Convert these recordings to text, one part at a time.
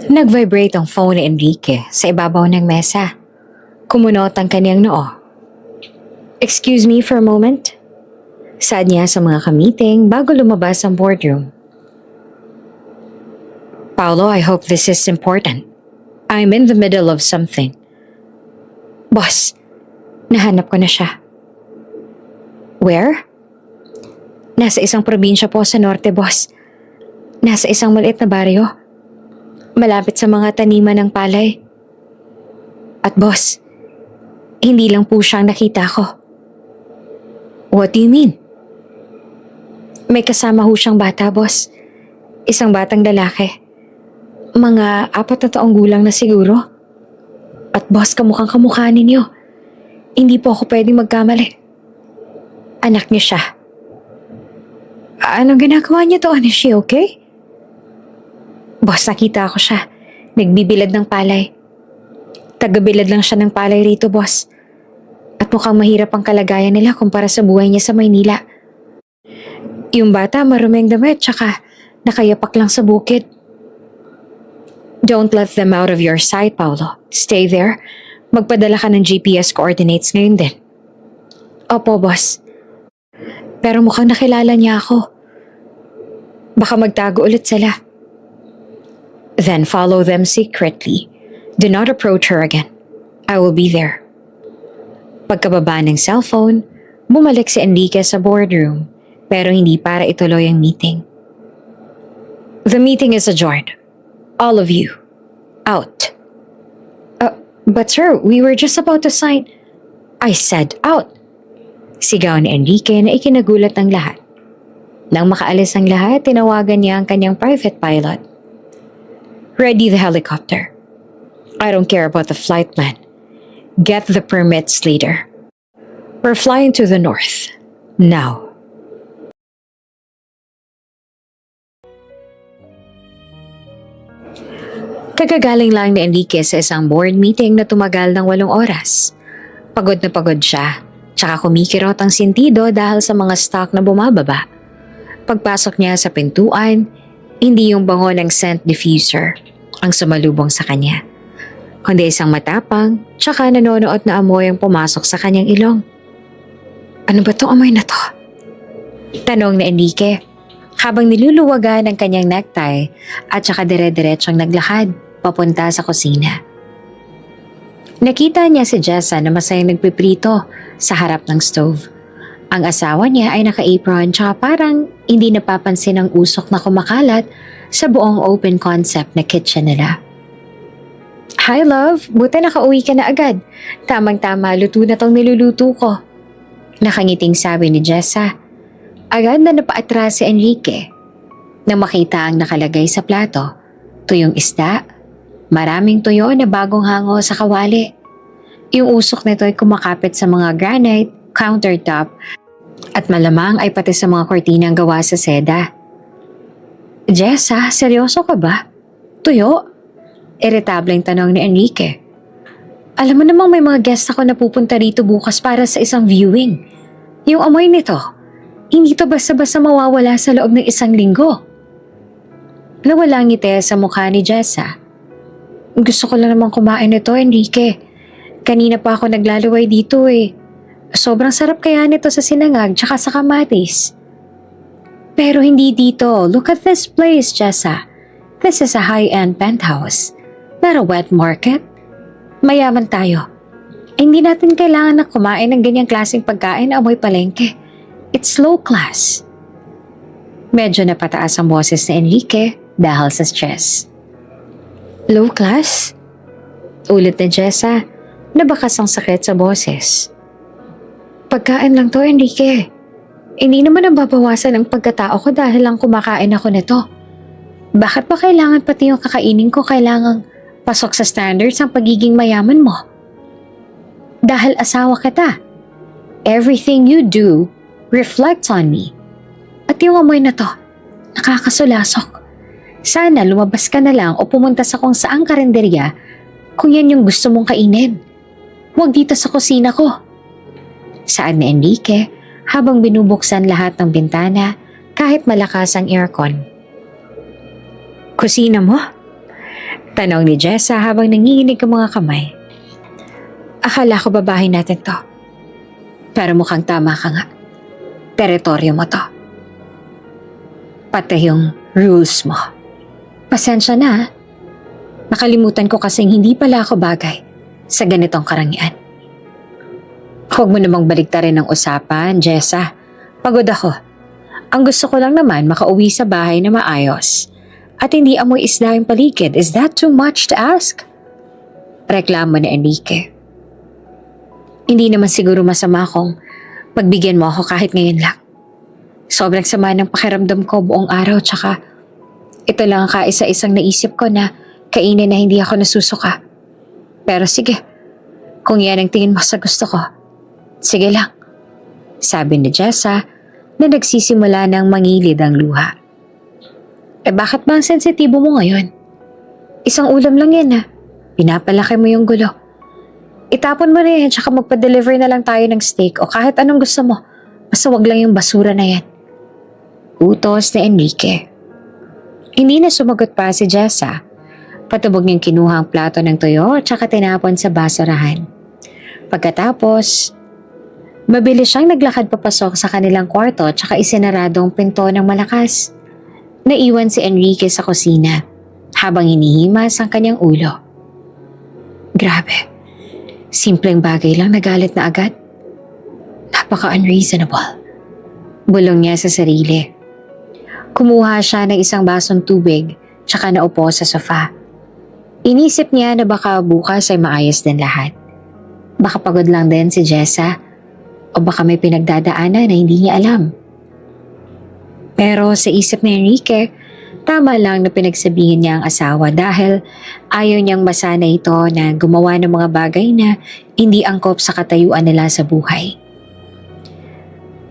Nag-vibrate ang phone ni Enrique sa ibabaw ng mesa. Kumunot ang kaniyang noo. "Excuse me for a moment?" Saad niya sa mga kamiting bago lumabas ang boardroom. "Paolo, I hope this is important. I'm in the middle of something." "Boss, nahanap ko na siya." "Where?" "Nasa isang probinsya po sa norte, boss. Nasa isang maliit na baryo. Malapit sa mga taniman ng palay. At boss, hindi lang po siyang nakita ko." "What do you mean?" "May kasama ho siyang bata, boss. Isang batang lalaki. Mga 4 na taong gulang na siguro. At boss, kamukhang kamukha ninyo. Hindi po ako pwedeng magkamali. Anak niyo siya." "Anong ginagawa niya doon? Is she okay?" "Boss, nakita ko siya. Nagbibilad ng palay. Tagabilad lang siya ng palay rito, boss. At mukhang mahirap ang kalagayan nila kumpara sa buhay niya sa Maynila. Yung bata maruming damit tsaka nakayapak lang sa bukid." "Don't let them out of your sight, Paolo. Stay there. Magpadala ka ng GPS coordinates ngayon din." "Opo, boss. Pero mukhang nakilala niya ako. Baka magtago ulit sila." "Then follow them secretly. Do not approach her again. I will be there." Pagkababa ng cellphone, bumalik si Enrique sa boardroom pero hindi para ituloy ang meeting. "The meeting is adjourned. All of you. Out." But sir, we were just about to sign." "I said out." Sigaw ni Enrique na ikinagulat ng lahat. Nang makaalis ang lahat, tinawagan niya ang kanyang private pilot. "Ready the helicopter. I don't care about the flight plan. Get the permits later. We're flying to the north. Now." Kagagaling lang ni Enrique sa isang board meeting na tumagal ng 8 oras. Pagod na pagod siya, tsaka kumikirot ang sentido dahil sa mga stock na bumababa. Pagpasok niya sa pintuan, hindi yung bango ng scent diffuser ang sumalubong sa kanya, kundi isang matapang tsaka nanonood na amoy ang pumasok sa kanyang ilong. "Ano ba tong amoy na to?" tanong ni Enrique habang niluluwagan ang kanyang necktie at tsaka dire-diretsyong naglakad papunta sa kusina. Nakita niya si Jessa na masayang nagpiprito sa harap ng stove. Ang asawa niya ay naka-apron tsaka parang hindi napapansin ang usok na kumakalat sa buong open concept na kitchen nila. "Hi love, buti nakauwi ka na agad. Tamang-tama, luto na tong niluluto ko." Nakangiting sabi ni Jessa. Agad na napaatras si Enrique. Nang makita ang nakalagay sa plato, tuyong isda, maraming tuyo na bagong hango sa kawali. Yung usok nito ay kumakapit sa mga granite, countertop, at malamang ay pati sa mga kortinang gawa sa seda. "Jessa, seryoso ka ba? Tuyo?" Iritableng tanong ni Enrique. "Alam mo namang may mga guest ako na pupunta rito bukas para sa isang viewing. Yung amoy nito, hindi to basta-basta mawawala sa loob ng 1 linggo." Nawala ang ngiti sa mukha ni Jessa. "Gusto ko lang namang kumain nito, Enrique. Kanina pa ako naglalaway dito eh. Sobrang sarap kaya nito sa sinangag tsaka sa kamatis." "Pero hindi dito. Look at this place, Jessa. This is a high-end penthouse. Not a wet market. Mayaman tayo. Hindi natin kailangan na kumain ng ganyang klaseng pagkain na amoy palengke. It's low class." Medyo napataas ang boses ni Enrique dahil sa stress. "Low class?" Ulit ni Jessa, nabakas ang sakit sa boses. "Pagkain lang to, Enrique. Hindi naman nababawasan ang pagkatao ko dahil lang kumakain ako nito. Bakit ba kailangan pati yung kakainin ko kailangang pasok sa standards ang pagiging mayaman mo? Dahil asawa kita. Everything you do reflects on me. At yung amoy na to, nakakasulasok. Sana lumabas ka na lang o pumunta sa kung saang karinderya kung yan yung gusto mong kainin. Huwag dito sa kusina ko." Saad ni Enrique habang binubuksan lahat ng bintana kahit malakas ang aircon. "Kusina mo? Tanong ni Jessa habang nanginginig ang mga kamay. Akala ko babahin natin to. Pero mukhang tama ka nga. Teritoryo mo to. Pati yung rules mo. Pasensya na. Nakalimutan ko kasing hindi pala ako bagay sa ganitong karangian. Huwag mo namang baliktarin ang usapan, Jessa. Pagod ako. Ang gusto ko lang naman makauwi sa bahay na maayos. At hindi amoy isda yung paligid. Is that too much to ask? Reklamo ni Enrique. Hindi naman siguro masama kung pagbigyan mo ako kahit ngayon lang. Sobrang sama ng pakiramdam ko buong araw tsaka ito lang ang kaisa-isang naisip ko na kainin na hindi ako nasusuka. Pero sige, kung yan ang tingin mo sa gusto ko, sige lang. Sabi ni Jessa na nagsisimula ng mangilid ang luha. Bakit ba ang sensitibo mo ngayon? Isang ulam lang yan Pinapalaki mo yung gulo. Itapon mo na yan tsaka magpa-deliver na lang tayo ng steak o kahit anong gusto mo. Basta wag lang yung basura na yan. Utos ni Enrique. Hindi na sumagot pa si Jessa. Patubog niyang kinuha ang plato ng tuyo at saka tinapon sa basurahan. Pagkatapos, mabilis siyang naglakad papasok sa kanilang kwarto at saka isinarado ang pinto ng malakas. Naiwan si Enrique sa kusina habang hinihimas ang kanyang ulo. Grabe, simpleng bagay lang nagalit na agad. Napaka-unreasonable. Bulong niya sa sarili. Kumuha siya ng isang basong tubig tsaka naupo sa sofa. Inisip niya na baka bukas ay maayos din lahat. Baka pagod lang din si Jessa o baka may pinagdadaanan na hindi niya alam. Pero sa isip ni Enrique, tama lang na pinagsabihin niya ang asawa dahil ayaw niyang masana ito na gumawa ng mga bagay na hindi angkop sa katayuan nila sa buhay.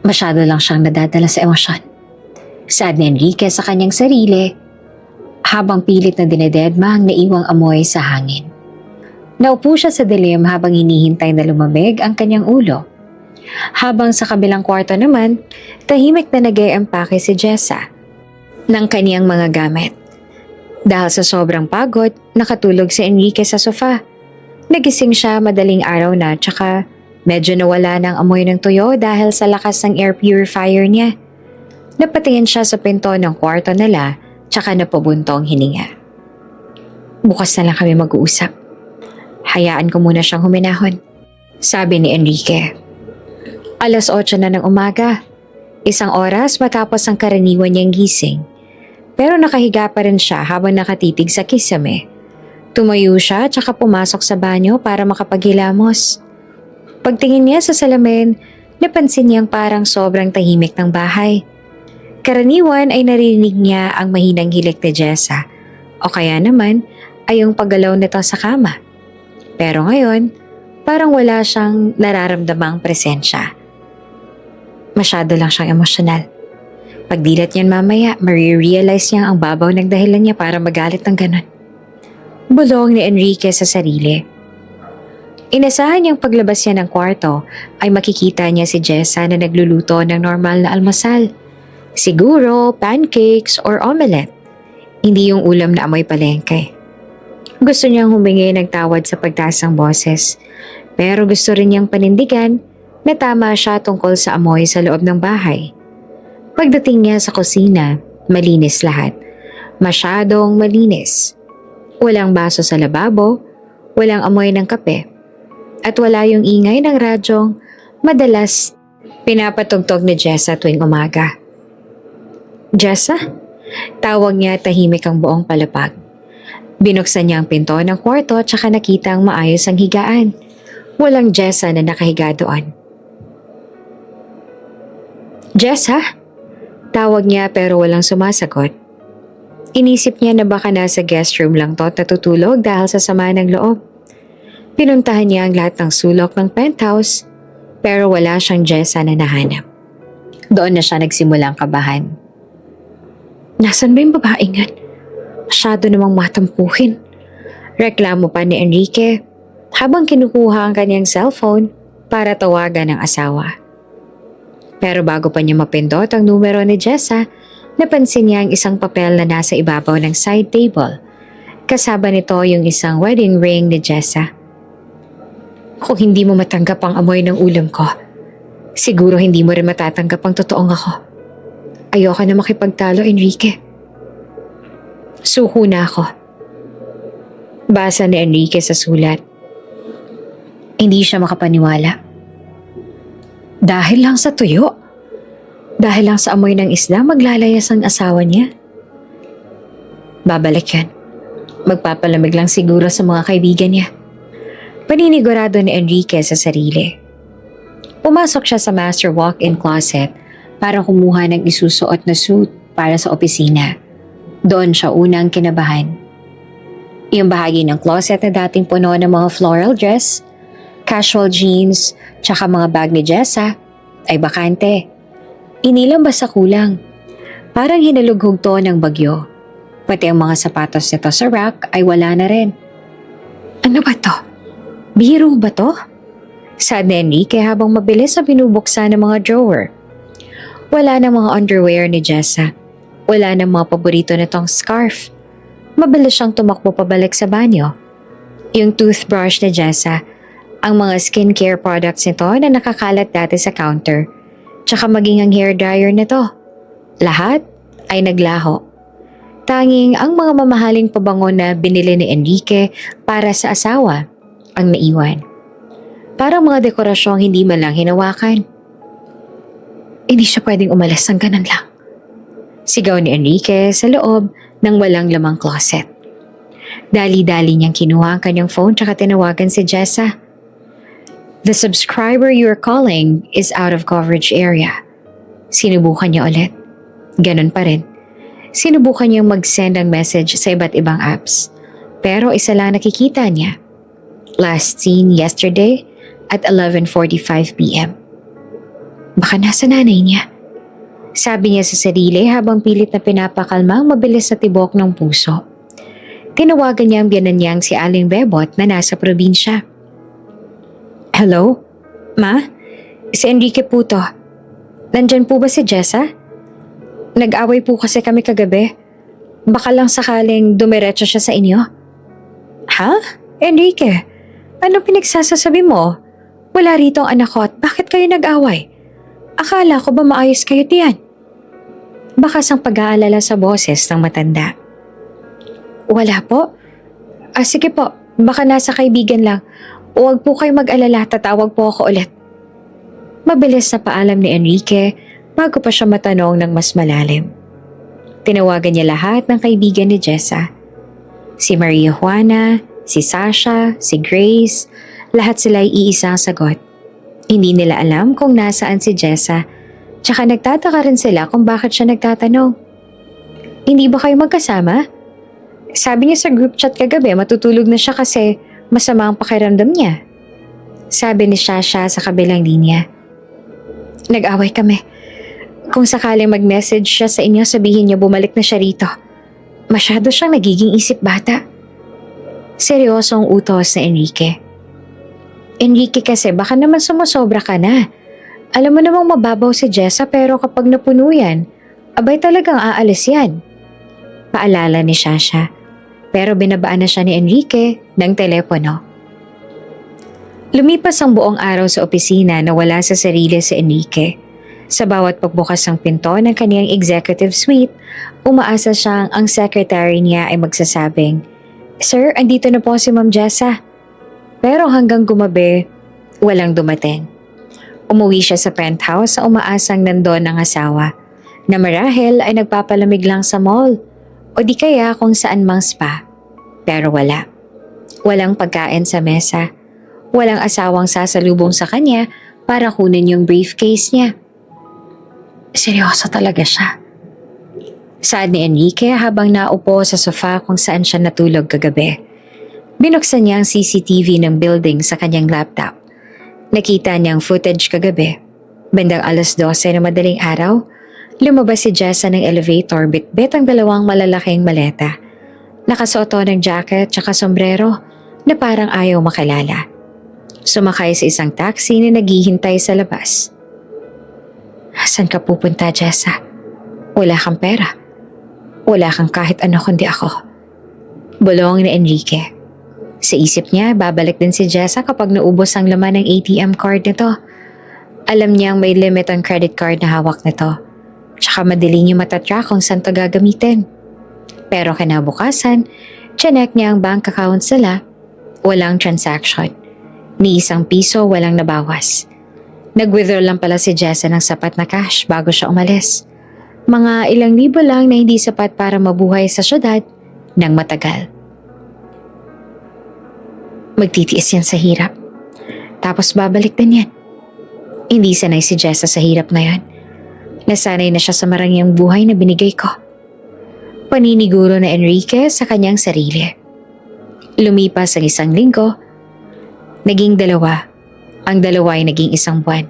Masyado lang siyang nadadala sa emosyon. Sad ni Enrique sa kanyang sarili habang pilit na dinededma ang naiwang amoy sa hangin. Naupo siya sa dilim habang hinihintay na lumamig ang kanyang ulo. Habang sa kabilang kwarto naman, tahimik na nag-e-empake si Jessa ng kaniyang mga gamit. Dahil sa sobrang pagod, nakatulog si Enrique sa sofa. Nagising siya madaling araw na tsaka medyo nawala ng amoy ng tuyo dahil sa lakas ng air purifier niya. Napatingin siya sa pinto ng kwarto nila tsaka napabuntong hininga. Bukas na lang kami mag-uusap. Hayaan ko muna siyang huminahon, sabi ni Enrique. 8:00 na ng umaga. Isang oras matapos ang karaniwan niyang gising. Pero nakahiga pa rin siya habang nakatitig sa kisame. Tumayo siya tsaka pumasok sa banyo para makapaghilamos. Pagtingin niya sa salamin, napansin niyang parang sobrang tahimik ng bahay. Karaniwan ay narinig niya ang mahinang hilik ni Jessa o kaya naman ay yung paggalaw nito sa kama. Pero ngayon, parang wala siyang nararamdamang presensya. Masyado lang siyang emosyonal. Pagdilat niyan mamaya, marirealize niya ang babaw ng dahilan niya para magalit ng ganon. Bulong ni Enrique sa sarili. Inasahan niyang paglabas niya ng kwarto ay makikita niya si Jessa na nagluluto ng normal na almusal. Siguro, pancakes or omelette. Hindi yung ulam na amoy palengke. Gusto niyang humingi ng tawad sa pagtaas ng boses. Pero gusto rin niyang panindigan na tama siya tungkol sa amoy sa loob ng bahay. Pagdating niya sa kusina, malinis lahat. Masyadong malinis. Walang baso sa lababo, walang amoy ng kape, at wala yung ingay ng radyong madalas pinapatugtog ni Jessa tuwing umaga. Jessa? Tawag niya tahimik ang buong palapag. Binuksan niya ang pinto ng kwarto at saka nakita ang maayos ang higaan. Walang Jessa na nakahiga doon. Jessa? Tawag niya pero walang sumasagot. Inisip niya na baka nasa guest room lang to at natutulog dahil sa sama ng loob. Pinuntahan niya ang lahat ng sulok ng penthouse pero wala siyang Jessa na nahanap. Doon na siya nagsimulang kabahan. Nasaan ba yung babaeng yan? Masyado namang matampuhin. Reklamo pa ni Enrique habang kinukuha ang kanyang cellphone para tawagan ang asawa. Pero bago pa niya mapindot ang numero ni Jessa, napansin niya ang isang papel na nasa ibabaw ng side table. Kasama nito yung isang wedding ring ni Jessa. Kung hindi mo matanggap ang amoy ng ulam ko, siguro hindi mo rin matatanggap ang totoong ako. Ayoko na makipagtalo, Enrique. Suko na ako. Basa ni Enrique sa sulat. Hindi siya makapaniwala. Dahil lang sa tuyo? Dahil lang sa amoy ng isda, maglalayas ang asawa niya? Babalik yan. Magpapalamig lang siguro sa mga kaibigan niya. Paninigurado ni Enrique sa sarili. Pumasok siya sa master walk-in closet para kumuha ng isusuot na suit para sa opisina. Doon siya unang kinabahan. Yung bahagi ng closet na dating puno ng mga floral dress, casual jeans, tsaka mga bag ni Jessa ay bakante. Inilang basta kulang. Parang hinalughog to ng bagyo. Pati ang mga sapatos nito sa rack ay wala na rin. Ano ba to? Biro ba to? Sad ni Enrique habang mabilis na binubuksan ng mga drawer. Wala na mga underwear ni Jessa. Wala na mga paborito nitong scarf. Mabilis siyang tumakbo pabalik sa banyo. Yung toothbrush ni Jessa, ang mga skincare products nito na nakakalat dati sa counter, tsaka maging ang hair dryer nito. Lahat ay naglaho. Tanging ang mga mamahaling pabango na binili ni Enrique para sa asawa ang naiwan. Parang mga dekorasyong hindi man lang hinawakan. Hindi siya pwedeng umalis ng ganun lang. Sigaw ni Enrique sa loob ng walang lamang closet. Dali-dali niyang kinuha ang kanyang phone tsaka tinawagan si Jessa. The subscriber you are calling is out of coverage area. Sinubukan niya ulit. Ganun pa rin. Sinubukan niyang mag-send ng message sa iba't ibang apps. Pero isa lang nakikita niya. Last seen yesterday at 11:45 p.m. Baka nasa nanay niya. Sabi niya sa sarili habang pilit na pinapakalma ang mabilis na tibok ng puso. Tinawagan niya ang biyanan niyang si Aling Bebot na nasa probinsya. Hello? Ma? Si Enrique po to. Nandyan po ba si Jessa? Nag-away po kasi kami kagabi. Baka lang sakaling dumiretso siya sa inyo. Ha? Enrique, ano pinagsasasabi mo? Wala rito ang anak ko at bakit kayo nag-away? Akala ko ba maayos kayo diyan? Bakas ang pag-aalala sa boses ng matanda. Wala po. Sige po, baka nasa kaibigan lang. Huwag po kayo mag-alala, tatawag po ako ulit. Mabilis na paalam ni Enrique bago pa siya matanong ng mas malalim. Tinawagan niya lahat ng kaibigan ni Jessa. Si Maria Juana, si Sasha, si Grace, lahat sila ay iisang sagot. Hindi nila alam kung nasaan si Jessa, tsaka nagtataka rin sila kung bakit siya nagtatanong. Hindi ba kayo magkasama? Sabi niya sa group chat kagabi matutulog na siya kasi masama ang pakiramdam niya. Sabi ni Sasha sa kabilang linya. Nag-away kami. Kung sakaling mag-message siya sa inyo, sabihin niyo bumalik na siya rito. Masyado siyang nagiging isip bata. Seryosong utos na Enrique. Enrique kasi baka naman sumusobra ka na. Alam mo namang mababaw si Jessa pero kapag napuno yan, abay talagang aalis yan. Paalala ni Sasha. Pero binabaan na siya ni Enrique ng telepono. Lumipas ang buong araw sa opisina na wala sa sarili si Enrique. Sa bawat pagbukas ng pinto ng kaniyang executive suite, umaasa siyang ang secretary niya ay magsasabing, Sir, andito na po si Ma'am Jessa. Pero hanggang gumabi, walang dumating. Umuwi siya sa penthouse sa umaasang nandun ang asawa, na marahil ay nagpapalamig lang sa mall o di kaya kung saan mang spa. Pero wala. Walang pagkain sa mesa. Walang asawang sasalubong sa kanya para kunin yung briefcase niya. Seryoso talaga siya. Saad ni Enrique habang naupo sa sofa kung saan siya natulog kagabi. Binuksan niya ang CCTV ng building sa kanyang laptop. Nakita niya ang footage kagabi. Bandang 12:00 na madaling araw, lumabas si Jessa ng elevator bitbit ang dalawang malalaking maleta. Nakasuot ng jacket tsaka sombrero na parang ayaw makilala. Sumakay sa isang taxi na naghihintay sa labas. Saan ka pupunta, Jessa? Wala kang pera. Wala kang kahit ano kundi ako. Bulong ni Enrique. Sa isip niya, babalik din si Jessa kapag naubos ang laman ng ATM card nito. Alam niyang may limit ang credit card na hawak nito. Tsaka madali niya matatrack kung saan ito gagamitin. Pero kinabukasan, chinek niya ang bank account nila. Walang transaction. Ni isang piso walang nabawas. Nag-withdraw lang pala si Jessa ng sapat na cash bago siya umalis. Mga ilang libo lang na hindi sapat para mabuhay sa syudad ng matagal. Magtitiis yan sa hirap. Tapos babalik din yan. Hindi sanay si Jessa sa hirap na yan. Nasanay na siya sa marangyang buhay na binigay ko. Paniniguro na Enrique sa kanyang sarili. Lumipas ang isang linggo, naging 2. Ang 2 ay naging 1 buwan.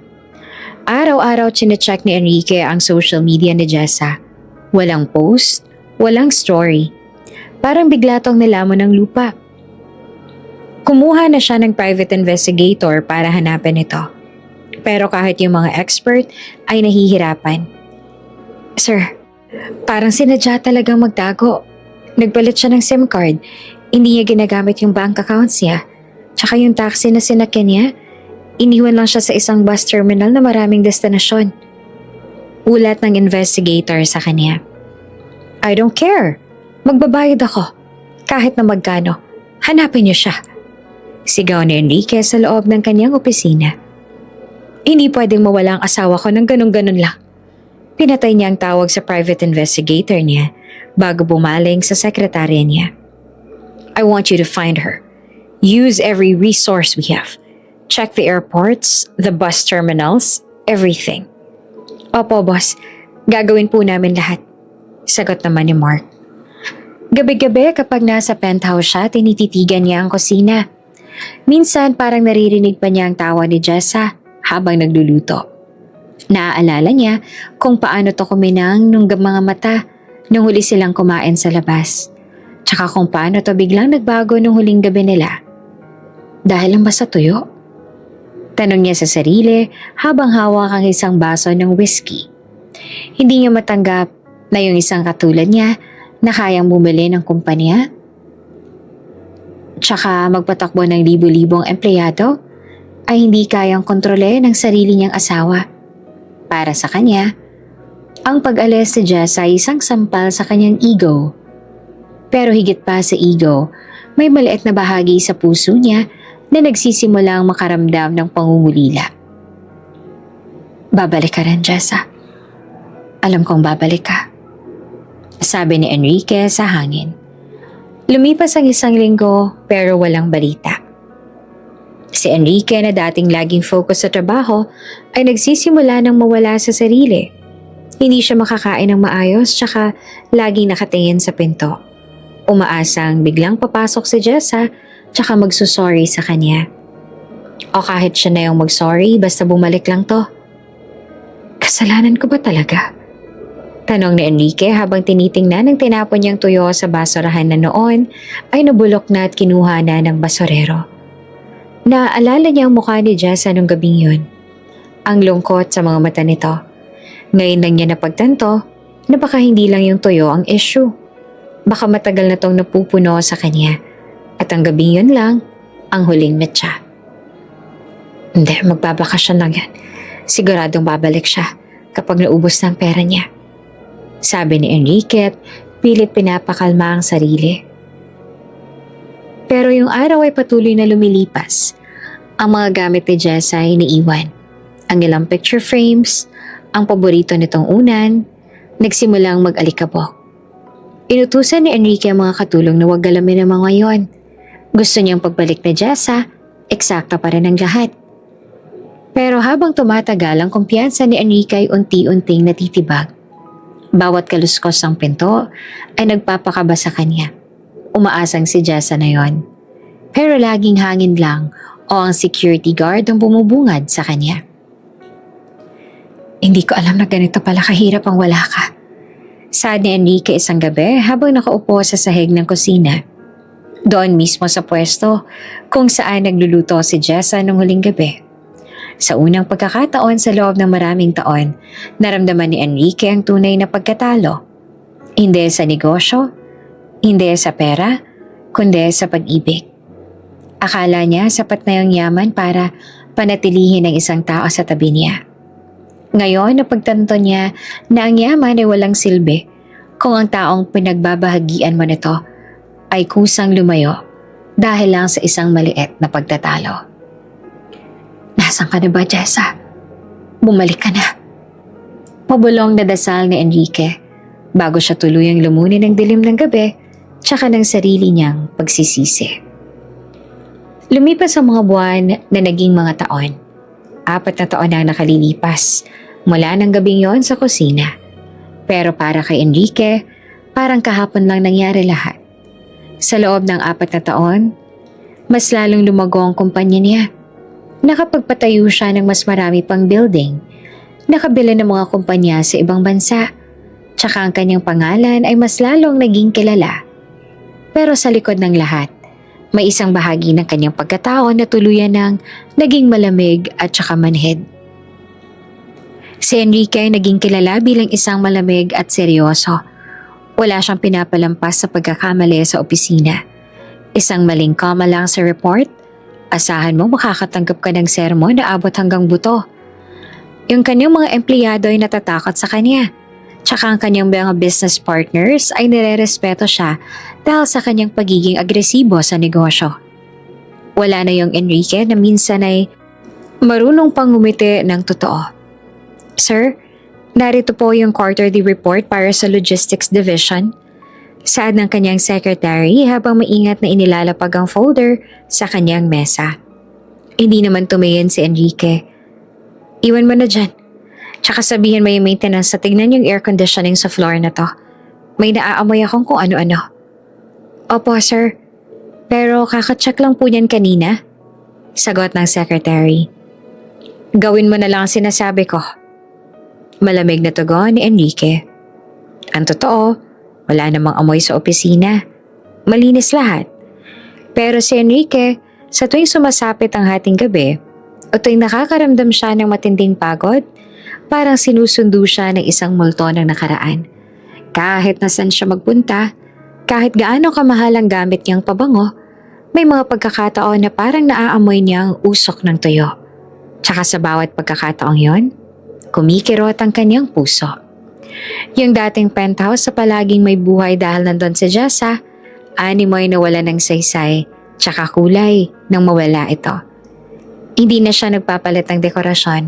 Araw-araw chinecheck ni Enrique ang social media ni Jessa. Walang post, walang story. Parang bigla tong nilamon ng lupa. Kumuha na siya ng private investigator para hanapin ito. Pero kahit yung mga expert ay nahihirapan. Sir, parang sinadya talagang magtago. Nagpalit siya ng SIM card. Hindi niya ginagamit yung bank accounts niya. Tsaka yung taxi na sinakyan niya, iniwan lang siya sa isang bus terminal na maraming destinasyon. Ulat ng investigator sa kanya. I don't care. Magbabayad ako. Kahit na magkano. Hanapin niyo siya. Sigaw ni Enrique sa loob ng kanyang opisina. Hindi pwedeng mawala ang asawa ko ng ganun-ganun lang. Pinatay niya ang tawag sa private investigator niya bago bumaling sa sekretarya niya. I want you to find her. Use every resource we have. Check the airports, the bus terminals, everything. Opo, boss. Gagawin po namin lahat. Sagot naman ni Mark. Gabi-gabi kapag nasa penthouse siya, tinititigan niya ang kusina. Minsan parang naririnig pa niya ang tawa ni Jessa habang nagluluto. Naaalala niya kung paano to kuminang nung mga mata nung huli silang kumain sa labas. Tsaka kung paano to biglang nagbago nung huling gabi nila. Dahil lang ba sa tuyo? Tanong niya sa sarili habang hawak ang isang baso ng whiskey. Hindi niya matanggap na yung isang katulad niya na kayang bumili ng kumpanya. Tsaka magpatakbo ng libo-libong empleyado ay hindi kayang kontrole ng sarili niyang asawa. Para sa kanya, ang pag-alis si Jess ay isang sampal sa kanyang ego. Pero higit pa sa ego, may maliit na bahagi sa puso niya na nagsisimulang makaramdam ng pangungulila. Babalik ka rin, Jessa. Alam kong babalik ka. Sabi ni Enrique sa hangin. Lumipas ang 1 linggo pero walang balita. Si Enrique na dating laging focus sa trabaho ay nagsisimula ng mawala sa sarili. Hindi siya makakain ng maayos tsaka laging nakatingin sa pinto. Umaasang biglang papasok si Jessa tsaka magsusorry sa kanya. O kahit siya na yung magsorry basta bumalik lang to. Kasalanan ko ba talaga? Tanong ni Enrique habang tinitingnan ng tinapon niyang tuyo sa basurahan na noon ay nabulok na at kinuha na ng basurero. Naaalala niya ang mukha ni Jessa nung gabing yun. Ang lungkot sa mga mata nito. Ngayon lang niya napagtanto na baka hindi lang yung tuyo ang issue. Baka matagal na tong napupuno sa kanya at ang gabing yun lang ang huling metsa. Hindi, magbabakasyon lang yan. Siguradong babalik siya kapag naubos na ang pera niya. Sabi ni Enrique at pilit pinapakalma ang sarili. Pero yung araw ay patuloy na lumilipas. Ang mga gamit ni Jessa ay iniiwan. Ang ilang picture frames, ang paborito nitong unan, nagsimulang mag-alikabok. Inutusan ni Enrique ang mga katulong na huwag galamin ang mga yon. Gusto niyang pagbalik ni Jessa, eksakta pa rin ang lahat. Pero habang tumatagal ang kumpiyansa ni Enrique ay unti-unting natitibag. Bawat kaluskos ng pinto ay nagpapakaba sa kanya. Umaasang si Jessa na yon. Pero laging hangin lang o ang security guard ang bumubungad sa kanya. Hindi ko alam na ganito pala kahirap ang wala ka. Saad ni Enrique isang gabi habang nakaupo sa sahig ng kusina. Doon mismo sa pwesto kung saan nagluluto si Jessa nung huling gabi. Sa unang pagkakataon sa loob ng maraming taon, naramdaman ni Enrique ang tunay na pagkatalo. Hindi sa negosyo, hindi sa pera, kundi sa pag-ibig. Akala niya sapat na yung yaman para panatilihin ang isang tao sa tabi niya. Ngayon, napagtanto niya na ang yaman ay walang silbi kung ang taong pinagbabahagian mo nito ay kusang lumayo dahil lang sa isang maliit na pagtatalo. Nasaan ka na ba, Jessa? Bumalik ka na. Mabulong na dasal ni Enrique bago siya tuluyang lumunin ng dilim ng gabi tsaka ng sarili niyang pagsisisi. Lumipas ang mga buwan na naging mga taon. 4 na taon na nakalilipas mula ng gabing yon sa kusina. Pero para kay Enrique, parang kahapon lang nangyari lahat. Sa loob ng 4 na taon, mas lalong lumago ang kumpanya niya. Nakapagpatayo siya ng mas marami pang building, nakabili ng mga kumpanya sa ibang bansa, tsaka ang kanyang pangalan ay mas lalong naging kilala. Pero sa likod ng lahat, may isang bahagi ng kanyang pagkatao na tuluyan ng naging malamig at tsaka manhid. Si Enrique ay naging kilala bilang isang malamig at seryoso. Wala siyang pinapalampas sa pagkakamali sa opisina. Isang maling koma lang sa report, asahan mo makakatanggap ka ng sermon na abot hanggang buto. Yung kanyang mga empleyado ay natatakot sa kanya. Tsaka ang kanyang mga business partners ay nirerespeto siya dahil sa kanyang pagiging agresibo sa negosyo. Wala na yung Enrique na minsan ay marunong pang ngumiti ng totoo. Sir, narito po yung quarterly report para sa logistics division. Saad ng kanyang secretary habang maingat na inilalapag ang folder sa kanyang mesa. Hindi naman tumayin si Enrique. Iwan mo na dyan. Tsaka sabihin mo yung maintenance sa tignan yung air conditioning sa floor na to. May naaamoy akong kung ano-ano. Opo, sir. Pero kakacheck lang po yan kanina. Sagot ng secretary. Gawin mo na lang ang sinasabi ko. Malamig na tugon ni Enrique. Ang totoo, wala namang amoy sa opisina. Malinis lahat. Pero si Enrique, sa tuwing sumasapit ang hating gabi, o tuwing nakakaramdam siya ng matinding pagod, parang sinusundo siya ng isang multo ng nakaraan. Kahit nasan siya magpunta, kahit gaano kamahal ang gamit niyang pabango, may mga pagkakataon na parang naaamoy niya ang usok ng tuyo. Tsaka sa bawat pagkakataong yon, kumikirot ang kanyang puso. Yung dating penthouse sa palaging may buhay dahil nandun si Jessa, animoy na wala ng saysay, tsaka kulay nang mawala ito. Hindi na siya nagpapalit ng dekorasyon.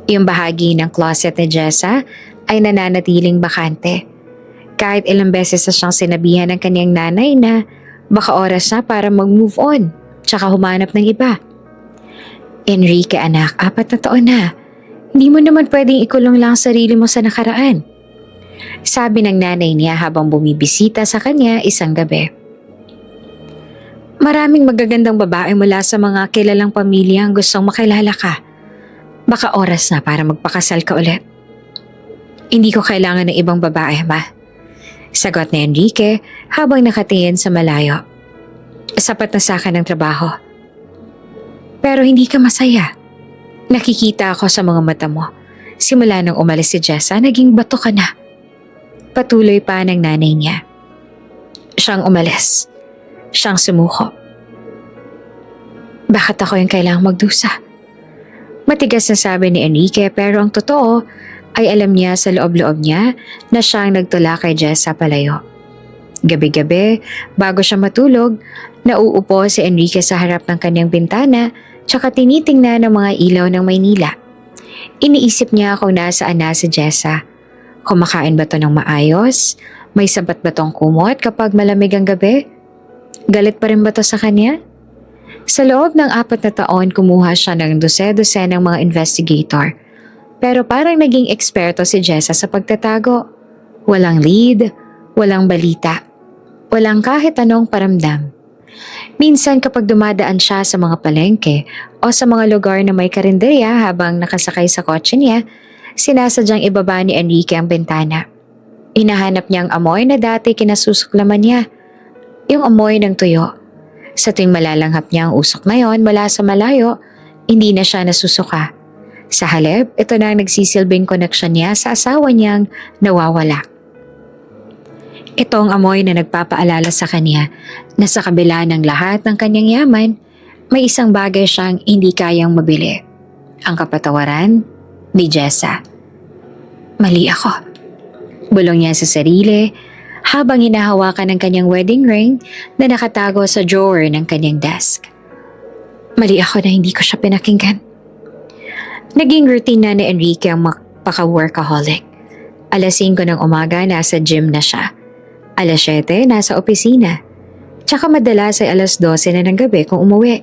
Yung bahagi ng closet ni Jessa ay nananatiling bakante. Kahit ilang beses na siyang sinabihan ng kanyang nanay na baka oras na para mag-move on tsaka humanap ng iba. Enrique anak, 4 na taon na. Hindi mo naman pwedeng ikulong lang sarili mo sa nakaraan. Sabi ng nanay niya habang bumibisita sa kanya isang gabi. Maraming magagandang babae mula sa mga kilalang pamilya ang gustong makilala ka. Baka oras na para magpakasal ka ulit. Hindi ko kailangan ng ibang babae, ma. Sagot ni Enrique habang nakatingin sa malayo. Sapat na sa akin ang trabaho. Pero hindi ka masaya. Nakikita ako sa mga mata mo. Simula nang umalis si Jessa, naging bato ka na. Patuloy pa ng nanay niya. Siyang umalis. Siyang sumuko. Bakit ako yung kailangang magdusa? Matigas na sabi ni Enrique pero ang totoo ay alam niya sa loob-loob niya na siya ang nagtula kay Jessa palayo. Gabi-gabi, bago siya matulog, nauupo si Enrique sa harap ng kanyang bintana tsaka tinitingnan ng mga ilaw ng Maynila. Iniisip niya kung nasaan na si Jessa. Kumakain ba to ng maayos? May sabat ba tong kumot kapag malamig ang gabi? Galit pa rin ba to sa kanya? Sa loob ng 4 na taon, kumuha siya ng dose-dose ng mga investigator. Pero parang naging eksperto si Jessa sa pagtatago. Walang lead, walang balita, walang kahit anong paramdam. Minsan kapag dumadaan siya sa mga palengke o sa mga lugar na may karinderya habang nakasakay sa kotse niya, sinasadyang ibaba ni Enrique ang bintana. Hinahanap niya ang amoy na dati kinasusuklaman niya. Yung amoy ng tuyo. Sa tuwing malalanghap niya ang usok na yon mula sa malayo, hindi na siya nasusuka. Sa halip, ito na ang nagsisilbing koneksyon niya sa asawa niyang nawawala. Ito ang amoy na nagpapaalala sa kanya na sa kabila ng lahat ng kanyang yaman, may isang bagay siyang hindi kayang mabili. Ang kapatawaran ni Jessa. Mali ako. Bulong niya sa sarili habang hinahawakan ng kanyang wedding ring na nakatago sa drawer ng kanyang desk. Mali ako na hindi ko siya pinakinggan. Naging routine na ni Enrique ang paka-workaholic. Alas 5 ng umaga nasa gym na siya. Alas 7 nasa opisina. Tsaka madalas ay alas 12 na ng gabi kung umuwi.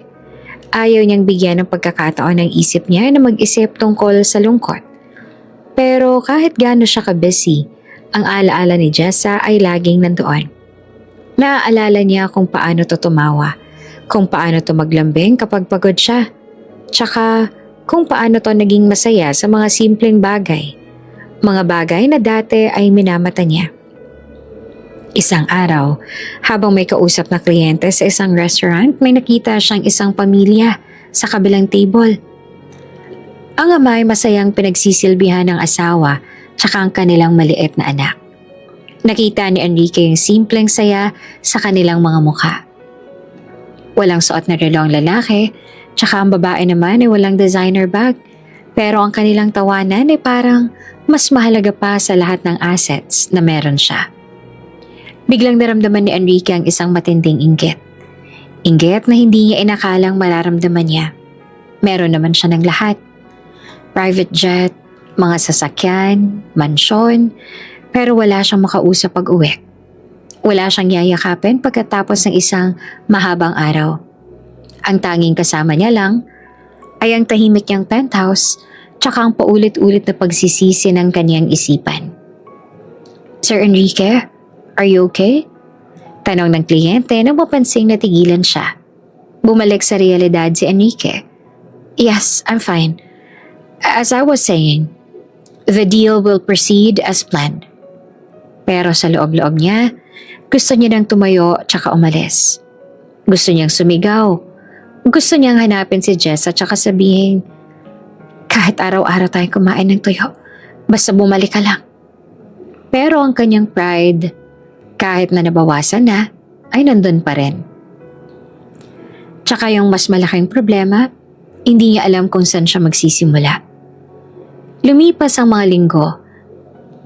Ayaw niyang bigyan ng pagkakataon ng isip niya na mag-isip tungkol sa lungkot. Pero kahit gaano siya ka-busy, ang alaala ni Jessa ay laging nandoon. Naaalala niya kung paano to tumawa, kung paano to maglambing kapag pagod siya, tsaka kung paano to naging masaya sa mga simpleng bagay. Mga bagay na dati ay minamata niya. Isang araw, habang may kausap na kliyente sa isang restaurant, may nakita siyang isang pamilya sa kabilang table. Ang ama ay masayang pinagsisilbihan ng asawa tsaka ang kanilang maliit na anak. Nakita ni Enrique yung simpleng saya sa kanilang mga mukha. Walang suot na relo ang lalaki, tsaka ang babae naman ay walang designer bag. Pero ang kanilang tawanan ay parang mas mahalaga pa sa lahat ng assets na meron siya. Biglang naramdaman ni Enrique ang isang matinding inggit. Inggit na hindi niya inakalang mararamdaman niya. Meron naman siya ng lahat. Private jet, mga sasakyan, mansyon, pero wala siyang makausap pag-uwi. Wala siyang yayakapin pagkatapos ng isang mahabang araw. Ang tanging kasama niya lang ay ang tahimik niyang penthouse tsaka ang paulit-ulit na pagsisisi ng kanyang isipan. Sir Enrique, are you okay? Tanong ng kliyente nang mapansing natigilan siya. Bumalik sa realidad si Enrique. Yes, I'm fine. As I was saying, the deal will proceed as planned. Pero sa loob-loob niya, gusto niya nang tumayo tsaka umalis. Gusto niyang sumigaw. Gusto niyang hanapin si Jess at tsaka sabihin, kahit araw-araw tayong kumain ng tuyo, basta bumalik ka lang. Pero ang kanyang pride, kahit na nabawasan na, ay nandun pa rin. Tsaka yung mas malaking problema, hindi niya alam kung saan siya magsisimula. Lumipas ang mga linggo,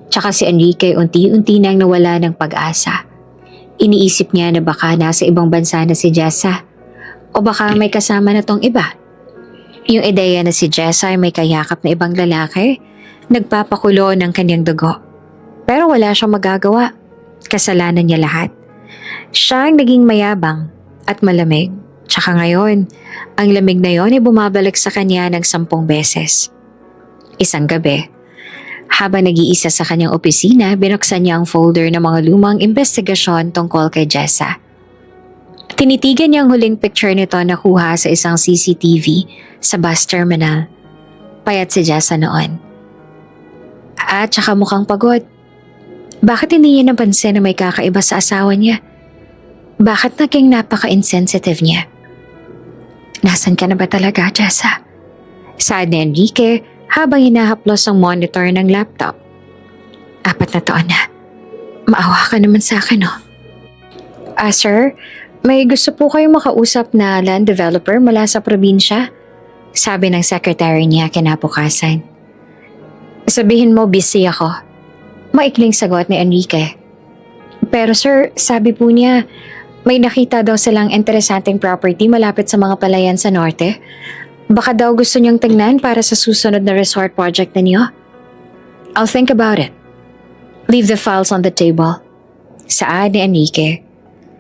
tsaka si Enrique unti-unti nang nawala ng pag-asa. Iniisip niya na baka nasa ibang bansa na si Jessa o baka may kasama na tong iba. Yung ideya na si Jessa ay may kayakap na ibang lalaki, nagpapakulo ng kanyang dugo. Pero wala siyang magagawa. Kasalanan niya lahat. Siya ang naging mayabang at malamig. Tsaka ngayon, ang lamig na yon ay bumabalik sa kanya ng 10 beses. Isang gabi, habang nag-iisa sa kanyang opisina, binuksan niya ang folder ng mga lumang investigasyon tungkol kay Jessa. Tinitigan niya ang huling picture nito na kuha sa isang CCTV sa bus terminal. Payat si Jessa noon. At saka mukhang pagod. Bakit hindi niya napansin na may kakaiba sa asawa niya? Bakit naging napaka-insensitive niya? Nasaan ka na ba talaga, Jessa? Saad ni Enrique habang hinahaplos ang monitor ng laptop. 4 na taon na. Maawa ka naman sa akin, oh. Sir, may gusto po kayong makausap na land developer mula sa probinsya? Sabi ng secretary niya kinabukasan. Sabihin mo busy ako. Maikling sagot ni Enrique. Pero sir, sabi po niya, may nakita daw silang interesanting property malapit sa mga palayan sa norte. Baka daw gusto niyang tingnan para sa susunod na resort project ninyo. I'll think about it. Leave the files on the table. Saad ni Enrique.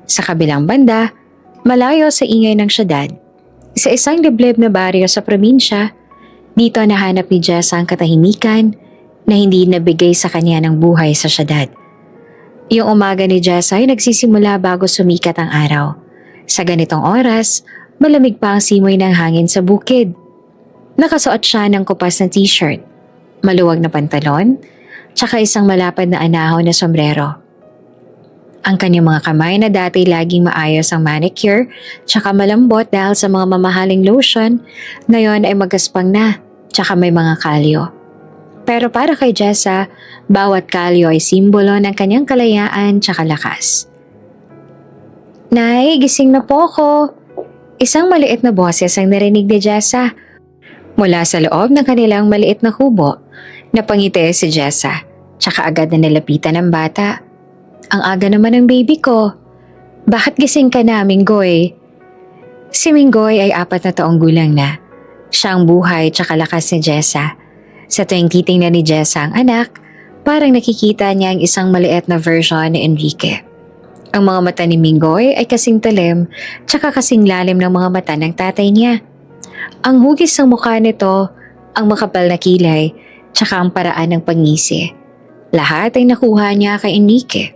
Sa kabilang banda, malayo sa ingay ng syudad, sa isang liblib na baryo sa probinsya, dito nahanap ni Jess ang katahimikan na hindi nabigay sa kanya ng buhay sa syudad. Yung umaga ni Jess ay nagsisimula bago sumikat ang araw. Sa ganitong oras, malamig pa ang simoy ng hangin sa bukid. Nakasuot siya ng kupas na t-shirt, maluwag na pantalon, tsaka isang malapad na anahaw na sombrero. Ang kanyang mga kamay na dati laging maayos ang manicure, tsaka malambot dahil sa mga mamahaling lotion, ngayon ay magaspang na, tsaka may mga kalyo. Pero para kay Jessa, bawat kalyo ay simbolo ng kanyang kalayaan tsaka lakas. Nay, gising na po ako. Isang maliit na boses ang narinig ni Jessa. Mula sa loob ng kanilang maliit na kubo, napangiti si Jessa, tsaka agad na nilapitan ng bata. Ang aga naman ng baby ko. Bakit gising ka na, Minggoy? Si Minggoy ay 4 na taong gulang na. Siya ang buhay tsaka lakas ni Jessa. Sa tuwing titingnan ni Jessa ang anak, parang nakikita niya ang isang maliit na version ni Enrique. Ang mga mata ni Minggoy ay kasing talim tsaka kasing lalim ng mga mata ng tatay niya. Ang hugis ng mukha nito, ang makapal na kilay, tsaka ang paraan ng pangisi. Lahat ay nakuha niya kay Enrique.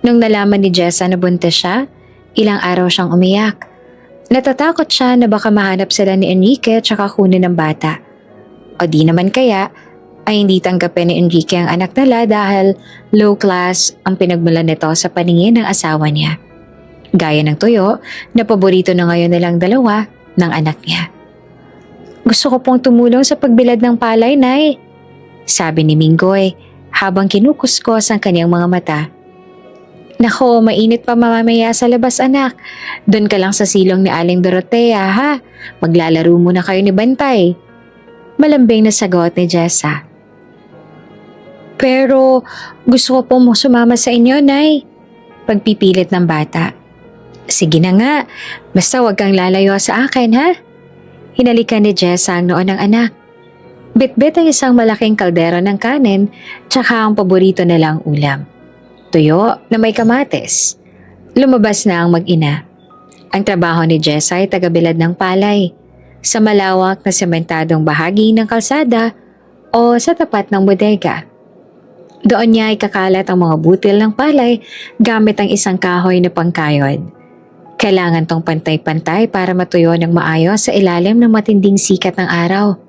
Nung nalaman ni Jessa na buntis siya, ilang araw siyang umiyak. Natatakot siya na baka mahanap sila ni Enrique tsaka kunin ng bata. O di naman kaya ay hindi tanggapin ni Enrique ang anak nila dahil low class ang pinagmulan nito sa paningin ng asawa niya. Gaya ng tuyo na paborito na ngayon nilang dalawa ng anak niya. Gusto ko pong tumulong sa pagbilad ng palay, Nay, sabi ni Minggoy habang kinukuskos ang kanyang mga mata. Nako, mainit pa mamamaya sa labas, anak. Doon ka lang sa silong ni Aling Dorotea, ha? Maglalaro muna kayo ni Bantay. Malambing na sagot ni Jessa. Pero gusto ko pong sumama sa inyo, Nay. Pagpipilit ng bata. Sige na nga, basta wag kang lalayo sa akin, ha? Hinalikan ni Jessa ang noon ng anak. Bitbit ang isang malaking kaldero ng kanin tsaka ang paborito nilang ulam. Tuyo na may kamates. Lumabas na ang mag-ina. Ang trabaho ni Jessa ay tagabilad ng palay sa malawak na sementadong bahagi ng kalsada o sa tapat ng bodega. Doon niya ikakalat ang mga butil ng palay gamit ang isang kahoy na pangkayod. Kailangan tong pantay-pantay para matuyo ng maayos sa ilalim ng matinding sikat ng araw.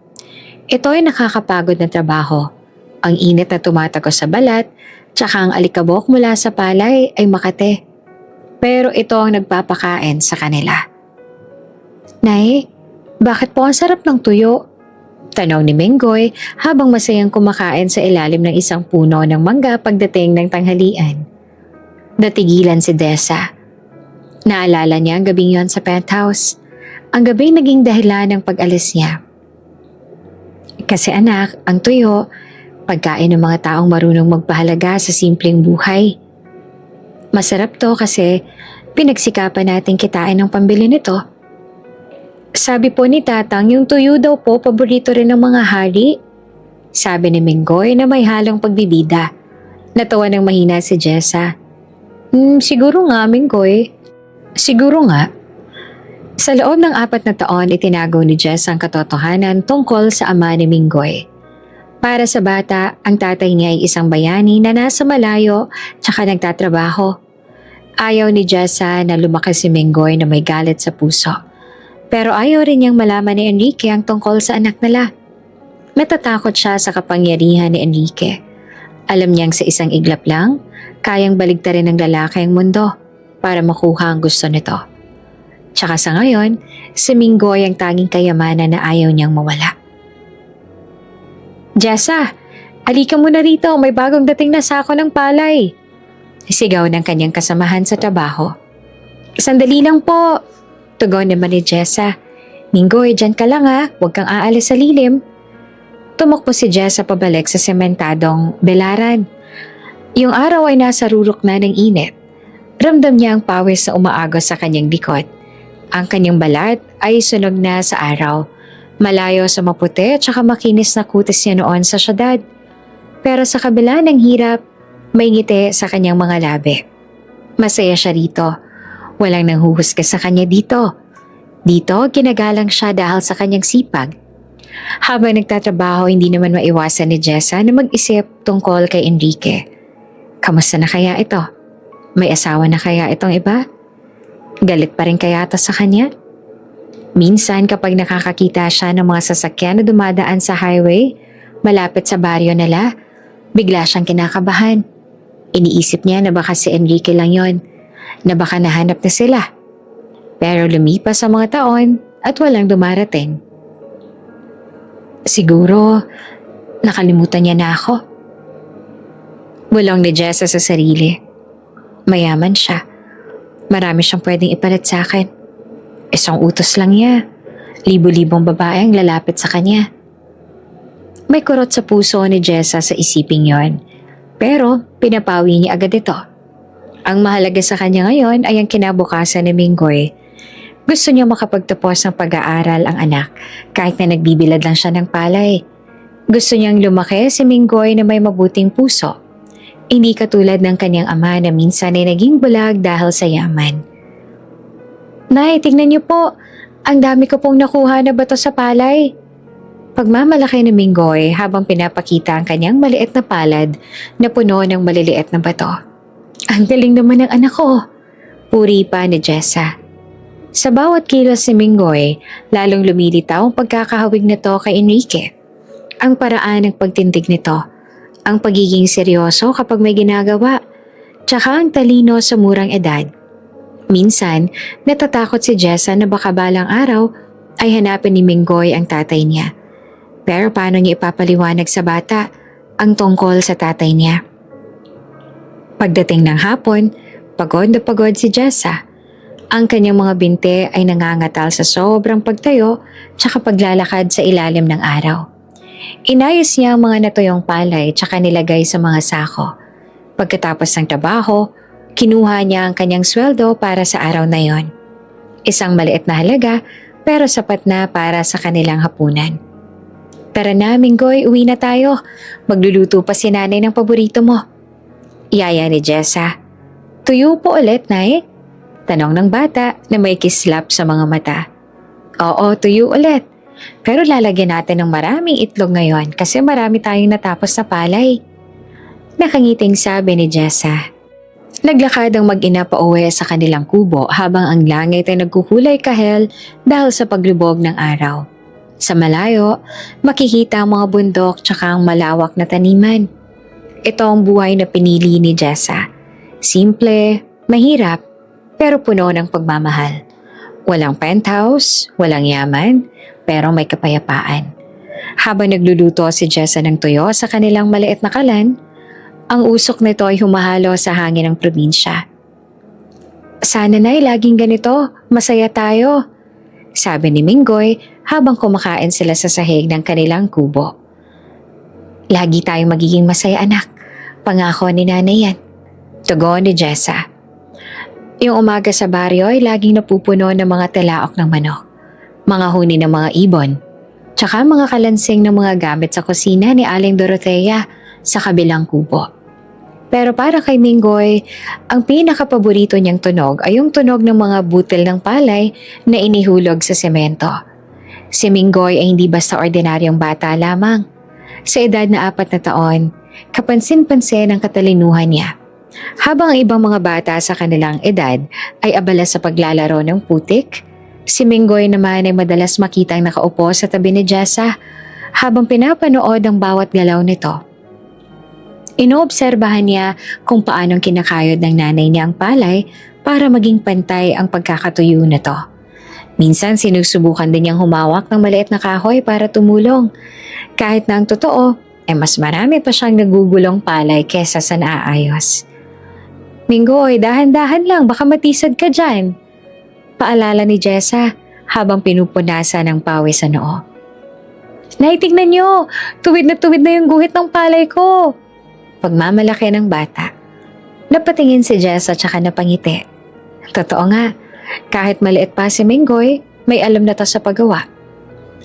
Ito ay nakakapagod na trabaho. Ang init na tumatagos sa balat, tsaka ang alikabok mula sa palay ay makate. Pero ito ang nagpapakain sa kanila. Nay, bakit po ang sarap ng tuyo? Tanong ni Minggoy habang masayang kumakain sa ilalim ng isang puno ng mangga pagdating ng tanghalian. Natigilan si Dessa. Naalala niya ang gabing yon sa penthouse. Ang gabing naging dahilan ng pag-alis niya. Kasi anak, ang tuyo, pagkain ng mga taong marunong magpahalaga sa simpleng buhay. Masarap to kasi pinagsikapan natin kitain ng pambili nito. Sabi po ni Tatang, yung tuyo daw po paborito rin ng mga hari. Sabi ni Minggoy na may halong pagbibida. Natawa ng mahina si Jessa. Siguro nga, Minggoy. Siguro nga. Sa loob ng 4 na taon, itinago ni Jessa ang katotohanan tungkol sa ama ni Minggoy. Para sa bata, ang tatay niya ay isang bayani na nasa malayo tsaka nagtatrabaho. Ayaw ni Jessa na lumaki si Minggoy na may galit sa puso. Pero ayaw rin niyang malaman ni Enrique ang tungkol sa anak nila. Natatakot siya sa kapangyarihan ni Enrique. Alam niyang sa isang iglap lang, kayang baligtarin ng lalaki ang mundo para makuha ang gusto nito. Tsaka sa ngayon, si Minggoy ang tanging kayamanan na ayaw niyang mawala. Jessa, alika mo na rito, may bagong dating na sako ng palay. Sigaw ng kanyang kasamahan sa trabaho. Sandali lang po. Tugon naman ni Jessa. Minggoy, dyan ka lang ha, huwag kang aalis sa lilim. Tumakbo si Jessa pabalik sa sementadong belaran. Yung araw ay nasa rurok na ng init. Ramdam niya ang pawis na umaagos sa kanyang likod. Ang kanyang balat ay sunog na sa araw. Malayo sa maputi at saka makinis na kutis niya noon sa syudad. Pero sa kabila ng hirap, may ngiti sa kanyang mga labi. Masaya siya rito. Walang nanghuhusga sa kanya dito. Dito, ginagalang siya dahil sa kanyang sipag. Habang nagtatrabaho, hindi naman maiwasan ni Jessa na mag-isip tungkol kay Enrique. Kamusta na kaya ito? May asawa na kaya itong iba? Galit pa rin kaya ito sa kanya? Minsan kapag nakakakita siya ng mga sasakyan na dumadaan sa highway, malapit sa baryo nila, bigla siyang kinakabahan. Iniisip niya na baka si Enrique lang yon, na baka nahanap na sila. Pero lumipas ang mga taon at walang dumarating. Siguro, nakalimutan niya na ako. Bulong ni Jessa sa sarili. Mayaman siya. Marami siyang pwedeng ipalit sa akin. Isang utos lang niya. Libo-libong babae ang lalapit sa kanya. May kurot sa puso ni Jessa sa isiping yon. Pero pinapawi niya agad ito. Ang mahalaga sa kanya ngayon ay ang kinabukasan ni Minggoy. Gusto niya makapagtapos ng pag-aaral ang anak kahit na nagbibilad lang siya ng palay. Gusto niyang lumaki si Minggoy na may mabuting puso. Hindi katulad ng kanyang ama na minsan ay naging bulag dahil sa yaman. Nay, tingnan niyo po. Ang dami ko pong nakuha na bato sa palay. Pagmamalaki ni Minggoy habang pinapakita ang kanyang maliit na palad na puno ng maliliit na bato. Ang galing naman ng anak ko. Puri pa ni Jessa. Sa bawat kilos ni Minggoy, lalong lumilitaw ang pagkakahawig nito kay Enrique. Ang paraan ng pagtindig nito, ang pagiging seryoso kapag may ginagawa, tsaka ang talino sa murang edad. Minsan, natatakot si Jessa na baka balang araw ay hanapin ni Minggoy ang tatay niya. Pero paano niya ipapaliwanag sa bata ang tungkol sa tatay niya? Pagdating ng hapon, pagod na pagod si Jessa. Ang kanyang mga binte ay nangangatal sa sobrang pagtayo tsaka paglalakad sa ilalim ng araw. Inayos niya ang mga natuyong palay tsaka nilagay sa mga sako. Pagkatapos ng trabaho, kinuha niya ang kanyang sweldo para sa araw na yon. Isang maliit na halaga pero sapat na para sa kanilang hapunan. Tara na, Minggoy, uwi na tayo. Magluluto pa si nanay ng paborito mo. Yaya ni Jessa. Tuyo po ulit, Nay? Tanong ng bata na may kislap sa mga mata. Oo, tuyo ulit. Pero lalagyan natin ng maraming itlog ngayon kasi marami tayong natapos na palay. Nakangiting sabi ni Jessa. Naglakad ang mag-ina pa uwi sa kanilang kubo habang ang langit ay nagkukulay kahel dahil sa paglubog ng araw. Sa malayo, makikita ang mga bundok tsaka ang malawak na taniman. Ito ang buhay na pinili ni Jessa. Simple, mahirap, pero puno ng pagmamahal. Walang penthouse, walang yaman, pero may kapayapaan. Habang nagluluto si Jessa ng tuyo sa kanilang maliit na kalan, ang usok nito ay humahalo sa hangin ng probinsya. Sana na'y laging ganito, masaya tayo, sabi ni Minggoy habang kumakain sila sa sahig ng kanilang kubo. Lagi tayong magiging masaya, anak. Pangako ni nanay yan. Tugon ni Jessa. Yung umaga sa baryo ay laging napupuno ng mga talaok ng manok, mga huni ng mga ibon, tsaka mga kalansing ng mga gamit sa kusina ni Aling Dorothea sa kabilang kubo. Pero para kay Minggoy, ang pinakapaborito niyang tunog ay yung tunog ng mga butil ng palay na inihulog sa semento. Si Minggoy ay hindi basta ordinaryong bata lamang. Sa edad na 4 na taon, kapansin-pansin ang katalinuhan niya. Habang ang ibang mga bata sa kanilang edad ay abala sa paglalaro ng putik, si Minggoy naman ay madalas makitang nakaupo sa tabi ni Jessa habang pinapanood ang bawat galaw nito. Inoobserbahan niya kung paanong kinakayod ng nanay niya ang palay para maging pantay ang pagkakatuyo nito. Minsan sinusubukan din niyang humawak ng maliit na kahoy para tumulong. Kahit na ang totoo, mas marami pa siyang nagugulong palay kesa sa naaayos. Minggoy, dahan-dahan lang, baka matisad ka dyan. Paalala ni Jessa habang pinupunasan ng pawis sa noo. Nay, tignan niyo, tuwid na yung guhit ng palay ko. Pagmamalaki ng bata. Napatingin si Jessa tsaka napangiti. Totoo nga, kahit maliit pa si Minggoy, may alam na to sa paggawa.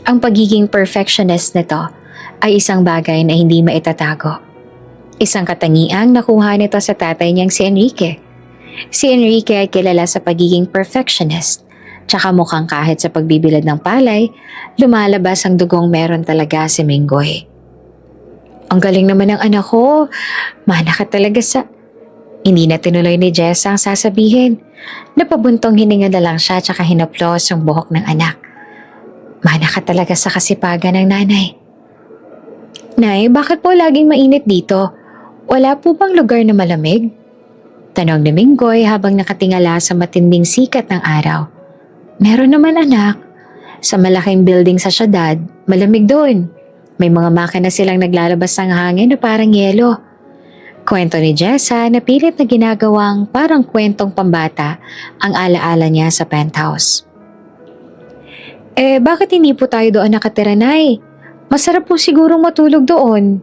Ang pagiging perfectionist nito ay isang bagay na hindi maitatago. Isang katangiang nakuha nito sa tatay niyang si Enrique. Si Enrique ay kilala sa pagiging perfectionist, tsaka mukhang kahit sa pagbibilad ng palay, lumalabas ang dugong meron talaga si Minggoy. Ang galing naman ng anak ko, mana ka talaga sa... Hindi na tinuloy ni Jessa ang sasabihin. Napabuntong hininga na lang siya tsaka hinaplos ang buhok ng anak. Mana ka talaga sa kasipagan ng nanay. Nay, bakit po laging mainit dito? Wala po bang lugar na malamig? Tanong ni Minggoy habang nakatingala sa matinding sikat ng araw. Meron naman, anak. Sa malaking building sa syudad, malamig doon. May mga makina silang naglalabas ng hangin na parang yelo. Kwento ni Jessa na pilit na ginagawang parang kwentong pambata ang alaala niya sa penthouse. Bakit hindi po tayo doon nakatira, Nay? Masarap po siguro matulog doon.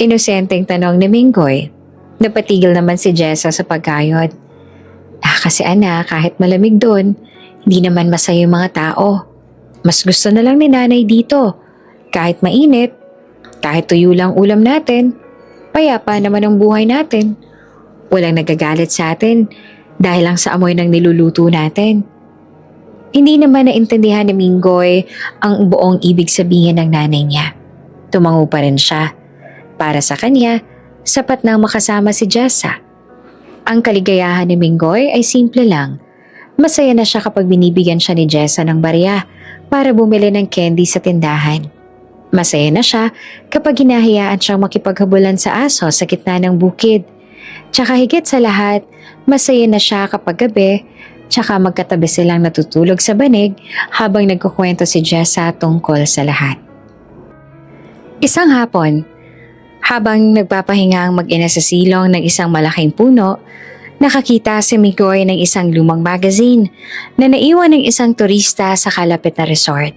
Inosenteng tanong ni Minggoy. Napatigil naman si Jessa sa pagkayod. Kasi anak, kahit malamig doon, hindi naman masaya yung mga tao. Mas gusto na lang ni Nanay dito. Kahit mainit, kahit tuyo lang ulam natin, payapa naman ang buhay natin. Walang nagagalit sa atin dahil lang sa amoy ng niluluto natin. Hindi naman naintindihan ni Minggoy ang buong ibig sabihin ng nanay niya. Tumango pa rin siya. Para sa kanya, sapat na makasama si Jessa. Ang kaligayahan ni Minggoy ay simple lang. Masaya na siya kapag binibigyan siya ni Jessa ng barya para bumili ng candy sa tindahan. Masaya na siya kapag hinahayaan siyang makipaghabulan sa aso sa gitna ng bukid. Tsaka higit sa lahat, masaya na siya kapag gabi, tsaka magkatabi silang natutulog sa banig habang nagkukwento si Jessa tungkol sa lahat. Isang hapon, habang nagpapahinga ang mag-ina sa silong ng isang malaking puno, nakakita si Minggoy ng isang lumang magazine na naiwan ng isang turista sa kalapit na resort.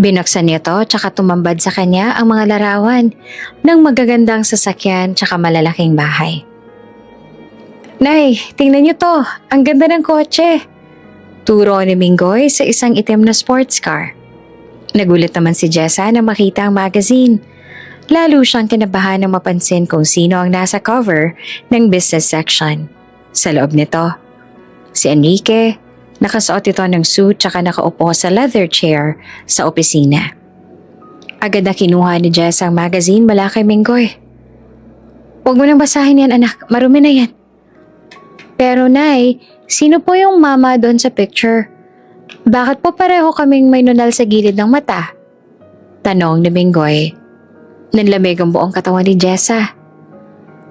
Binuksan niya to tsaka tumambad sa kanya ang mga larawan ng magagandang sasakyan tsaka malalaking bahay. Nay, tingnan niyo to. Ang ganda ng kotse. Turo ni Minggoy sa isang itim na sports car. Nagulat naman si Jessa na makita ang magazine. Lalo siyang kinabahan nang mapansin kung sino ang nasa cover ng business section. Sa loob nito, si Enrique. Nakasuot ito ng suit tsaka nakaupo sa leather chair sa opisina. Agad na kinuha ni Jess ang magazine mula kay Minggoy. Huwag mo nang basahin yan, anak. Marumi na yan. Pero Nay, sino po yung mama doon sa picture? Bakit po pareho kaming may nunal sa gilid ng mata? Tanong ni Minggoy. Nanlamig ang buong katawan ni Jessa.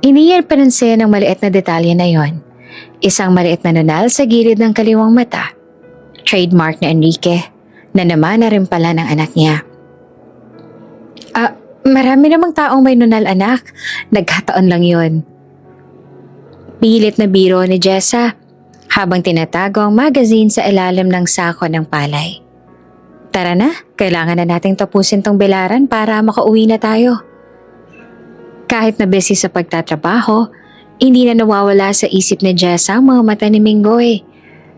Hindi yan panansin ang maliit na detalye na yon. Isang maliit na nunal sa gilid ng kaliwang mata. Trademark ni Enrique, na naman na rin pala ng anak niya. Marami namang taong may nunal, anak. Nagkataon lang yon. Pilit na biro ni Jessa habang tinatago ang magazine sa ilalim ng sako ng palay. Tara na, kailangan na nating tapusin tong bilaran para makauwi na tayo. Kahit na busy sa pagtatrabaho, hindi na nawawala sa isip ni Jessa ang mga mata ni Minggoy.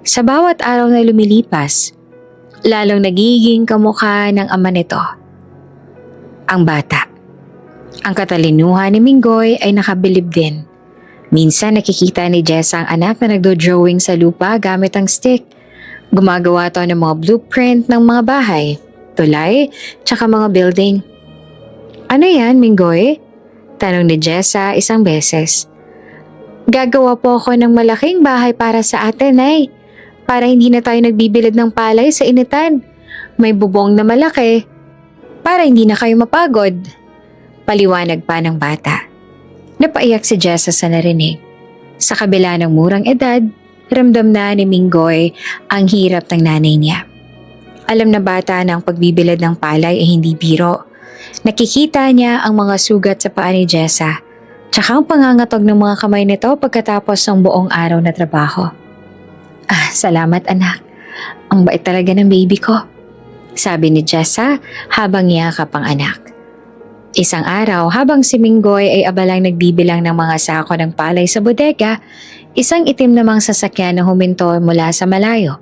Sa bawat araw na lumilipas, lalong nagiging kamukha ng ama nito. Ang bata. Ang katalinuhan ni Minggoy ay nakabilib din. Minsan nakikita ni Jessa ang anak na nagdo-drawing sa lupa gamit ang stick. Gumagawa to ng mga blueprint ng mga bahay, tulay, tsaka mga building. Ano yan, Minggoy? Tanong ni Jessa isang beses. Gagawa po ako ng malaking bahay para sa atin, Nay. Para hindi na tayo nagbibilad ng palay sa initan. May bubong na malaki. Para hindi na kayo mapagod. Paliwanag pa ng bata. Napaiyak si Jessa sa narinig. Sa kabila ng murang edad, ramdam na ni Minggoy ang hirap ng nanay niya. Alam na bata na ang pagbibilad ng palay ay hindi biro. Nakikita niya ang mga sugat sa paa ni Jessa. Tsaka ang pangangatog ng mga kamay nito pagkatapos ng buong araw na trabaho. Salamat anak. Ang bait talaga ng baby ko. Sabi ni Jessa habang yakap ang anak. Isang araw habang si Minggoy ay abalang nagbibilang ng mga sako ng palay sa bodega, isang itim namang sasakyan na huminto mula sa malayo.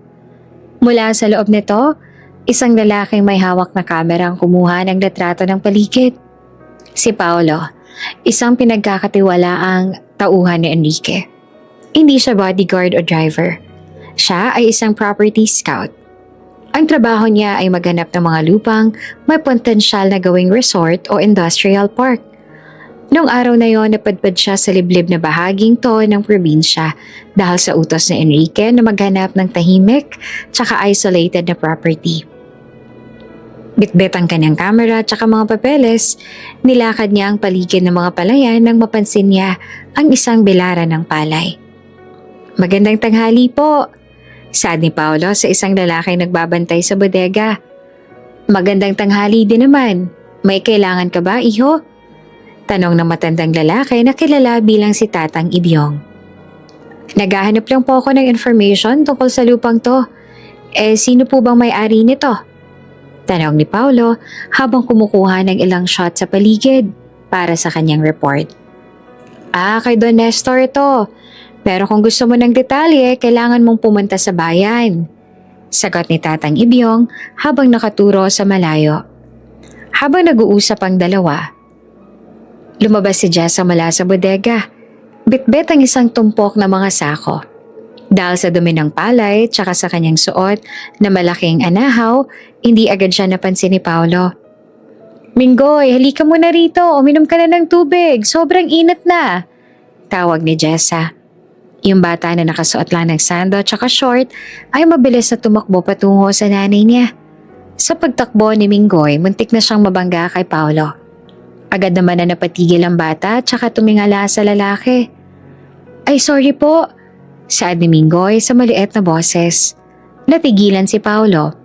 Mula sa loob nito, isang lalaking may hawak na kamera ang kumuha ng litrato ng paligid. Si Paolo. Isang pinagkakatiwalaang tauhan ni Enrique. Hindi siya bodyguard o driver. Siya ay isang property scout. Ang trabaho niya ay maghanap ng mga lupang may potensyal na gawing resort o industrial park. Noong araw na yon, napadpad siya sa liblib na bahaging to ng probinsya dahil sa utos ni Enrique na maghanap ng tahimik tsaka isolated na property. Bitbit ang kanyang kamera at saka mga papeles, nilakad niya ang paligid ng mga palayan nang mapansin niya ang isang bilaran ng palay. Magandang tanghali po, saad ni Paolo sa isang lalaking nagbabantay sa bodega. Magandang tanghali din naman. May kailangan ka ba, iho? Tanong ng matandang lalaki na kilala bilang si Tatang Ibyong. Naghahanap lang po ako ng information tungkol sa lupang to. Sino po bang may-ari nito? Tanong ni Paulo habang kumukuha ng ilang shot sa paligid para sa kanyang report. Kay Don Nestor ito. Pero kung gusto mo ng detalye, kailangan mong pumunta sa bayan. Sagot ni Tatang Ibyong habang nakaturo sa malayo. Habang nag-uusap ang dalawa, lumabas si Jessa mula sa bodega. Bitbit ang isang tumpok na mga sako. Dahil sa dumi ng palay tsaka sa kanyang suot na malaking anahaw, hindi agad siya napansin ni Paulo. Minggoy, halika muna rito, uminom ka na ng tubig, sobrang init na. Tawag ni Jessa. Yung bata na nakasuot lang ng sando tsaka short ay mabilis na tumakbo patungo sa nanay niya. Sa pagtakbo ni Minggoy, muntik na siyang mabangga kay Paulo. Agad naman na napatigil ang bata tsaka tumingala sa lalaki. Ay sorry po, saad ni Minggoy sa maliit na boses. Natigilan si Paulo.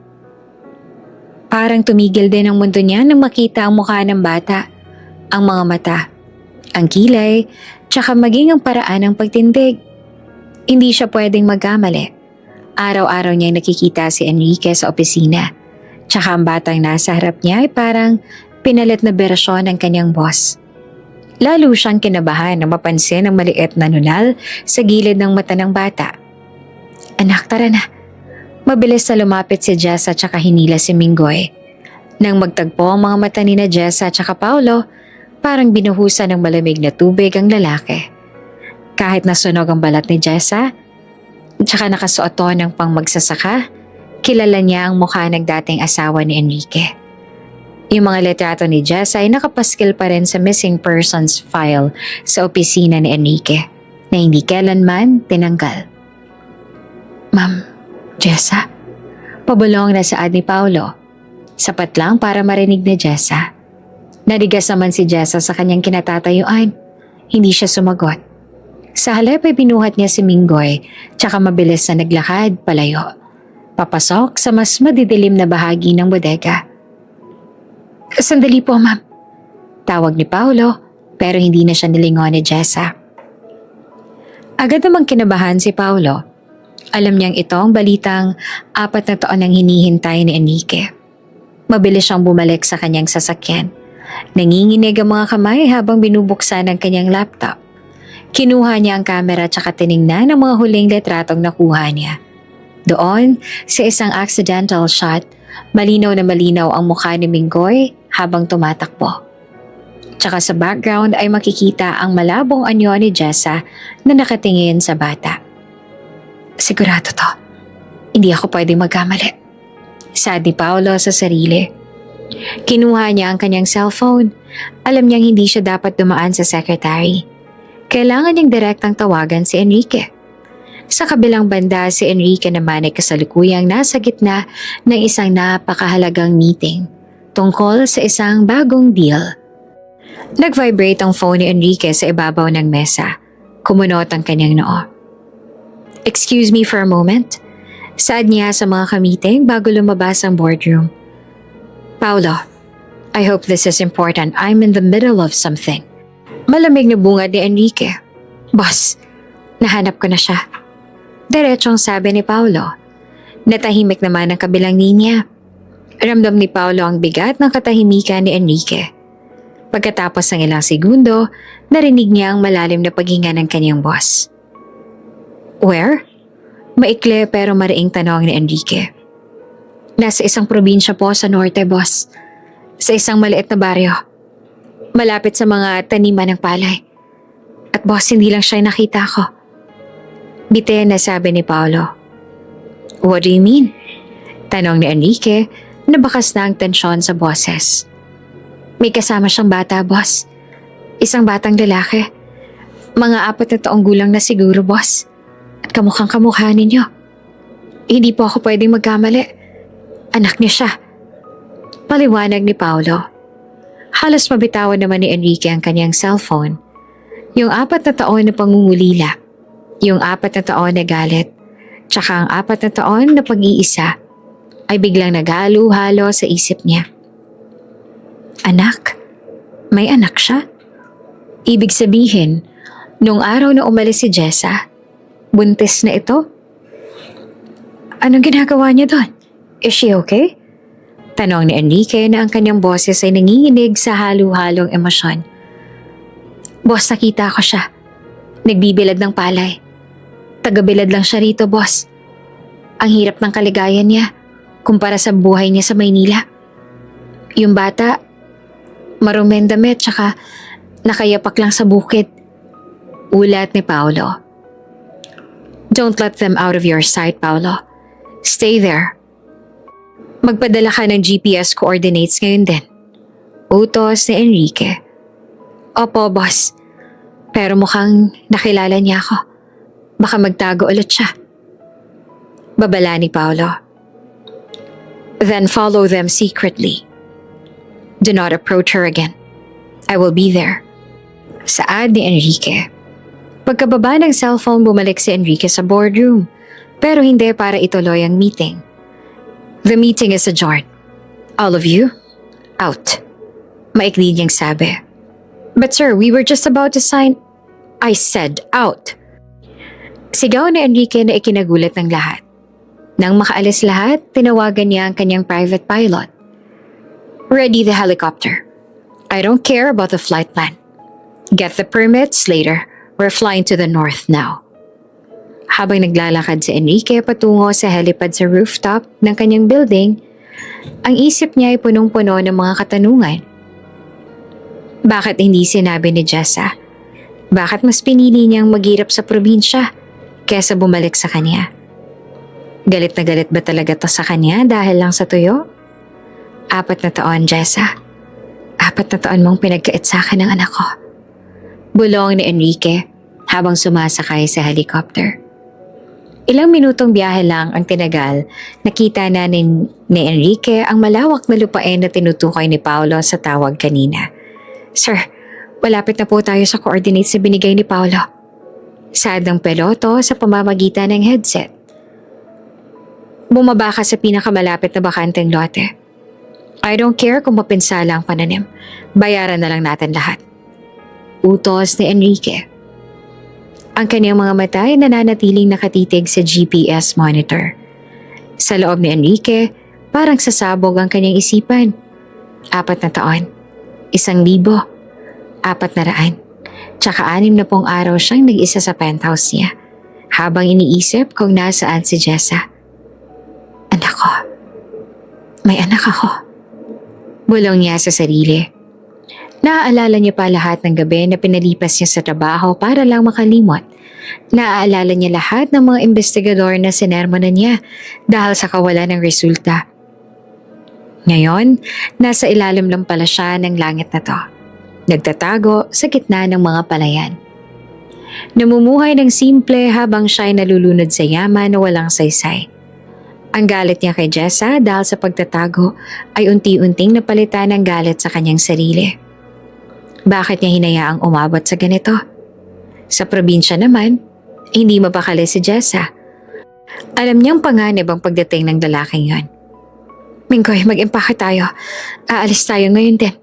Parang tumigil din ang mundo niya nang makita ang mukha ng bata, ang mga mata, ang kilay, tsaka maging ang paraan ng pagtindig. Hindi siya pwedeng magkamali. Araw-araw niyang nakikita si Enrique sa opisina. Tsaka ang batang nasa harap niya ay parang pinalit na berasyon ng kanyang boss. Lalo siyang kinabahan na mapansin ang maliit na nunal sa gilid ng mata ng bata. Anak, tara na. Mabilis na lumapit si Jessa tsaka hinila si Minggoy. Nang magtagpo ang mga mata ni na Jessa tsaka Paulo, parang binuhusan ng malamig na tubig ang lalaki. Kahit nasunog ang balat ni Jessa, tsaka nakasuot to ng pangmagsasaka, kilala niya ang mukha ng dating asawa ni Enrique. Yung mga litrato ni Jessa ay nakapaskil pa rin sa missing persons file sa opisina ni Enrique na hindi kailanman tinanggal. Ma'am, Jessa? Pabulong na saad ni Paulo. Sapat lang para marinig ni Jessa. Narigas naman si Jessa sa kanyang kinatatayuan. Hindi siya sumagot. Sa halip ay binuhat niya si Minggoy tsaka mabilis na naglakad palayo. Papasok sa mas madidilim na bahagi ng bodega. Sandali po, ma'am. Tawag ni Paulo pero hindi na siya nilingon ni Jessa. Agad namang kinabahan si Paulo. Alam niyang ito ang balitang 4 na taon nang hinihintay ni Enrique. Mabilis siyang bumalik sa kanyang sasakyan. Nanginginig ang mga kamay habang binubuksan ang kanyang laptop. Kinuha niya ang kamera tsaka tiningnan ang mga huling litratong nakuha niya. Doon, sa isang accidental shot, malinaw na malinaw ang mukha ni Minggoy habang tumatakbo. Tsaka sa background ay makikita ang malabong anyo ni Jessa na nakatingin sa bata. Sigurado to. Hindi ako pwedeng magkamali. Saad ni Paulo sa sarili. Kinuha niya ang kanyang cellphone. Alam niyang hindi siya dapat dumaan sa secretary. Kailangan niyang direktang tawagan si Enrique. Sa kabilang banda, si Enrique naman ay kasalukuyang nasa gitna ng isang napakahalagang meeting tungkol sa isang bagong deal. Nag-vibrate ang phone ni Enrique sa ibabaw ng mesa. Kumunot ang kanyang noo. Excuse me for a moment. Saad niya sa mga kamiting bago lumabas ang boardroom. Paulo, I hope this is important. I'm in the middle of something. Malamig na bungad ni Enrique. Boss, nahanap ko na siya. Diretsong sabi ni Paulo. Natahimik naman ang kabilang linya. Ramdam ni Paulo ang bigat ng katahimikan ni Enrique. Pagkatapos ng ilang segundo, narinig niya ang malalim na paghinga ng kanyang boss. Where? Maikli pero mariing tanong ni Enrique. Nasa isang probinsya po sa norte, boss. Sa isang maliit na baryo. Malapit sa mga taniman ng palay. At boss, hindi lang siya nakita ko. Bite na sabi ni Paulo. What do you mean? Tanong ni Enrique na bakas na ang tensyon sa boses. May kasama siyang bata, boss. Isang batang lalaki. Mga 4 na taong gulang na siguro, boss. At kamukhang kamukha ninyo. Hindi po ako pwedeng magkamali. Anak niya siya. Paliwanag ni Paulo. Halos mabitawan naman ni Enrique ang kanyang cellphone. Yung 4 na taon na pangungulila. Yung 4 na taon na galit. Tsaka ang 4 na taon na pag-iisa ay biglang naghalo-halo sa isip niya. Anak? May anak siya? Ibig sabihin, nung araw na umalis si Jessa, buntis na ito? Anong ginagawa niya doon? Is she okay? Tanong ni Enrique na ang kanyang boses ay nanginginig sa halo-halong emosyon. Boss, nakita ko siya. Nagbibilad ng palay. Tagabilad lang siya rito, boss. Ang hirap ng kaligayan niya kumpara sa buhay niya sa Maynila. Yung bata, maruming damit tsaka nakayapak lang sa bukid. Ulat ni Paolo. Don't let them out of your sight, Paolo. Stay there. Magpadala ka ng GPS coordinates ngayon din. Utos ni Enrique. Opo, boss. Pero mukhang nakilala niya ako. Baka magtago ulit siya. Babala ni Paolo. Then follow them secretly. Do not approach her again. I will be there. Saad ni Enrique. Pagkababa ng cellphone, bumalik si Enrique sa boardroom. Pero hindi para ituloy ang meeting. The meeting is adjourned. All of you, out. Maikli niyang sabi. But sir, we were just about to sign. I said out. Sigaw ni Enrique na ikinagulat ng lahat. Nang makaalis lahat, tinawagan niya ang kanyang private pilot. Ready the helicopter. I don't care about the flight plan. Get the permits later. We're flying to the north now. Habang naglalakad si Enrique patungo sa helipad sa rooftop ng kanyang building, ang isip niya ay punong-puno ng mga katanungan. Bakit hindi sinabi ni Jessa? Bakit mas pinili niyang maghirap sa probinsya kesa bumalik sa kanya? Galit na galit ba talaga to sa kanya dahil lang sa tuyo? 4 na taon, Jessa. 4 na taon mong pinagkait sa akin ng anak ko. Bulong ni Enrique habang sumasakay sa helicopter. Ilang minutong biyahe lang ang tinagal, nakita na ni Enrique ang malawak na lupain na tinutukoy ni Paolo sa tawag kanina. Sir, malapit na po tayo sa coordinates na binigay ni Paolo. Saad ng peloto sa pamamagitan ng headset. Bumaba ka sa pinakamalapit na bakanteng lote. I don't care kung mapinsala ang pananim. Bayaran na lang natin lahat. Utos ni Enrique. Ang kanyang mga mata ay nananatiling nakatitig sa GPS monitor. Sa loob ni Enrique, parang sasabog ang kanyang isipan. 4 na taon, 1,000, 400, tsaka 60 araw siyang nag-isa sa penthouse niya, habang iniisip kung nasaan si Jessa. Anak ko. May anak ako. Bulong niya sa sarili. Naaalala niya pa lahat ng gabi na pinalipas niya sa trabaho para lang makalimot. Naaalala niya lahat ng mga investigador na sinermonan niya dahil sa kawalan ng resulta. Ngayon, nasa ilalim lang pala siya ng langit na to. Nagtatago sa gitna ng mga palayan. Namumuhay ng simple habang siya'y nalulunod sa yaman na walang saysay. Ang galit niya kay Jessa dahil sa pagtatago ay unti-unting napalitan ng galit sa kanyang sarili. Bakit niya hinayaang umabot sa ganito? Sa probinsya naman, hindi mapakali si Jessa. Alam niyang panganib ang pagdating ng lalaking yon. Minggoy, mag-impake tayo. Aalis tayo ngayon din.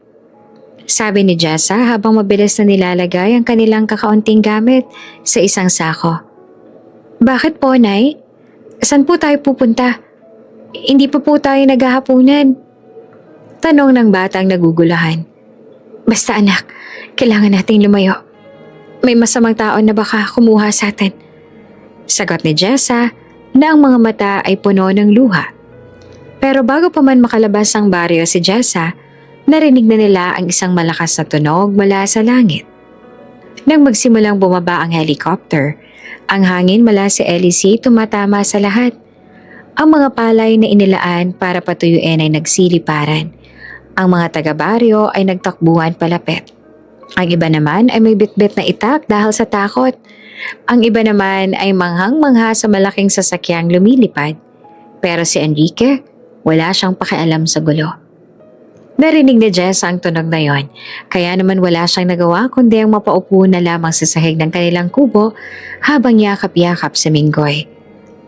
Sabi ni Jessa habang mabilis na nilalagay ang kanilang kakaunting gamit sa isang sako. Bakit po, Nay? Saan po tayo pupunta? Hindi pa po tayo naghahapunan. Tanong ng batang nagugulahan. Basta anak, kailangan nating lumayo. May masamang tao na baka kumuha sa atin. Sagot ni Jessa na ang mga mata ay puno ng luha. Pero bago pa man makalabas ang baryo si Jessa, narinig na nila ang isang malakas na tunog mula sa langit. Nang magsimulang bumaba ang helicopter, ang hangin mula sa LEC tumatama sa lahat. Ang mga palay na inilaan para patuyuin ay nagsiliparan. Ang mga taga-baryo ay nagtakbuhan palapit. Ang iba naman ay may bitbit na itak dahil sa takot. Ang iba naman ay manghang-mangha sa malaking sasakyang lumilipad. Pero si Enrique, wala siyang pakialam sa gulo. Narinig ni Jess ang tunog na yon, kaya naman wala siyang nagawa kundi ang mapaupo na lamang sa sahig ng kanilang kubo habang yakap-yakap sa Minggoy.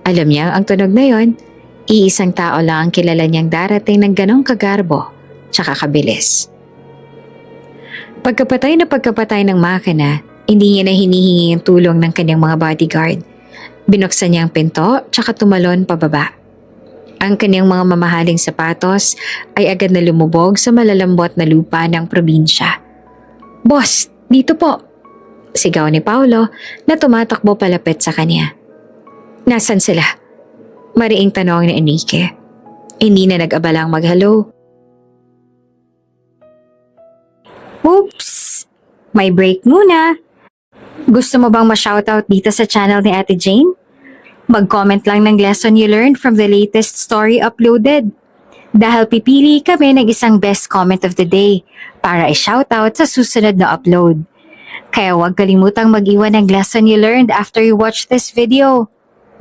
Alam niya ang tunog na yon, iisang tao lang ang kilala niyang darating ng ganong kagarbo tsaka kabilis. Pagkapatay ng makina, hindi niya na hinihingi ang tulong ng kanyang mga bodyguard. Binuksan niya ang pinto tsaka tumalon pababa. Ang kanyang mga mamahaling sapatos ay agad na lumubog sa malalambot na lupa ng probinsya. "Boss, dito po!" Sigaw ni Paulo na tumatakbo palapit sa kanya. "Nasaan sila?" Mariing tanong ni Enrique. Hindi na nag-abalang mag-hello. "Oops! May break muna. Gusto mo bang ma-shoutout dito sa channel ni Ate Jane? Mag-comment lang ng lesson you learned from the latest story uploaded. Dahil pipili kami ng isang best comment of the day para i-shoutout sa susunod na upload. Kaya huwag kalimutang mag-iwan ng lesson you learned after you watch this video.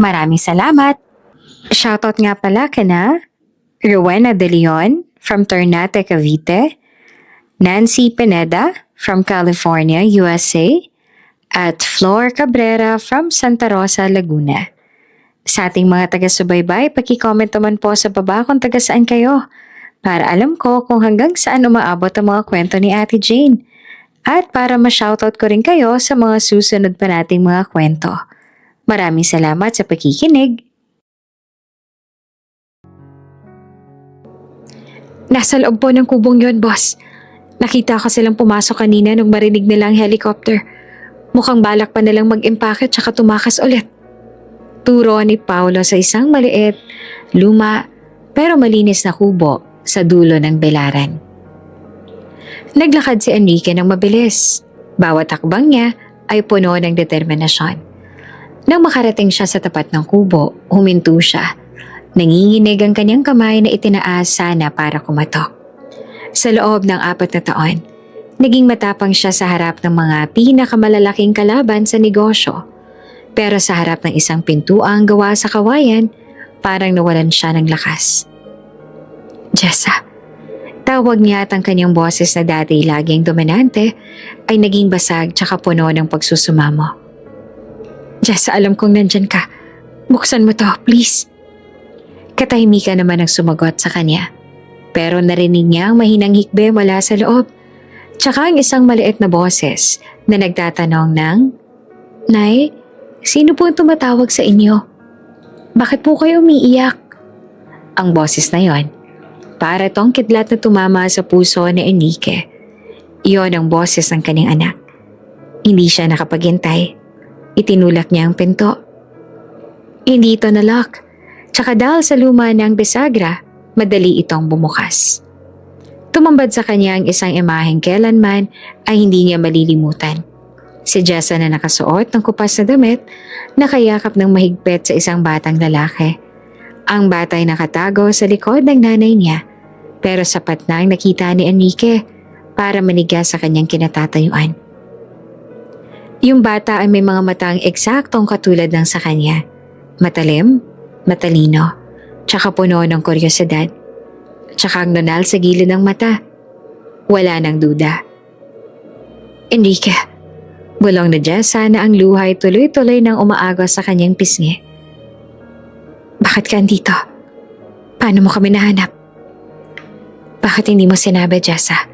Maraming salamat!" Shoutout nga pala kana Rowena De Leon from Ternate, Cavite, Nancy Pineda from California, USA, at Flor Cabrera from Santa Rosa, Laguna. Sa ating mga taga-subaybay, paki-comment naman po sa baba kung taga saan kayo para alam ko kung hanggang saan umaabot ang mga kwento ni Ate Jane at para ma-shoutout ko rin kayo sa mga susunod pa nating mga kwento. Maraming salamat sa pakikinig. Nasa loob po ng kubong yon, boss. Nakita ko silang pumasok kanina nung marinig nilang helicopter. Mukhang balak pa nilang mag-impake tsaka tumakas ulit. Turo ni Paulo sa isang maliit, luma, pero malinis na kubo sa dulo ng belaran. Naglakad si Enrique ng mabilis. Bawat takbang niya ay puno ng determinasyon. Nang makarating siya sa tapat ng kubo, huminto siya. Nanginginig ang kanyang kamay na itinaas sana para kumatok. Sa loob ng 4 na taon, naging matapang siya sa harap ng mga pinakamalalaking kalaban sa negosyo. Pero sa harap ng isang pintuang gawa sa kawayan, parang nawalan siya ng lakas. "Jessa," tawag niya at ang kanyang boses na dati laging dominante ay naging basag tsaka puno ng pagsusumamo. "Jessa, alam kong nandyan ka. Buksan mo to, please." Katahimikan naman ang sumagot sa kanya. Pero narinig niya ang mahinang hikbe mula sa loob. Tsaka ang isang maliit na boses na nagtatanong ng, "Nay, sino po ang tumatawag sa inyo? Bakit po kayo umiiyak?" Ang boses na yon, para tong kidlat na tumama sa puso ni Enrique. Iyon ang boses ng kanyang anak. Hindi siya nakapaghintay. Itinulak niya ang pinto. Hindi ito na-lock. Tsaka dahil sa luma ng bisagra, madali itong bumukas. Tumambad sa kanya ang isang imaheng kailanman ay hindi niya malilimutan. Si Jessa na nakasuot ng kupas na damit, nakayakap ng mahigpit sa isang batang lalaki. Ang bata ay nakatago sa likod ng nanay niya, pero sapat na ang nakita ni Enrique para maniga sa kanyang kinatatayuan. Yung bata ay may mga matang eksaktong katulad ng sa kanya. Matalim, matalino, tsaka puno ng kuryosidad. Tsaka ang nunal sa gilid ng mata. Wala nang duda. "Enrique," bulong na Jessa na ang luhay tuloy-tuloy nang umaagos sa kanyang pisngi. "Bakit ka andito? Paano mo kami nahanap?" "Bakit hindi mo sinabi, Jessa?"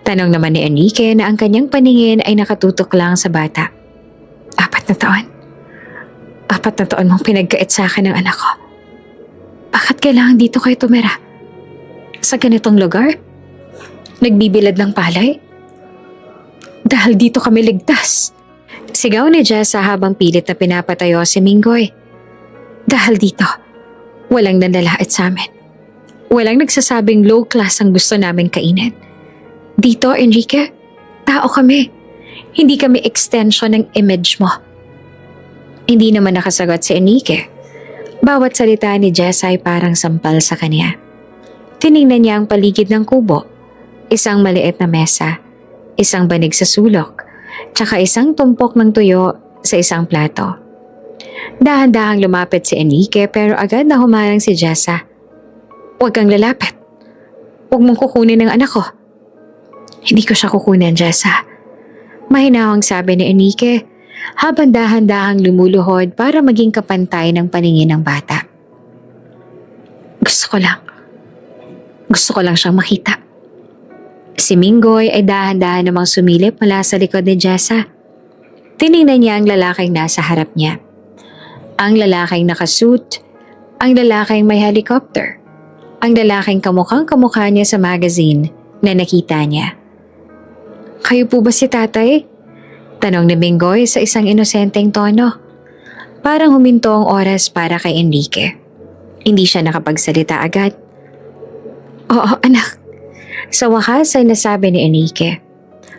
Tanong naman ni Enrique na ang kanyang paningin ay nakatutok lang sa bata. 4 na taon. 4 na taon mong pinagkait sa akin ng anak ko. Bakit kailangan dito kayo tumira? Sa ganitong lugar? Nagbibilad ng palay? Dahil dito kami ligtas." Sigaw ni Jessa habang pilit na pinapatayo si Minggoy. "Dahil dito, walang nanlalait sa amin. Walang nagsasabing low class ang gusto namin kainin. Dito, Enrique, tao kami. Hindi kami extension ng image mo." Hindi naman nakasagot si Enrique. Bawat salita ni Jessa ay parang sampal sa kanya. Tiningnan niya ang paligid ng kubo. Isang maliit na mesa, isang banig sa sulok, tsaka isang tumpok ng tuyo sa isang plato. Dahan-dahang lumapit si Enrique pero agad na humarang si Jessa. "Huwag kang lalapit. Huwag mong kukunin ang anak ko." "Hindi ko siya kukunin, Jessa." Mahinahong sabi ni Enrique habang dahan-dahang lumuluhod para maging kapantay ng paningin ng bata. Gusto ko lang siyang makita. Si Minggoy ay dahan-dahan namang sumilip mula sa likod ni Jessa. Tiningnan niya ang lalaking nasa harap niya. Ang lalaking nakasuit, ang lalaking may helicopter, ang lalaking kamukhang kamukha niya sa magazine na nakita niya. "Kayo po ba si tatay?" Tanong ni Minggoy sa isang inosenteng tono. Parang huminto ang oras para kay Enrique. Hindi siya nakapagsalita agad. "Oo, anak." Sa wakas ay nasabi ni Enrique,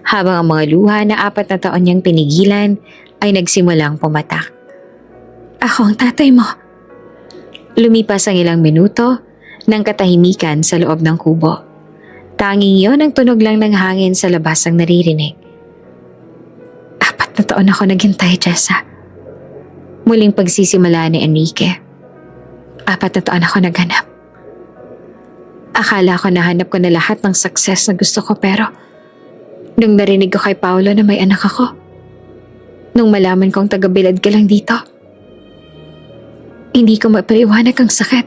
habang ang mga luha na 4 na taon niyang pinigilan ay nagsimulang pumatak. "Ako ang tatay mo." Lumipas ang ilang minuto ng katahimikan sa loob ng kubo. Tanging iyon ang tunog lang ng hangin sa labas ang naririnig. 4 na taon ako naghintay, Jessa." Muling pagsisimula ni Enrique. 4 na taon ako naghanap. Akala ko nahanap ko na lahat ng success na gusto ko, pero nung narinig ko kay Paolo na may anak ako, nung malaman kong taga-bilad ka lang dito, hindi ko mapaliwanag ang sakit.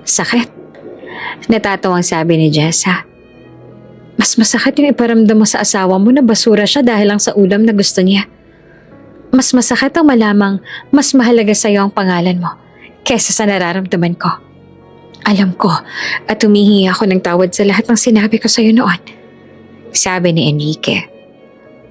Sakit? Natatawang sabi ni Jessa. Mas masakit yung iparamdam mo sa asawa mo na basura siya dahil lang sa ulam na gusto niya. Mas masakit ang malamang mas mahalaga sa iyo ang pangalan mo kesa sa nararamdaman ko. Alam ko at humihingi ako ng tawad sa lahat ng sinabi ko sa iyo noon, sabi ni Enrique.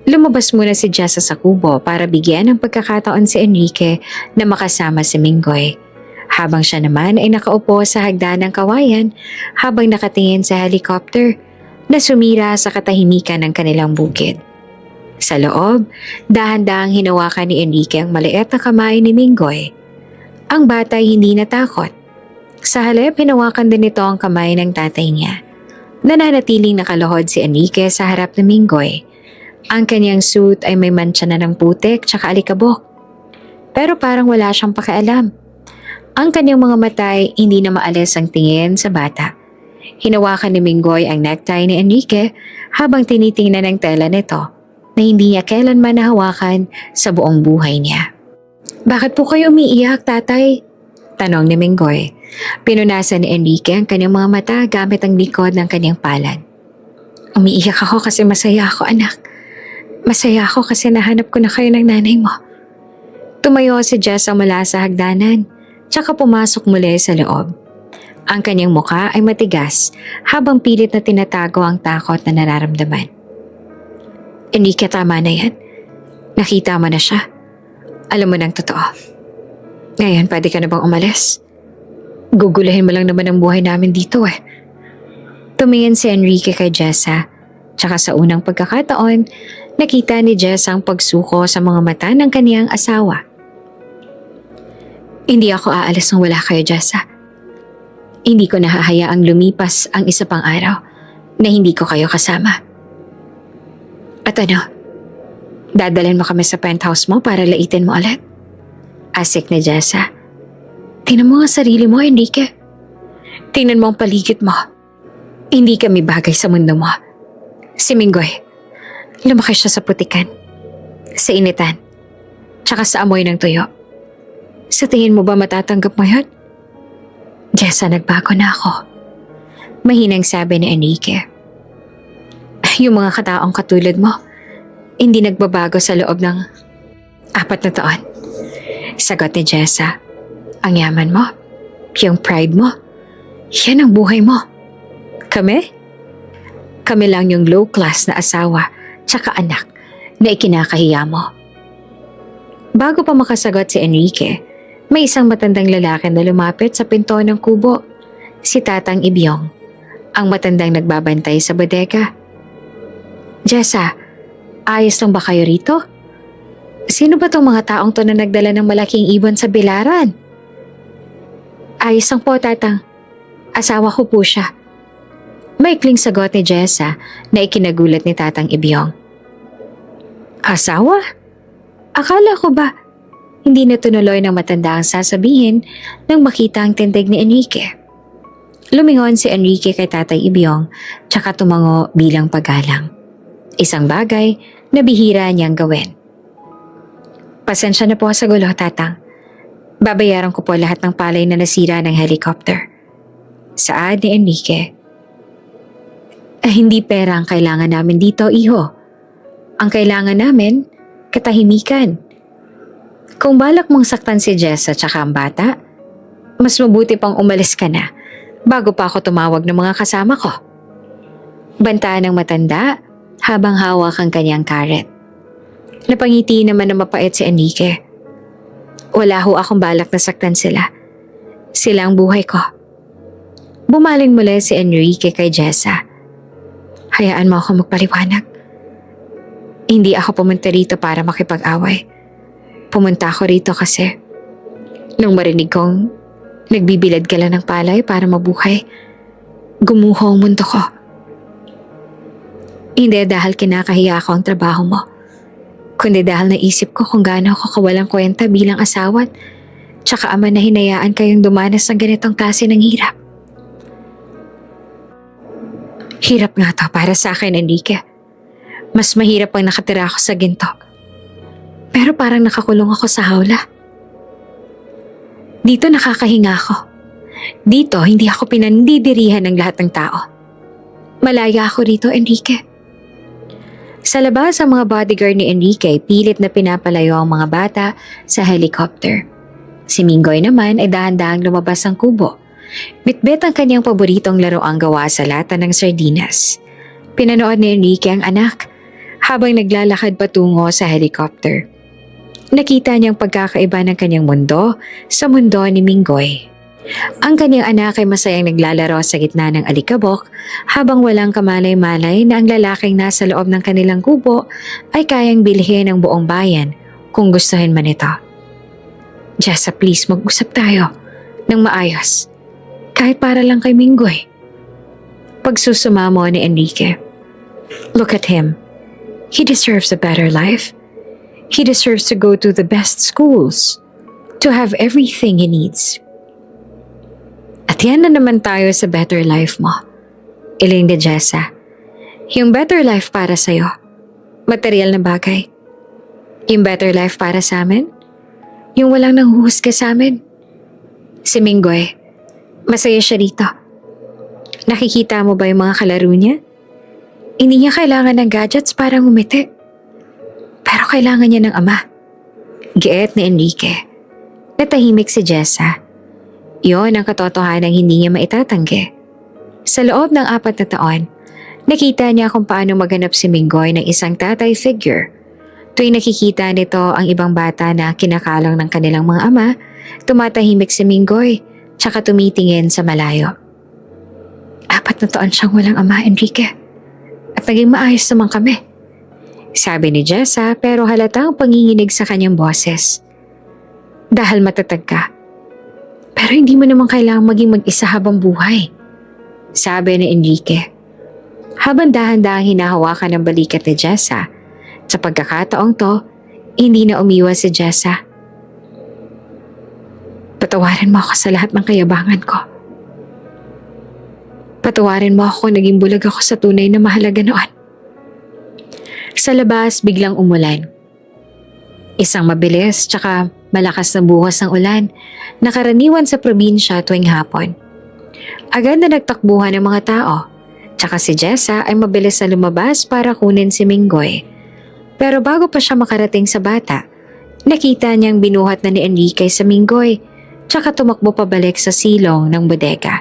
Lumabas muna si Jessa sa kubo para bigyan ng pagkakataon si Enrique na makasama si Minggoy. Habang siya naman ay nakaupo sa hagdan ng kawayan habang nakatingin sa helicopter na sumira sa katahimikan ng kanilang bukid. Sa loob, dahan-dahang hinawakan ni Enrique ang maliit na kamay ni Minggoy. Ang bata ay hindi natakot. Sa halip, hinawakan din ito ang kamay ng tatay niya. Nananatiling nakaluhod si Enrique sa harap ni Minggoy. Ang kanyang suit ay may mantsa na ng putik tsaka alikabok. Pero parang wala siyang pakialam. Ang kanyang mga mata ay hindi na maalis ang tingin sa bata. Hinawakan ni Minggoy ang necktie ni Enrique habang tinitingnan ang tela nito na hindi niya kailanman nahawakan sa buong buhay niya. "Bakit po kayo umiiyak, tatay?" Tanong ni Minggoy. Pinunasan ni Enrique ang kanyang mga mata gamit ang likod ng kanyang palad. "Umiiyak ako kasi masaya ako, anak. Masaya ako kasi nahanap ko na kayo ng nanay mo." Tumayo si Jessa mula sa hagdanan, tsaka pumasok muli sa loob. Ang kanyang muka ay matigas habang pilit na tinatago ang takot na nararamdaman. "Enrique, tama na yan. Nakita mo na siya. Alam mo ng totoo. Ngayon, pwede ka na bang umalis? Gugulahin mo lang naman ang buhay namin dito eh." Tumingin si Enrique kay Jessa, tsaka sa unang pagkakataon, nakita ni Jessa ang pagsuko sa mga mata ng kaniyang asawa. "Hindi ako aalis nang wala kayo, Jessa. Hindi ko nahahayaang lumipas ang isa pang araw na hindi ko kayo kasama. At ano, dadalhin mo kami sa penthouse mo para laitin mo ulit?" Asik ni Jessa. "Tingnan mo ang sarili mo, Enrique. Tingnan mo ang paligid mo. Hindi kami bagay sa mundo mo. Si Minggoy, lumaki siya sa putikan, sa initan, tsaka sa amoy ng tuyo. Sa tingin mo ba matatanggap mo yun?" "Jessa, nagbago na ako," mahinang sabi ni Enrique. "Yung mga kataong katulad mo, hindi nagbabago sa loob ng 4 na taon. Sagot ni Jessa. "Ang yaman mo, yung pride mo, yan ang buhay mo. Kami? Kami lang yung low class na asawa tsaka anak na ikinakahiya mo." Bago pa makasagot si Enrique, may isang matandang lalaki na lumapit sa pinto ng kubo. Si Tatang Ibyong, ang matandang nagbabantay sa bodega. "Jessa, ayos lang ba kayo rito? Sino ba tong mga taong to na nagdala ng malaking ibon sa bilaran?" "Ayos lang po, Tatang. Asawa ko po siya." Maikling sagot ni Jessa na ikinagulat ni Tatang Ibyong. "Asawa? Akala ko ba?" Hindi na tunuloy ng matanda ang sasabihin nang makita ang tindig ni Enrique. Lumingon si Enrique kay Tatay Ibyong tsaka tumango bilang paggalang. Isang bagay na bihira niyang gawin. "Pasensya na po sa gulo, Tatang. Babayaran ko po lahat ng palay na nasira ng helicopter." Saad ni Enrique. Hindi pera ang kailangan namin dito, iho. Ang kailangan namin, katahimikan. Kung balak mong saktan si Jess at saka ang bata, mas mabuti pang umalis ka na bago pa ako tumawag ng mga kasama ko. Bantaan ng matanda habang hawak ang kanyang karet. Napangiti naman na mapait si Enrique. Wala ho akong balak na saktan sila. Sila ang buhay ko. Bumaling muli si Enrique kay Jessa. Hayaan mo ako magpaliwanag. Hindi ako pumunta rito para makipag-away. Pumunta ako rito kasi nung marinig kong nagbibilad ka lang ng palay para mabuhay, gumuho ang mundo ko. Hindi dahil kinakahiya ako ang trabaho mo, kundi dahil naisip ko kung gaano ako kawalang kwenta bilang asawa at tsaka ama na hinayaan kayong dumanas ng ganitong klase ng hirap. Hirap nga to para sa akin, Enrique. Mas mahirap pang nakatira ako sa ginto. Pero parang nakakulong ako sa hawla. Dito nakakahinga ako. Dito hindi ako pinandidirihan ng lahat ng tao. Malaya ako rito, Enrique. Sa labas, ang mga bodyguard ni Enrique pilit na pinapalayo ang mga bata sa helicopter. Si Mingoy naman ay dahan-dahang lumabas ang kubo. Bitbit ang kanyang paboritong laruang gawa sa lata ng sardinas. Pinanood ni Enrique ang anak habang naglalakad patungo sa helicopter. Nakita niyang pagkakaiba ng kanyang mundo sa mundo ni Mingoy. Ang kanyang anak ay masayang naglalaro sa gitna ng alikabok habang walang kamalay-malay na ang lalaking nasa loob ng kanilang kubo ay kayang bilhin ng buong bayan kung gustuhin man ito. Jessa, please mag-usap tayo ng maayos. Kahit para lang kay Mingoy. Pagsusumamo ni Enrique. Look at him. He deserves a better life. He deserves to go to the best schools. To have everything he needs. At yan na naman tayo sa better life mo. Iling de Jessa. Yung better life para sa'yo. Material na bagay. Yung better life para sa amin. Yung walang nanghuhusga sa amin. Si Mingoy. Masaya siya rito. Nakikita mo ba yung mga kalaro niya? Hindi niya kailangan ng gadgets para ngumiti. Pero kailangan niya ng ama. Giet ni Enrique. Natahimik si Jessa. Iyon ang katotohanan hindi niya maitatanggi. Sa loob ng 4 na taon, nakita niya kung paano maghanap si Mingoy ng isang tatay figure. Tuwing nakikita nito ang ibang bata na kinakalang ng kanilang mga ama, tumatahimik si Mingoy. Tsaka tumitingin sa malayo. 4 na taon siyang walang ama, Enrique. At naging maayos naman kami. Sabi ni Jessa pero halatang panginginig sa kanyang boses. Dahil matatag ka. Pero hindi mo naman kailangang maging mag-isa habang buhay. Sabi ni Enrique. Habang dahan-dahang hinahawakan ng balikat ni Jessa, sa pagkakataong to, hindi na umiwas si Jessa. Patawarin mo ako sa lahat ng kayabangan ko. Patawarin mo ako kung naging bulag ako sa tunay na mahalaga noon. Sa labas, biglang umulan. Isang mabilis tsaka malakas na buhos ng ulan na karaniwan sa probinsya tuwing hapon. Agad na nagtakbuhan ng mga tao, tsaka si Jessa ay mabilis na lumabas para kunin si Mingoy. Pero bago pa siya makarating sa bata, nakita niyang binuhat na ni Enrique sa Mingoy. Tsaka tumakbo pabalik sa silong ng bodega.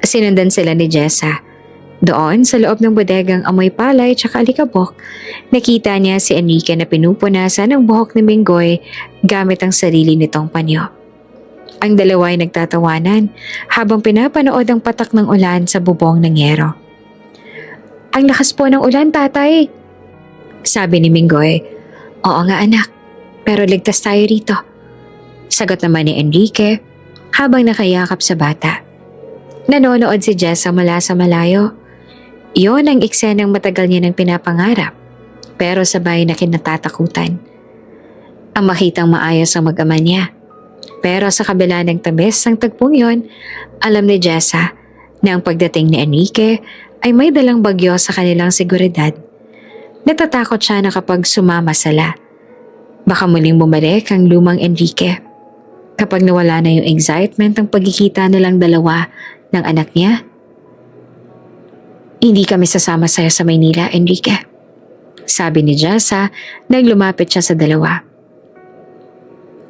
Sinundan sila ni Jessa. Doon sa loob ng bodegang amoy palay tsaka alikabok, nakita niya si Enrique na pinupunasan ang buhok ni Mingoy gamit ang sarili nitong panyo. Ang dalawa ay nagtatawanan habang pinapanood ang patak ng ulan sa bubong ng yero. Ang lakas po ng ulan, tatay. Sabi ni Mingoy. Oo nga anak, pero ligtas tayo rito. Sagot naman ni Enrique habang nakayakap sa bata. Nanonood si Jessa mula sa malayo. Iyon ang eksenang matagal niya nang pinapangarap, pero sabay na kinatatakutan. Ang makitang maayos ang mag-ama niya. Pero sa kabila ng tamis ng tagpong yon, alam ni Jessa na ang pagdating ni Enrique ay may dalang bagyo sa kanilang seguridad. Natatakot siya na kapag sumama sila, baka muling bumalik ang lumang Enrique. Kapag nawala na yung excitement ng pagkikita nilang dalawa ng anak niya. Hindi kami sasama sa'yo sa Maynila, Enrique. Sabi ni Jessa nang lumapit siya sa dalawa.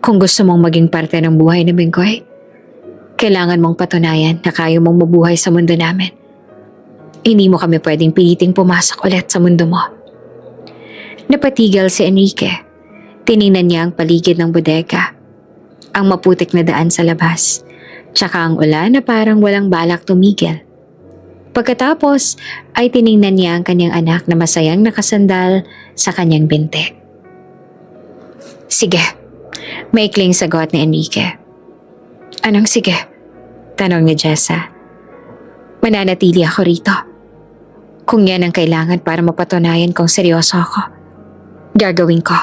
Kung gusto mong maging parte ng buhay ni Minggoy, kailangan mong patunayan na kaya mong mabuhay sa mundo namin. Hindi mo kami pwedeng piliting pumasok ulit sa mundo mo. Napatigal si Enrique. Tiningnan niya ang paligid ng bodega, ang maputik na daan sa labas, tsaka ang ulan na parang walang balak tumigil. Pagkatapos ay tiningnan niya ang kanyang anak na masayang nakasandal sa kanyang binti. Sige, maikling sagot ni Enrique. Anong sige? Tanong ni Jessa. Mananatili ako rito. Kung yan ang kailangan para mapatunayan kong seryoso ako, gagawin ko.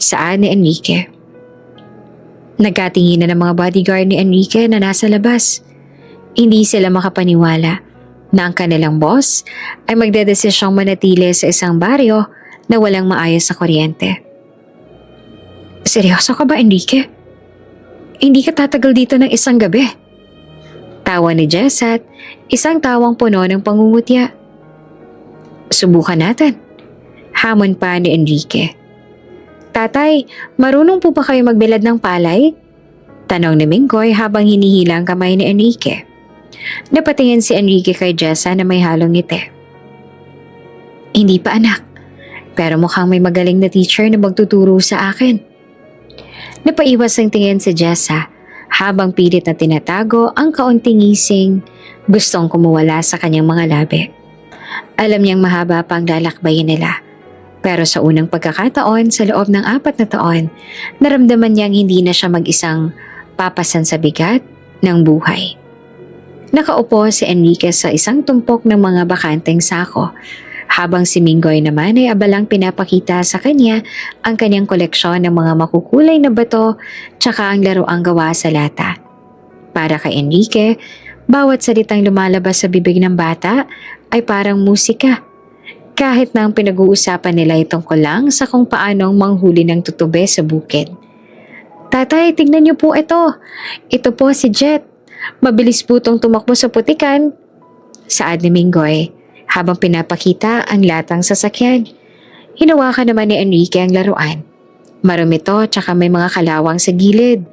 Saan ni Enrique? Nagkatinginan ng mga bodyguard ni Enrique na nasa labas. Hindi sila makapaniwala na ang kanilang boss ay magdedesisyong manatili sa isang baryo na walang maayos na kuryente. Seryoso ka ba, Enrique? Hindi ka tatagal dito ng isang gabi. Tawa ni Jess at isang tawang puno ng pangungutya. Subukan natin. Hamon pa ni Enrique. Tatay, marunong po ba kayo magbilad ng palay? Tanong ni Minggoy habang hinihila ang kamay ni Enrique. Napatingin si Enrique kay Jessa na may halong ngiti. Hindi pa anak, pero mukhang may magaling na teacher na magtuturo sa akin. Napaiwas ang tingin si Jessa habang pilit na tinatago ang kaunting ngising gustong kumuwala sa kanyang mga labi. Alam niyang mahaba pa ang lalakbayin nila. Pero sa unang pagkakataon sa loob ng 4 na taon, naramdaman niyang hindi na siya mag-isang papasan sa bigat ng buhay. Nakaupo si Enrique sa isang tumpok ng mga bakanteng sako, habang si Minggoy naman ay abalang pinapakita sa kanya ang kanyang koleksyon ng mga makukulay na bato tsaka ang laruang gawa sa lata. Para kay Enrique, bawat salitang lumalabas sa bibig ng bata ay parang musika. Kahit na ang pinag-uusapan nila ay tungkol lang sa kung paanong manghuli ng tutube sa bukid. Tatay, tignan niyo po ito. Ito po si Jet. Mabilis po itong tumakbo sa putikan. Saad ni Minggoy habang pinapakita ang latang sasakyan. Hinawakan naman ni Enrique ang laruan. Marumi to tsaka may mga kalawang sa gilid.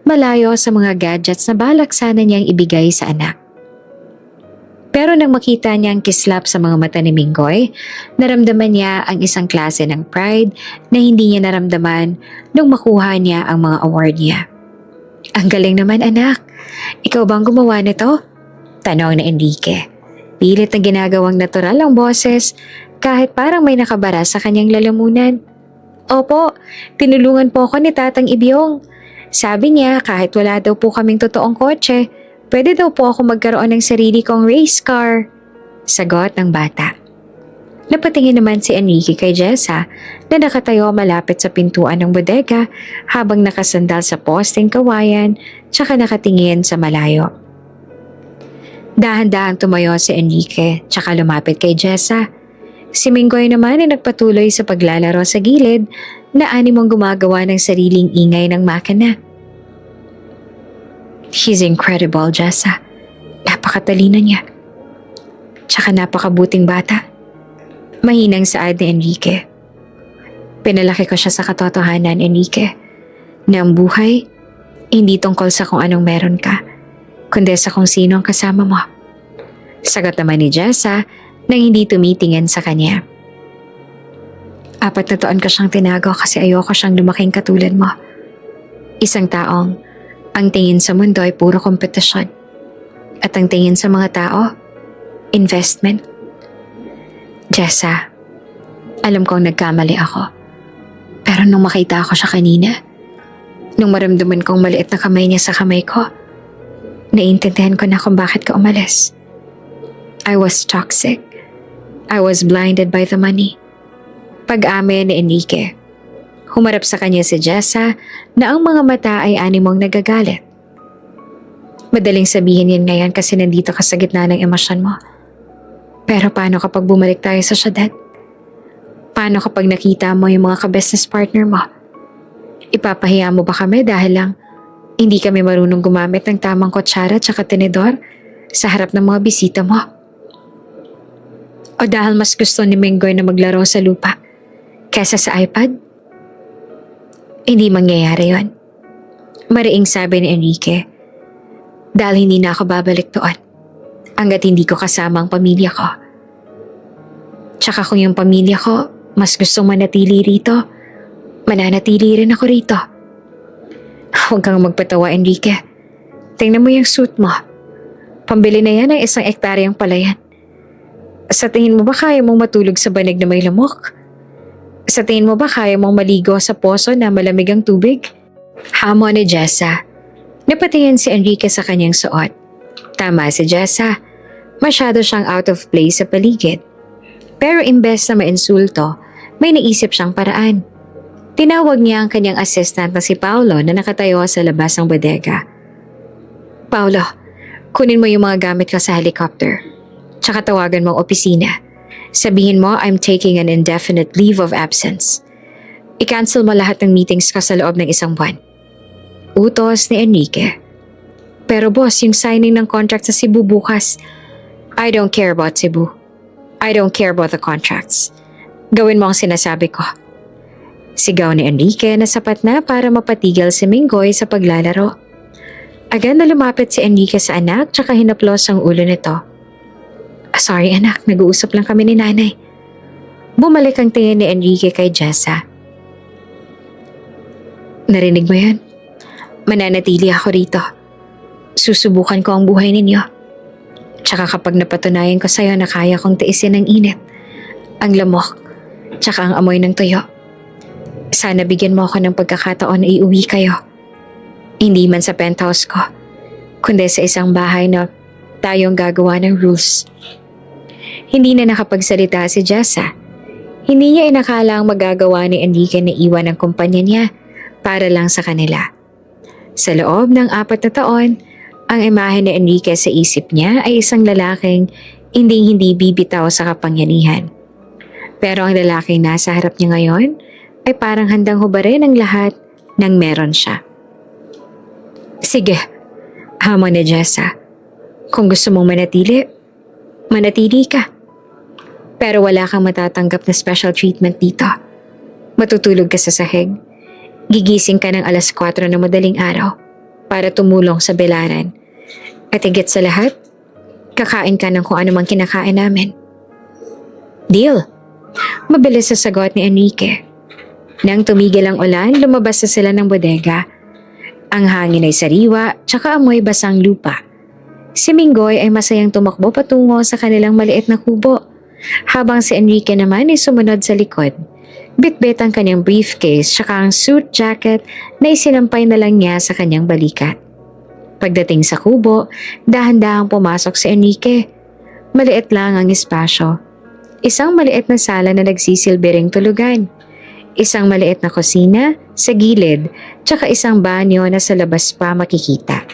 Malayo sa mga gadgets na balak sana niyang ibigay sa anak. Pero nang makita niya ang kislap sa mga mata ni Minggoy, naramdaman niya ang isang klase ng pride na hindi niya naramdaman nung makuha niya ang mga award niya. Ang galing naman anak. Ikaw bang gumawa nito? Tanong ni Enrique. Pilit na ginagawang natural ang boses kahit parang may nakabara sa kanyang lalamunan. Opo, tinulungan po ako ni Tatang Ibyong. Sabi niya kahit wala daw po kaming totoong kotse, pwede daw po ako magkaroon ng sarili kong race car. Sagot ng bata. Napatingin naman si Enrique kay Jessa na nakatayo malapit sa pintuan ng bodega habang nakasandal sa posting kawayan tsaka nakatingin sa malayo. Dahan-dahang tumayo si Enrique tsaka lumapit kay Jessa. Si Minggoy naman ay nagpatuloy sa paglalaro sa gilid na animong gumagawa ng sariling ingay ng makina. He's incredible, Jessa. Napakatalino niya. Tsaka napakabuting bata. Mahinang saad ni Enrique. Pinalaki ko siya sa katotohanan, Enrique, na ang buhay, hindi tungkol sa kung anong meron ka, kundi sa kung sino ang kasama mo. Sagot naman ni Jessa nang hindi tumitingin sa kanya. 4 na taon ka siyang tinago kasi ayoko siyang lumaking katulad mo. Isang taong ang tingin sa mundo ay puro kompetisyon. At ang tingin sa mga tao, investment. Jessa, alam kong nagkamali ako. Pero nung makita ako siya kanina, nung maramdaman kong maliit na kamay niya sa kamay ko, naiintindihan ko na kung bakit ka umalis. I was toxic. I was blinded by the money. Pag-amin ni Enrique. Humarap sa kanya si Jessa na ang mga mata ay animong nagagalit. Madaling sabihin yan ngayon kasi nandito ka sa gitna ng emosyon mo. Pero paano kapag bumalik tayo sa syudad? Paano kapag nakita mo yung mga ka-business partner mo? Ipapahiya mo ba kami dahil lang hindi kami marunong gumamit ng tamang kutsara at tenedor sa harap ng mga bisita mo? O dahil mas gusto ni Minggoy na maglaro sa lupa kesa sa iPad? Hindi mangyayari yon. Mariing sabi ni Enrique. Dahil hindi na ako babalik doon hanggat hindi ko kasama ang pamilya ko. Tsaka kung yung pamilya ko mas gustong manatili rito, mananatili rin ako rito. Huwag kang magpatawa, Enrique. Tingnan mo yung suit mo. Pambili na yan ng 1 ektaryang palayan. Sa tingin mo ba kaya mong matulog sa banig na may lamok? Sa tingin mo ba kaya mong maligo sa poso na malamig ang tubig? Hamon ni Jessa. Napatingin si Enrique sa kanyang suot. Tama si Jessa. Masyado siyang out of place sa paligid. Pero imbes na mainsulto, may naisip siyang paraan. Tinawag niya ang kanyang assistant na si Paulo na nakatayo sa labas ng bodega. Paulo, kunin mo yung mga gamit ko sa helicopter. Tsaka tawagan mo ang opisina. Sabihin mo I'm taking an indefinite leave of absence. I-cancel mo lahat ng meetings ko sa loob ng 1 buwan. Utos ni Enrique. Pero boss, yung signing ng contract sa Cebu bukas. I don't care about Cebu. I don't care about the contracts. Gawin mo ang sinasabi ko. Sigaw ni Enrique na sapat na para mapatigil si Minggoy sa paglalaro. Agad na lumapit si Enrique sa anak tsaka hinaplos ang ulo nito. Sorry anak, nag-uusap lang kami ni nanay. Bumalik ang tingin ni Enrique kay Jessa. Narinig mo yan? Mananatili ako rito. Susubukan ko ang buhay ninyo. Tsaka kapag napatunayan ko sa'yo na kaya kong tiisin ang init, ang lamok, tsaka ang amoy ng tuyo, sana bigyan mo ako ng pagkakataon na iuwi kayo. Hindi man sa penthouse ko, kundi sa isang bahay na tayong gagawa ng rules. Hindi na nakapagsalita si Jessa. Hindi niya inakala ang magagawa ni Enrique na iwan ang kumpanya niya para lang sa kanila. Sa loob ng 4 na taon, ang imahe ni Enrique sa isip niya ay isang lalaking hindi bibitaw sa kapangyarihan. Pero ang lalaking nasa harap niya ngayon ay parang handang hubarin ang lahat ng meron siya. Sige, hamon ni Jessa. Kung gusto mong manatili, manatili ka. Pero wala kang matatanggap na special treatment dito. Matutulog ka sa sahig. Gigising ka ng 4:00 na madaling araw para tumulong sa belaran. At higit sa lahat, kakain ka ng kung ano mang kinakain namin. Deal. Mabilis sa sagot ni Enrique. Nang tumigil ang ulan, lumabas na sila ng bodega. Ang hangin ay sariwa, tsaka amoy basang lupa. Si Minggoy ay masayang tumakbo patungo sa kanilang maliit na kubo, habang si Enrique naman ay sumunod sa likod. Bitbit ang kanyang briefcase tsaka ang suit jacket na isinampay na lang niya sa kanyang balikat. Pagdating sa kubo, dahan-dahang pumasok si Enrique. Maliit lang ang espasyo. Isang maliit na sala na nagsisilbi ring tulugan. Isang maliit na kusina sa gilid, tsaka isang banyo na sa labas pa makikita.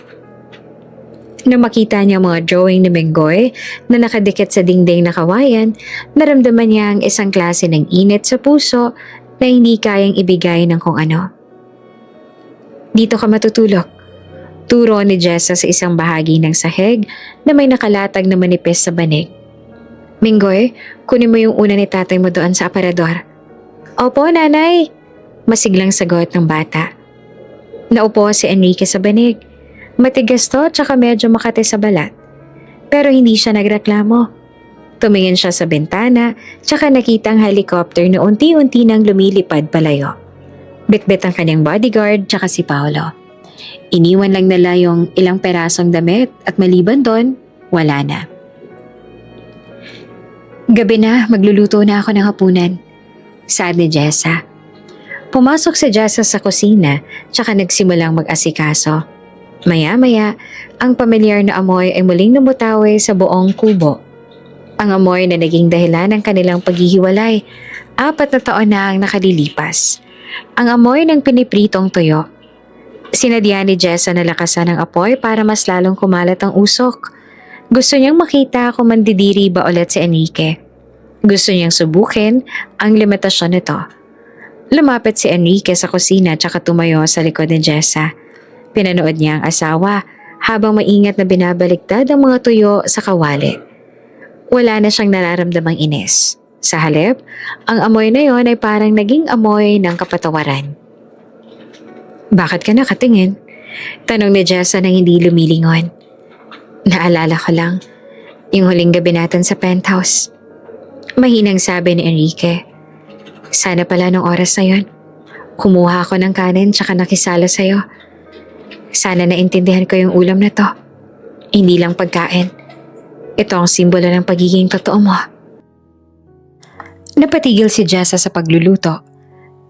Nang makita niya ang mga drawing ni Minggoy na nakadikit sa dingding na kawayan, naramdaman niya ang isang klase ng init sa puso na hindi kayang ibigay ng kung ano. Dito ka matutulog. Turo ni Jessa sa isang bahagi ng sahig na may nakalatag na manipis sa banig. Minggoy, kunin mo yung una ni tatay mo doon sa aparador. Opo, nanay. Masiglang sagot ng bata. Naupo si Enrique sa banig. Matigas to tsaka medyo makati sa balat. Pero hindi siya nagreklamo. Tumingin siya sa bintana tsaka nakita ang helicopter na unti-unti nang lumilipad palayo. Bitbit ang kanyang bodyguard tsaka si Paolo. Iniwan lang nila yung ilang perasong damit at maliban doon, wala na. Gabi na, magluluto na ako ng hapunan. Saad ni Jessa. Pumasok si Jessa sa kusina tsaka nagsimulang mag-asikaso. Maya-maya, ang pamilyar na amoy ay muling namutawi sa buong kubo. Ang amoy na naging dahilan ng kanilang paghihiwalay. 4 na taon na ang nakalilipas. Ang amoy ng pinipritong tuyo. Sinadya ni Jessa na lakasan ang apoy para mas lalong kumalat ang usok. Gusto niyang makita kung mandidiri ba ulit si Enrique. Gusto niyang subukin ang limitasyon nito. Lumapit si Enrique sa kusina tsaka tumayo sa likod ni Jessa. Pinanood niya ang asawa habang maingat na binabaliktad ang mga tuyo sa kawali. Wala na siyang nararamdamang inis. Sa halip, ang amoy na yon ay parang naging amoy ng kapatawaran. Bakit ka nakatingin? Tanong ni Jessa nang hindi lumilingon. Naalala ko lang, yung huling gabi natin sa penthouse. Mahinang sabi ni Enrique. Sana pala nung oras na yon, kumuha ako ng kanin tsaka nakisala sa'yo. Sana naintindihan ko yung ulam na to. Hindi lang pagkain. Ito ang simbolo ng pagiging totoo mo. Napatigil si Jessa sa pagluluto.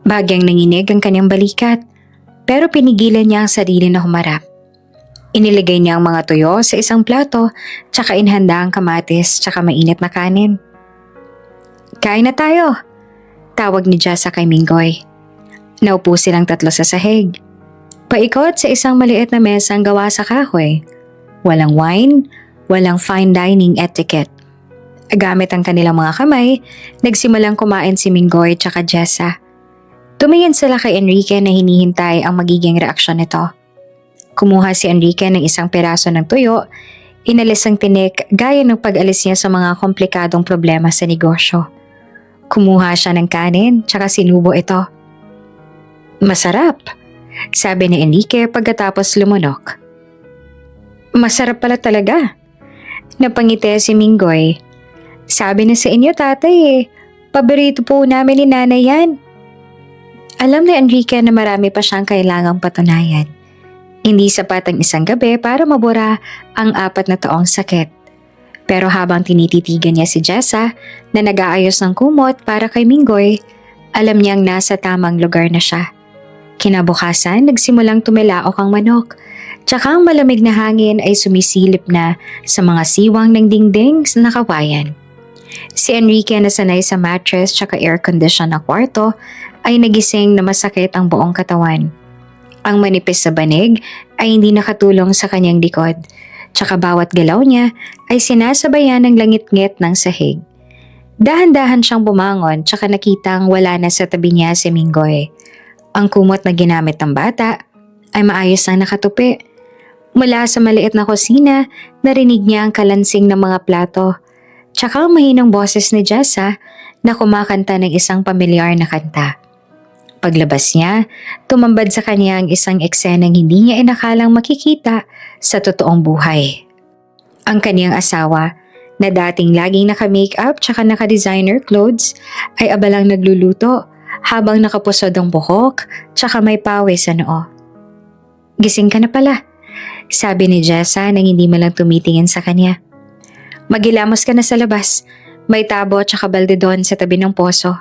Bagyang nanginig ang kanyang balikat, pero pinigilan niya ang sarili na humarap. Iniligay niya ang mga tuyo sa isang plato, tsaka inhanda ang kamatis tsaka mainit na kanin. Kain na tayo, tawag ni Jessa kay Minggoy. Naupo silang tatlo sa sahig. Paikot sa isang maliit na mesang gawa sa kahoy. Walang wine, walang fine dining etiquette. Gamit ang kanilang mga kamay, nagsimulang kumain si Minggoy tsaka Jessa. Tumingin sila kay Enrique na hinihintay ang magiging reaksyon nito. Kumuha si Enrique ng isang piraso ng tuyo, inalis ang tinik gaya ng pag-alis niya sa mga komplikadong problema sa negosyo. Kumuha siya ng kanin tsaka sinubo ito. Masarap, sabi ni Enrique pagkatapos lumunok. Masarap pala talaga. Napangiti si Minggoy. Sabi na sa inyo tatay paborito po namin ni nanay yan. Alam ni Enrique na marami pa siyang kailangang patunayan. Hindi sapat ang isang gabi para mabura ang 4 na taong sakit. Pero habang tinititigan niya si Jessa na nag-aayos ng kumot para kay Minggoy, alam niyang nasa tamang lugar na siya. Kinabukasan, nagsimulang tumilaok ang manok, tsaka ang malamig na hangin ay sumisilip na sa mga siwang ng dingding na kawayan. Si Enrique na sanay sa mattress tsaka air condition na kwarto ay nagising na masakit ang buong katawan. Ang manipis sa banig ay hindi nakatulong sa kanyang likod, tsaka bawat galaw niya ay sinasabayan ng langit-ngit ng sahig. Dahan-dahan siyang bumangon tsaka nakitang wala na sa tabi niya si Minggoy. Ang kumot na ginamit ng bata ay maayos na nakatupi. Mula sa maliit na kusina, narinig niya ang kalansing ng mga plato, tsaka ang mahinang boses ni Jessa na kumakanta ng isang pamilyar na kanta. Paglabas niya, tumambad sa kanya ang isang eksenang hindi niya inakalang makikita sa totoong buhay. Ang kaniyang asawa, na dating laging naka-makeup tsaka naka-designer clothes, ay abalang nagluluto habang nakapusod ang buhok tsaka may pawis sa noo. Gising ka na pala, sabi ni Jessa nang hindi man lang tumitingin sa kanya. Magilamos ka na sa labas, may tabo tsaka balde doon sa tabi ng poso.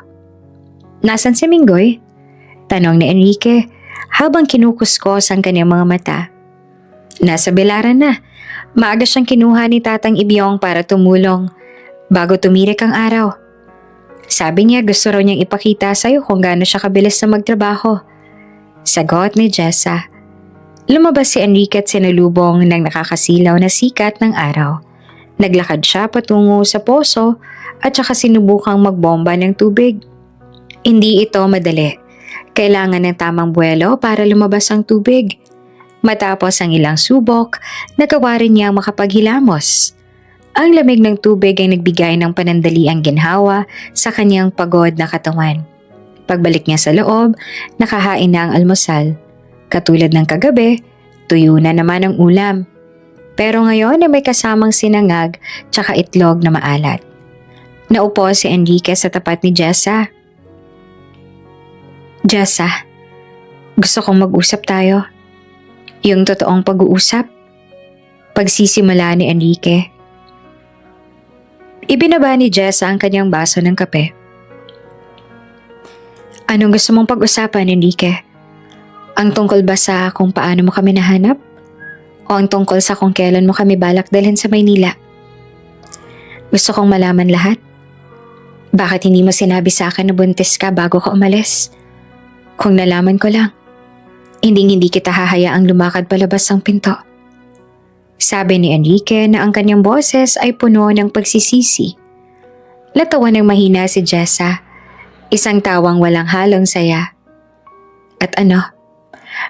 Nasaan si Minggoy? Tanong ni Enrique habang kinukuskos ang kanyang mga mata. Nasa bilaran na. Maaga siyang kinuha ni Tatang Ibyong para tumulong bago tumirik ang araw. Sabi niya gusto raw niyang ipakita sa'yo kung gaano siya kabilis na magtrabaho. Sagot ni Jessa. Lumabas si Enrique at sinalubong ng nakakasilaw na sikat ng araw. Naglakad siya patungo sa poso at saka sinubukang magbomba ng tubig. Hindi ito madali. Kailangan ng tamang buwelo para lumabas ang tubig. Matapos ang ilang subok, nagawa rin niyang makapaghilamos. Ang lamig ng tubig ay nagbigay ng panandaliang ginhawa sa kanyang pagod na katawan. Pagbalik niya sa loob, nakahain na ang almusal. Katulad ng kagabi, tuyo na naman ang ulam. Pero ngayon ay may kasamang sinangag tsaka itlog na maalat. Naupo si Enrique sa tapat ni Jessa. Jessa, gusto kong mag-usap tayo. Yung totoong pag-uusap. Pagsisimula ni Enrique. Ibinaba ni Jessa ang kanyang baso ng kape. Anong gusto mong pag-usapan, Enrique? Ang tungkol ba sa kung paano mo kami nahanap? O ang tungkol sa kung kailan mo kami balak dalhin sa Maynila? Gusto kong malaman lahat. Bakit hindi mo sinabi sa akin na buntis ka bago ka umalis? Kung nalaman ko lang, hindi kita hahayaang lumakad palabas ng pinto. Sabi ni Enrique na ang kanyang boses ay puno ng pagsisisi. Natawa ng mahina si Jessa, isang tawang walang halong saya. At ano,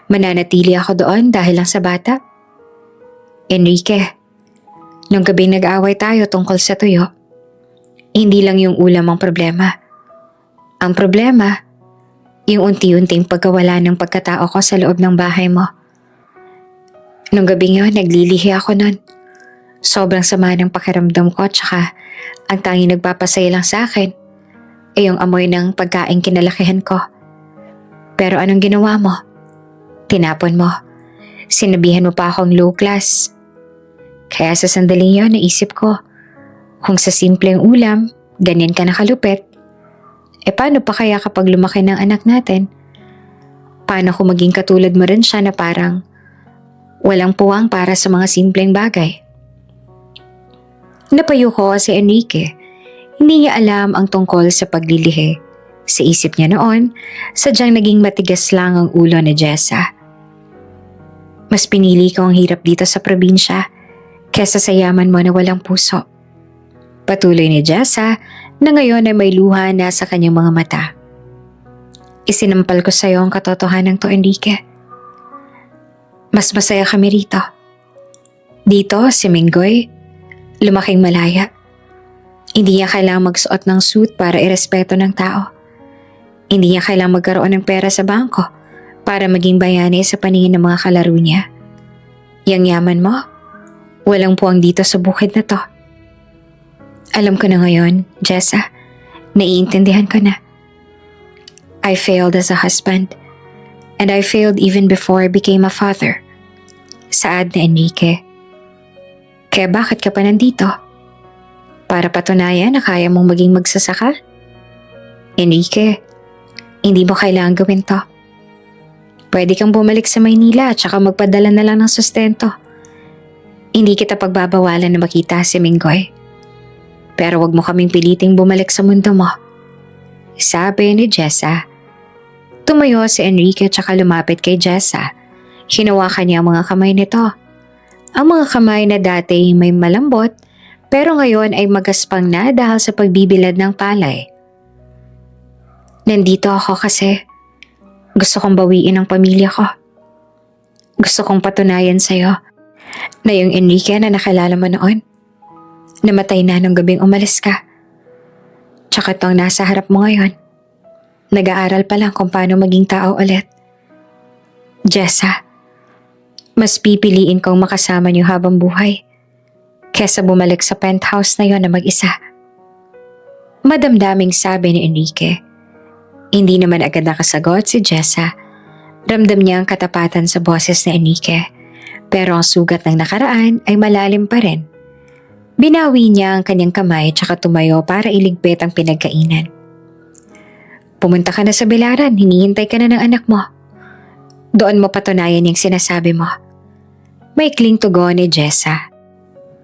mananatili ako doon dahil lang sa bata? Enrique, nung gabing nag-away tayo tungkol sa tuyo, Hindi lang yung ulam ang problema. Ang problema, yung unti-unting pagkawala ng pagkatao ko sa loob ng bahay mo. Nung gabing yun, naglilihi ako nun. Sobrang sama ng pakiramdam ko, tsaka ang tanging nagpapasaya lang sa akin ay yung amoy ng pagkain kinalakihan ko. Pero anong ginawa mo? Tinapon mo. Sinabihan mo pa akong low class. Kaya sa sandaling yun, naisip ko, kung sa simpleng ulam, ganyan ka nakalupit, paano pa kaya kapag lumaki ng anak natin? Paano kung maging katulad mo rin siya na parang walang puwang para sa mga simpleng bagay? Napayo ko si Enrique. Hindi niya alam ang tungkol sa paglilihi. Sa isip niya noon, sadyang naging matigas lang ang ulo ni Jessa. Mas pinili ko ang hirap dito sa probinsya kesa sa yaman mo na walang puso. Patuloy ni Jessa na ngayon ay may luha na sa kanyang mga mata. Isinampal ko sa iyo ang katotohanan to, Enrique. Mas masaya kami rito. Dito, si Minggoy, lumaking malaya. Hindi niya kailangang magsuot ng suit para irespeto ng tao. Hindi niya kailangang magkaroon ng pera sa bangko para maging bayani sa paningin ng mga kalaro niya. Yang yaman mo, walang puwang dito sa bukid na to. Alam ko na ngayon, Jessa, naiintindihan ko na. I failed as a husband, and I failed even before I became a father. Saad na Enrique. Kaya bakit ka pa nandito? Para patunayan na kaya mong maging magsasaka? Enrique, hindi mo kailangan gawin to. Pwede kang bumalik sa Maynila at saka magpadala na lang ng sustento. Hindi kita pagbabawalan na makita si Minggoy. Pero wag mo kaming piliting bumalik sa mundo mo. Sabi ni Jessa. Tumayo si Enrique at saka lumapit kay Jessa. Hinawakan niya ang mga kamay nito. Ang mga kamay na dati may malambot pero ngayon ay magaspang na dahil sa pagbibilad ng palay. Nandito ako kasi gusto kong bawiin ang pamilya ko. Gusto kong patunayan sa'yo na yung Enrique na nakilala mo noon, namatay na nung gabing umalis ka. Tsaka tong nasa harap mo ngayon, nag-aaral pa lang kung paano maging tao ulit. Jessa, mas pipiliin kong makasama niyo habang buhay kesa bumalik sa penthouse na yon na mag-isa. Madamdaming sabi ni Enrique. Hindi naman agad nakasagot si Jessa. Ramdam niya ang katapatan sa boses ni Enrique. Pero ang sugat ng nakaraan ay malalim pa rin. Binawi niya ang kanyang kamay tsaka tumayo para iligpit ang pinagkainan. Pumunta ka na sa bilaran, hinihintay ka na ng anak mo. Doon mo patunayan yung sinasabi mo. Maikling tugon ni Jessa.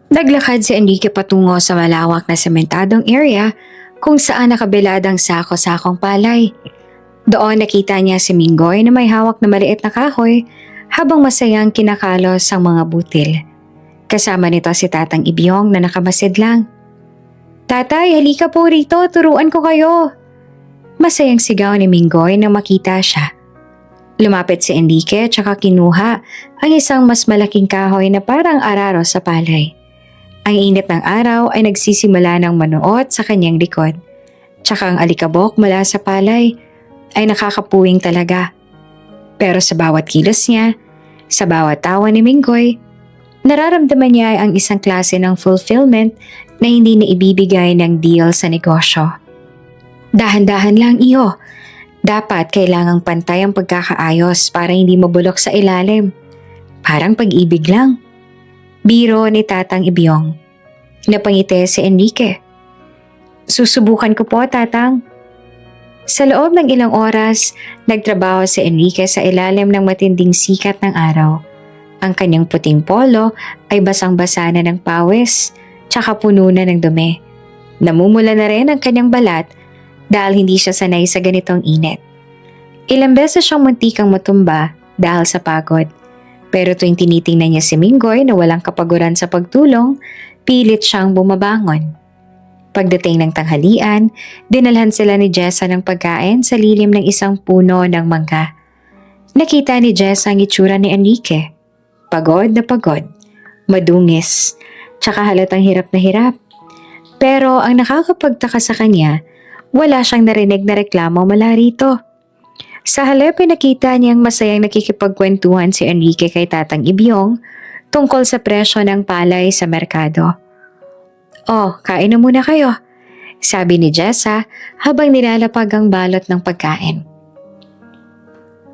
Naglakad si Enrique patungo sa malawak na sementadong area kung saan nakabiladang sako-sakong palay. Doon nakita niya si Minggoy na may hawak na maliit na kahoy habang masayang kinakalos ang mga butil. Kasama nito si Tatang Ibyong na nakamasid lang. Tatay, halika po rito, turuan ko kayo. Masayang sigaw ni Minggoy nang makita siya. Lumapit si Enrique tsaka kinuha ang isang mas malaking kahoy na parang araro sa palay. Ang init ng araw ay nagsisimula ng manuot sa kanyang likod. Tsaka ang alikabok mula sa palay ay nakakapuwing talaga. Pero sa bawat kilos niya, sa bawat tawa ni Minggoy, nararamdaman niya ang isang klase ng fulfillment na hindi na ibibigay ng deal sa negosyo. Dahan-dahan lang iyo. Dapat kailangang pantay ang pagkakaayos para hindi mabulok sa ilalim. Parang pag-ibig lang. Biro ni Tatang Ibyong. Napangiti si Enrique. Susubukan ko po, Tatang. Sa loob ng ilang oras, nagtrabaho si Enrique sa ilalim ng matinding sikat ng araw. Ang kanyang puting polo ay basang-basa na ng pawis, tsaka puno na ng dumi. Namumula na rin ang kanyang balat dahil hindi siya sanay sa ganitong init. Ilang beses siyang muntikang matumba dahil sa pagod. Pero tuwing tinitingnan niya si Minggoy na walang kapaguran sa pagtulong, pilit siyang bumabangon. Pagdating ng tanghalian, dinalhan sila ni Jessa ng pagkain sa lilim ng isang puno ng mangga. Nakita ni Jessa ang itsura ni Enrique. Pagod na pagod, madungis, tsaka halatang hirap na hirap. Pero ang nakakapagtaka sa kanya, wala siyang narinig na reklamo mula rito. Sa halip ay nakita niyang masayang nakikipagkwentuhan si Enrique kay Tatang Ibyong tungkol sa presyo ng palay sa merkado. "Oh, kain na muna kayo," sabi ni Jessa habang nilalapag ang balot ng pagkain.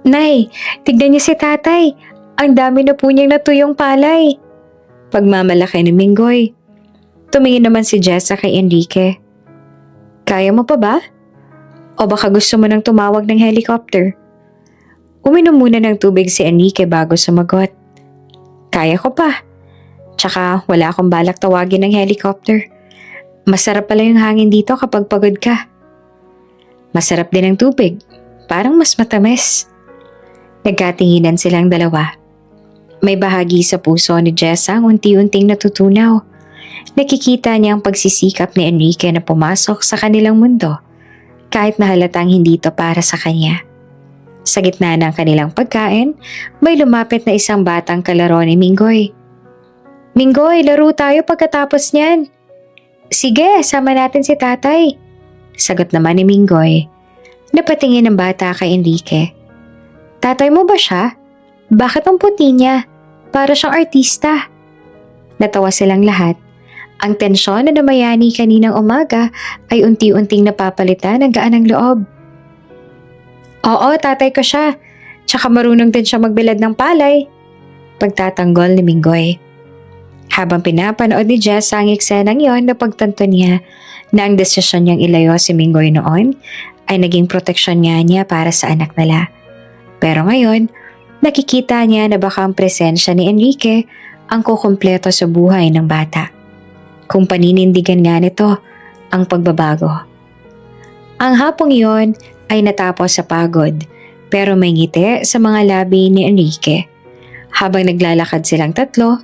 "Nay, tignan niyo si tatay. Ang dami na po niyang natuyong palay." Pagmamalaki ni Minggoy. Tumingin naman si Jessa kay Enrique. "Kaya mo pa ba? O baka gusto mo nang tumawag ng helicopter?" Uminom muna ng tubig si Enrique bago sumagot. "Kaya ko pa. Tsaka wala akong balak tawagin ng helicopter. Masarap pala yung hangin dito kapag pagod ka. Masarap din ang tubig. Parang mas matamis." Nagkatinginan silang dalawa. May bahagi sa puso ni Jessa ang unti-unting natutunaw. Nakikita niya ang pagsisikap ni Enrique na pumasok sa kanilang mundo kahit na halatang hindi ito para sa kanya. Sa gitna ng kanilang pagkain, may lumapit na isang batang kalaro ni Minggoy. "Minggoy, laro tayo pagkatapos niyan." "Sige, sama natin si tatay." Sagot naman ni Minggoy. Napatingin ng bata kay Enrique. "Tatay mo ba siya? Bakit ang puti niya? Para siyang artista." Natawa silang lahat. Ang tensyon na namayani kaninang umaga ay unti-unting napapalitan ng gaan ng loob. "Oo, tatay ko siya. Tsaka marunong din siya magbilad ng palay." Pagtatanggol ni Minggoy. Habang pinapanood ni Jess ang eksenang yon, napagtanto niya na ang desisyon niyang ilayo si Minggoy noon ay naging proteksyon niya para sa anak nila. Pero ngayon, nakikita niya na baka ang presensya ni Enrique ang kukumpleto sa buhay ng bata. Kung paninindigan nga nito ang pagbabago. Ang hapong iyon ay natapos sa pagod pero may ngiti sa mga labi ni Enrique. Habang naglalakad silang tatlo,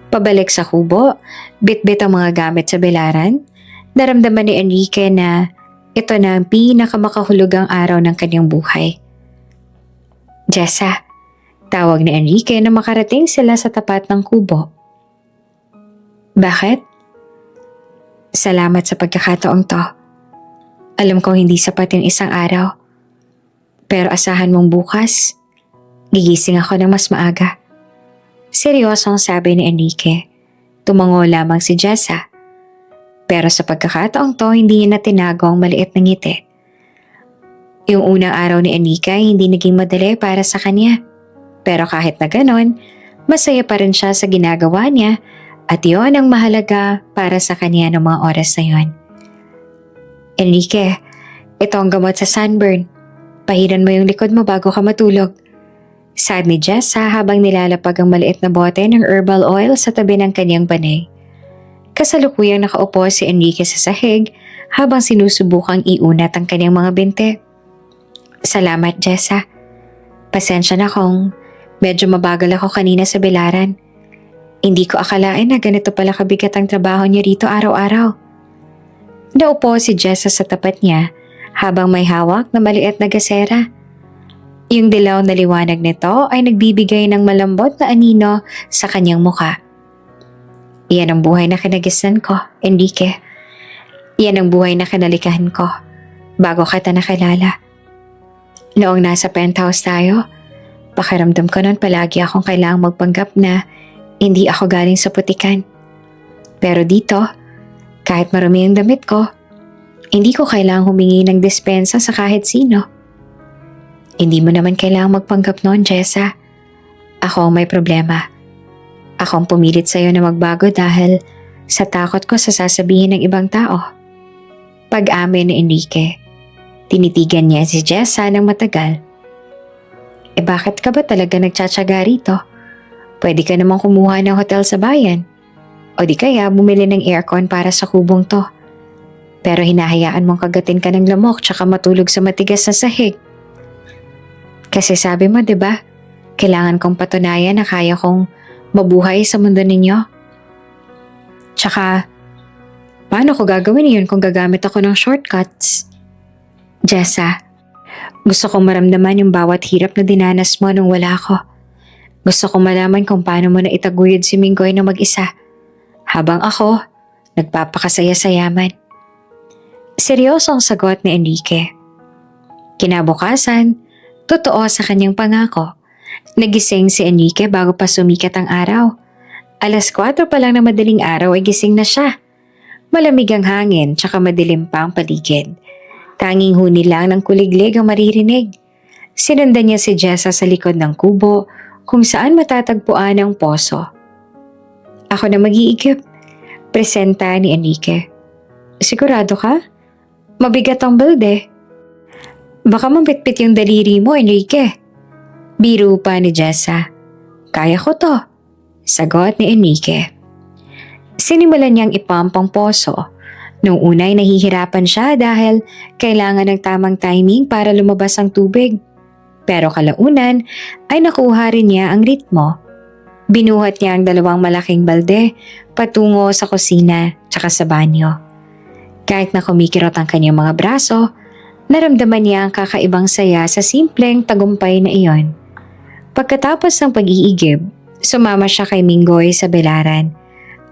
pabalik sa kubo, bit-bit ang mga gamit sa belaran, naramdaman ni Enrique na ito na ang pinakamakahulugang araw ng kanyang buhay. "Jessa," tawag ni Enrique na makarating sila sa tapat ng kubo. "Bakit?" "Salamat sa pagkakataong to. Alam kong hindi sapat yung isang araw. Pero asahan mong bukas, gigising ako ng mas maaga." Seryosong sabi ni Enrique. Tumango lamang si Jessa. Pero sa pagkakataong to, hindi niya na tinago ang maliit na ngiti. Yung unang araw ni Enrique ay hindi naging madali para sa kanya. Pero kahit na ganon, masaya pa rin siya sa ginagawa niya at yon ang mahalaga para sa kanya ng mga oras na yon. "Enrique, ito ang gamot sa sunburn. Pahiran mo yung likod mo bago ka matulog." Sad ni Jessa habang nilalapag ang maliit na bote ng herbal oil sa tabi ng kanyang panay. Kasalukuyang nakaupo si Enrique sa sahig habang sinusubukang iunat ang kanyang mga binte. "Salamat, Jessa. Pasensya na kung medyo mabagal ako kanina sa belaran. Hindi ko akalain na ganito pala kabigat ang trabaho niya rito araw-araw." Naupo si Jessa sa tapat niya habang may hawak na maliit na gasera. Yung dilaw na liwanag nito ay nagbibigay ng malambot na anino sa kanyang muka. "Iyan ang buhay na kinagisnan ko, Enrique. Iyan ang buhay na kinalikahan ko bago kita nakilala. Noong nasa penthouse tayo, pakiramdam ko noon palagi akong kailangang magpanggap na hindi ako galing sa putikan. Pero dito, kahit marumi ang damit ko, hindi ko kailangang humingi ng dispensa sa kahit sino. Hindi mo naman kailangang magpanggap noon, Jessa. Ako ang may problema. Ako ang pumilit sa'yo na magbago dahil sa takot ko sa sasabihin ng ibang tao." Pag-amin ni Enrique. Tinitigan niya si Jessa ng matagal. Bakit ka ba talaga nagtsatsaga rito? Pwede ka namang kumuha ng hotel sa bayan. O di kaya bumili ng aircon para sa kubong to. Pero hinahayaan mong kagatin ka ng lamok tsaka matulog sa matigas na sahig. Kasi sabi mo, diba? Kailangan kong patunayan na kaya kong mabuhay sa mundo ninyo. Tsaka, paano ko gagawin yun kung gagamit ako ng shortcuts? Jessa, gusto kong maramdaman yung bawat hirap na dinanas mo nung wala ako. Gusto kong malaman kung paano mo na itaguyod si Minggoy na mag-isa. Habang ako, nagpapakasaya-sayaman. Seryosong sagot ni Enrique. Kinabukasan, totoo sa kanyang pangako. Nagising si Enrique bago pa sumikat ang araw. 4:00 pa lang na madaling araw ay gising na siya. Malamig ang hangin tsaka madilim pa ang paligid. Tanging huni lang ng kuliglig ang maririnig. Sinundan niya si Jessa sa likod ng kubo kung saan matatagpuan ang poso. Ako na mag-iigip, presenta ni Enrique. Sigurado ka? Mabigat ang balde. Baka mabitbit yung daliri mo, Enrique. Biro pa ni Jessa. Kaya ko to, sagot ni Enrique. Sinimulan niyang ipump ang poso. Noong unay nahihirapan siya dahil kailangan ng tamang timing para lumabas ang tubig. Pero kalaunan ay nakuha rin niya ang ritmo. Binuhat niya ang 2 malaking balde patungo sa kusina tsaka sa banyo. Kahit na kumikirot ang kanyang mga braso, naramdaman niya ang kakaibang saya sa simpleng tagumpay na iyon. Pagkatapos ng pag-iigib, sumama siya kay Minggoy sa belaran.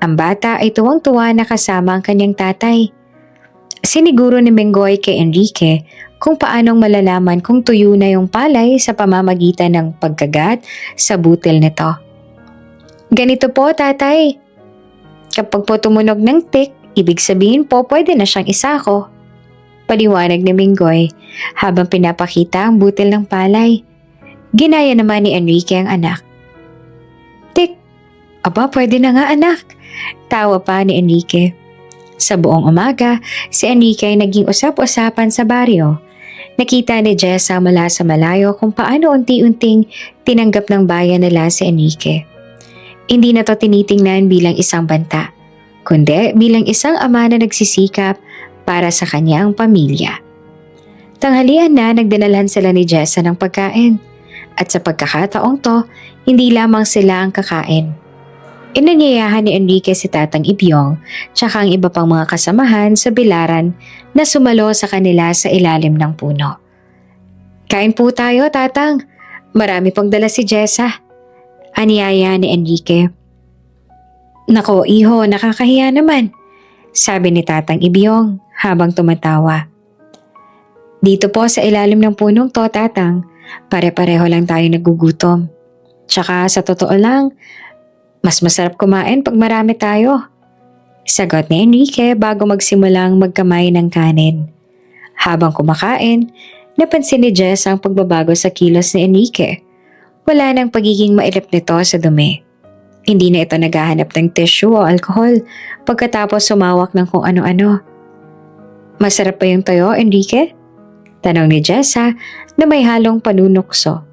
Ang bata ay tuwang-tuwa na kasama ang kanyang tatay. Siniguro ni Minggoy kay Enrique kung paanong malalaman kung tuyo na yung palay sa pamamagitan ng pagkagat sa butil nito. Ganito po, tatay. Kapag po tumunog ng tik, ibig sabihin po pwede na siyang isako. Paliwanag ni Minggoy habang pinapakita ang butil ng palay. Ginaya naman ni Enrique ang anak. Tik! Aba, pwede na nga anak. Tawa pa ni Enrique. Sa buong umaga, si Enrique ay naging usap-usapan sa baryo. Nakita ni Jessa mula sa malayo kung paano unti-unting tinanggap ng bayan nila si Enrique. Hindi na to tinitingnan bilang isang banta, kundi bilang isang ama na nagsisikap para sa kanyang pamilya. Tanghalian na nagdanalan sila ni Jessa ng pagkain. At sa pagkakataong to, hindi lamang sila ang kakain. Inanyayahan ni Enrique si Tatang Ibyong tsaka ang iba pang mga kasamahan sa bilaran na sumalo sa kanila sa ilalim ng puno. Kain po tayo, Tatang. Marami pang dala si Jessa. Anyaya ni Enrique. Nako, iho, nakakahiya naman, sabi ni Tatang Ibyong habang tumatawa. Dito po sa ilalim ng punong to, Tatang, pare-pareho lang tayo nagugutom. Tsaka sa totoo lang, mas masarap kumain pag marami tayo. Sagot ni Enrique bago magsimulang magkamay ng kanin. Habang kumakain, napansin ni Jess ang pagbabago sa kilos ni Enrique. Wala nang pagiging mailap nito sa dumi. Hindi na ito naghahanap ng tissue o alcohol pagkatapos sumawak ng kung ano-ano. Masarap pa yung toyo, Enrique? Tanong ni Jessa na may halong panunukso.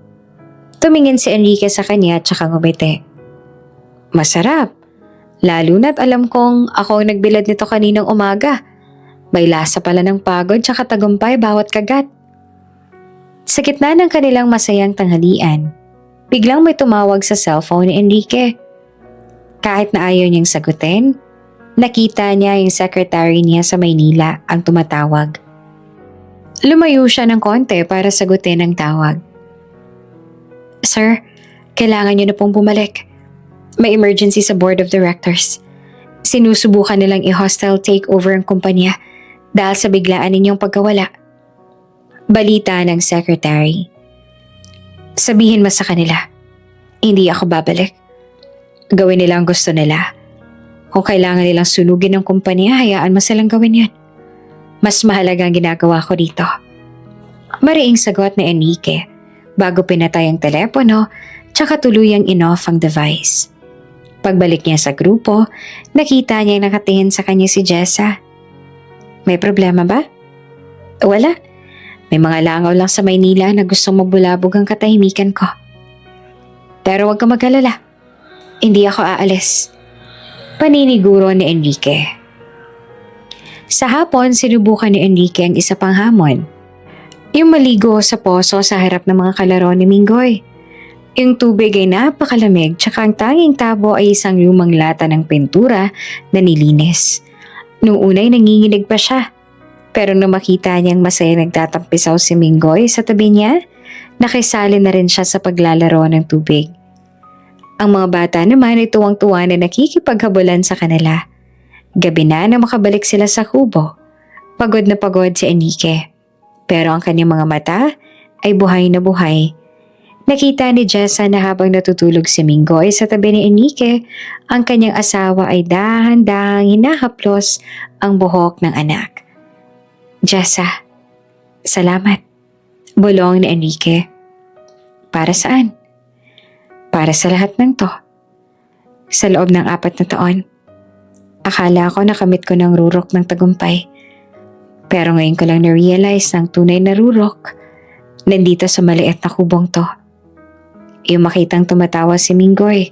Tumingin si Enrique sa kanya at saka ngumiti. Masarap. Lalo na't alam kong ako ang nagbilad nito kaninang umaga. May lasa pala ng pagod tsaka tagumpay bawat kagat. Sa gitna ng kanilang masayang tanghalian, biglang may tumawag sa cellphone ni Enrique. Kahit na ayaw niyang sagutin, nakita niya yung secretary niya sa Maynila ang tumatawag. Lumayo siya ng konti para sagutin ang tawag. Sir, kailangan niyo na pong bumalik. May emergency sa board of directors. Sinusubukan nilang i-hostile takeover ang kumpanya dahil sa biglaan ninyong pagkawala. Balita ng secretary. Sabihin mo sa kanila, hindi ako babalik. Gawin nila ang gusto nila. Kung kailangan nilang sunugin ang kumpanya, hayaan mo silang gawin yan. Mas mahalaga ang ginagawa ko dito. Mariing sagot ni Enrique bago pinatay ang telepono tsaka tuluyang in-off ang device. Pagbalik niya sa grupo, nakita niya nakatingin sa kanya si Jessa. May problema ba? Wala. May mga langaw lang sa Maynila na gustong mabulabog ang katahimikan ko. Pero huwag ka mag-alala. Hindi ako aalis. Paniniguro ni Enrique. Sa hapon, sinubukan ni Enrique ang isa pang hamon. Yung maligo sa poso sa harap ng mga kalaro ni Minggoy. Yung tubig ay napakalamig tsaka ang tanging tabo ay isang lumang lata ng pintura na nilinis. Noong unay nanginginig pa siya. Pero nung makita niyang masaya nagtatampisaw si Minggoy sa tabi niya, nakisali na rin siya sa paglalaro ng tubig. Ang mga bata naman ay tuwang-tuwa na nakikipaghabulan sa kanila. Gabi na nang makabalik sila sa kubo. Pagod na pagod si Enrique. Pero ang kanyang mga mata ay buhay na buhay. Nakita ni Jessa na habang natutulog si Minggoy sa tabi ni Enrique, ang kanyang asawa ay dahan-dahang hinahaplos ang buhok ng anak. Jessa, salamat. Bulong ni Enrique. Para saan? Para sa lahat ng to. Sa loob ng 4 na taon, akala ko nakamit ko ng rurok ng tagumpay. Pero ngayon ko lang na-realize ng tunay na rurok nandito sa maliit na kubong to. Yung makitang tumatawa si Minggoy,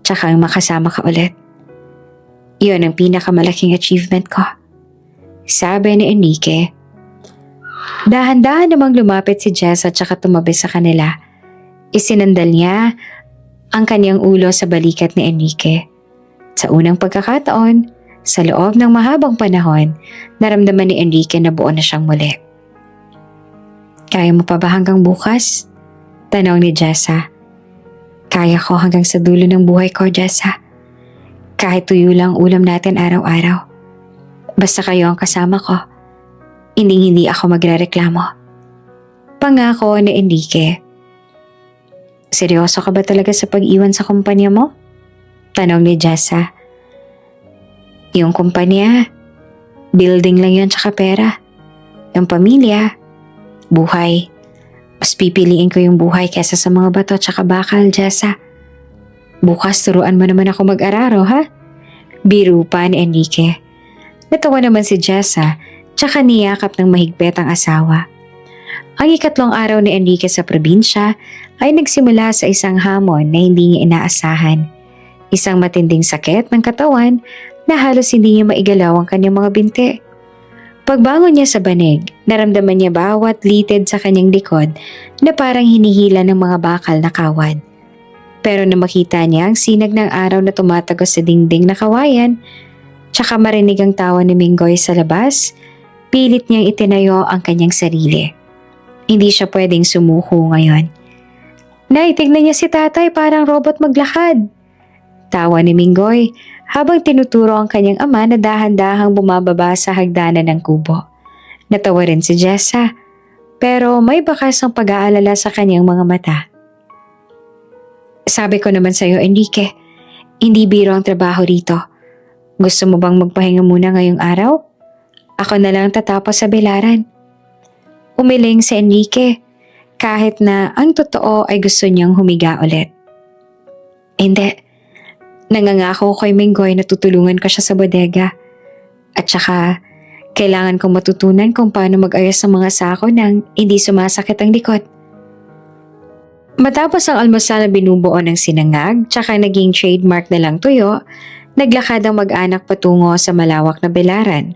tsaka ang makasama ka ulit. Yun ang pinakamalaking achievement ko. Sabi ni Enrique. Dahan-dahan namang lumapit si Jess at tsaka tumabi sa kanila. Isinandal niya ang kanyang ulo sa balikat ni Enrique. Sa unang pagkakataon, sa loob ng mahabang panahon, naramdaman ni Enrique na buo na siyang muli. Kaya mo pa ba hanggang bukas? Tanong ni Jessa. Kaya ko hanggang sa dulo ng buhay ko, Jessa. Kahit tuyo lang ulam natin araw-araw. Basta kayo ang kasama ko. Hindi ako magrereklamo. Pangako ni Enrique. Seryoso ka ba talaga sa pag-iwan sa kumpanya mo? Tanong ni Jessa. Yung kumpanya, building lang yun tsaka pera. Yung pamilya, buhay. Mas pipiliin ko yung buhay kesa sa mga bato tsaka bakal, Jessa. Bukas turuan mo naman ako mag-araro, ha? Biro pa ni Enrique. Natawa naman si Jessa, tsaka niyakap ng mahigpit ang asawa. Ang 3 araw ni Enrique sa probinsya ay nagsimula sa isang hamon na hindi niya inaasahan. Isang matinding sakit ng katawan na halos hindi niya maigalaw ang kanyang mga binti. Pagbangon niya sa banig, naramdaman niya bawat litid sa kanyang likod na parang hinihila ng mga bakal na kawad. Pero na makita niya ang sinag ng araw na tumatagos sa dingding na kawayan, tsaka marinig ang tawa ni Minggoy sa labas, pilit niyang itinayo ang kanyang sarili. Hindi siya pwedeng sumuko ngayon. Nay, tignan niya si tatay parang robot maglakad. Tawa ni Minggoy habang tinuturo ang kanyang ama na dahan-dahang bumababa sa hagdanan ng kubo. Natawa rin si Jessa, pero may bakas ang pag-aalala sa kanyang mga mata. Sabi ko naman sa iyo, Enrique, hindi biro ang trabaho rito. Gusto mo bang magpahinga muna ngayong araw? Ako na lang tatapos sa bilaran. Umiling si Enrique, kahit na ang totoo ay gusto niyang humiga ulit. Hindi. Nangangako ko kay Minggoy na tutulungan ko siya sa bodega. At saka, kailangan kong matutunan kung paano mag-ayos ng mga sako nang hindi sumasakit ang likod. Matapos ang almusal na binubuo ng sinangag, tsaka naging trademark na lang tuyo, naglakad ang mag-anak patungo sa malawak na bilaran.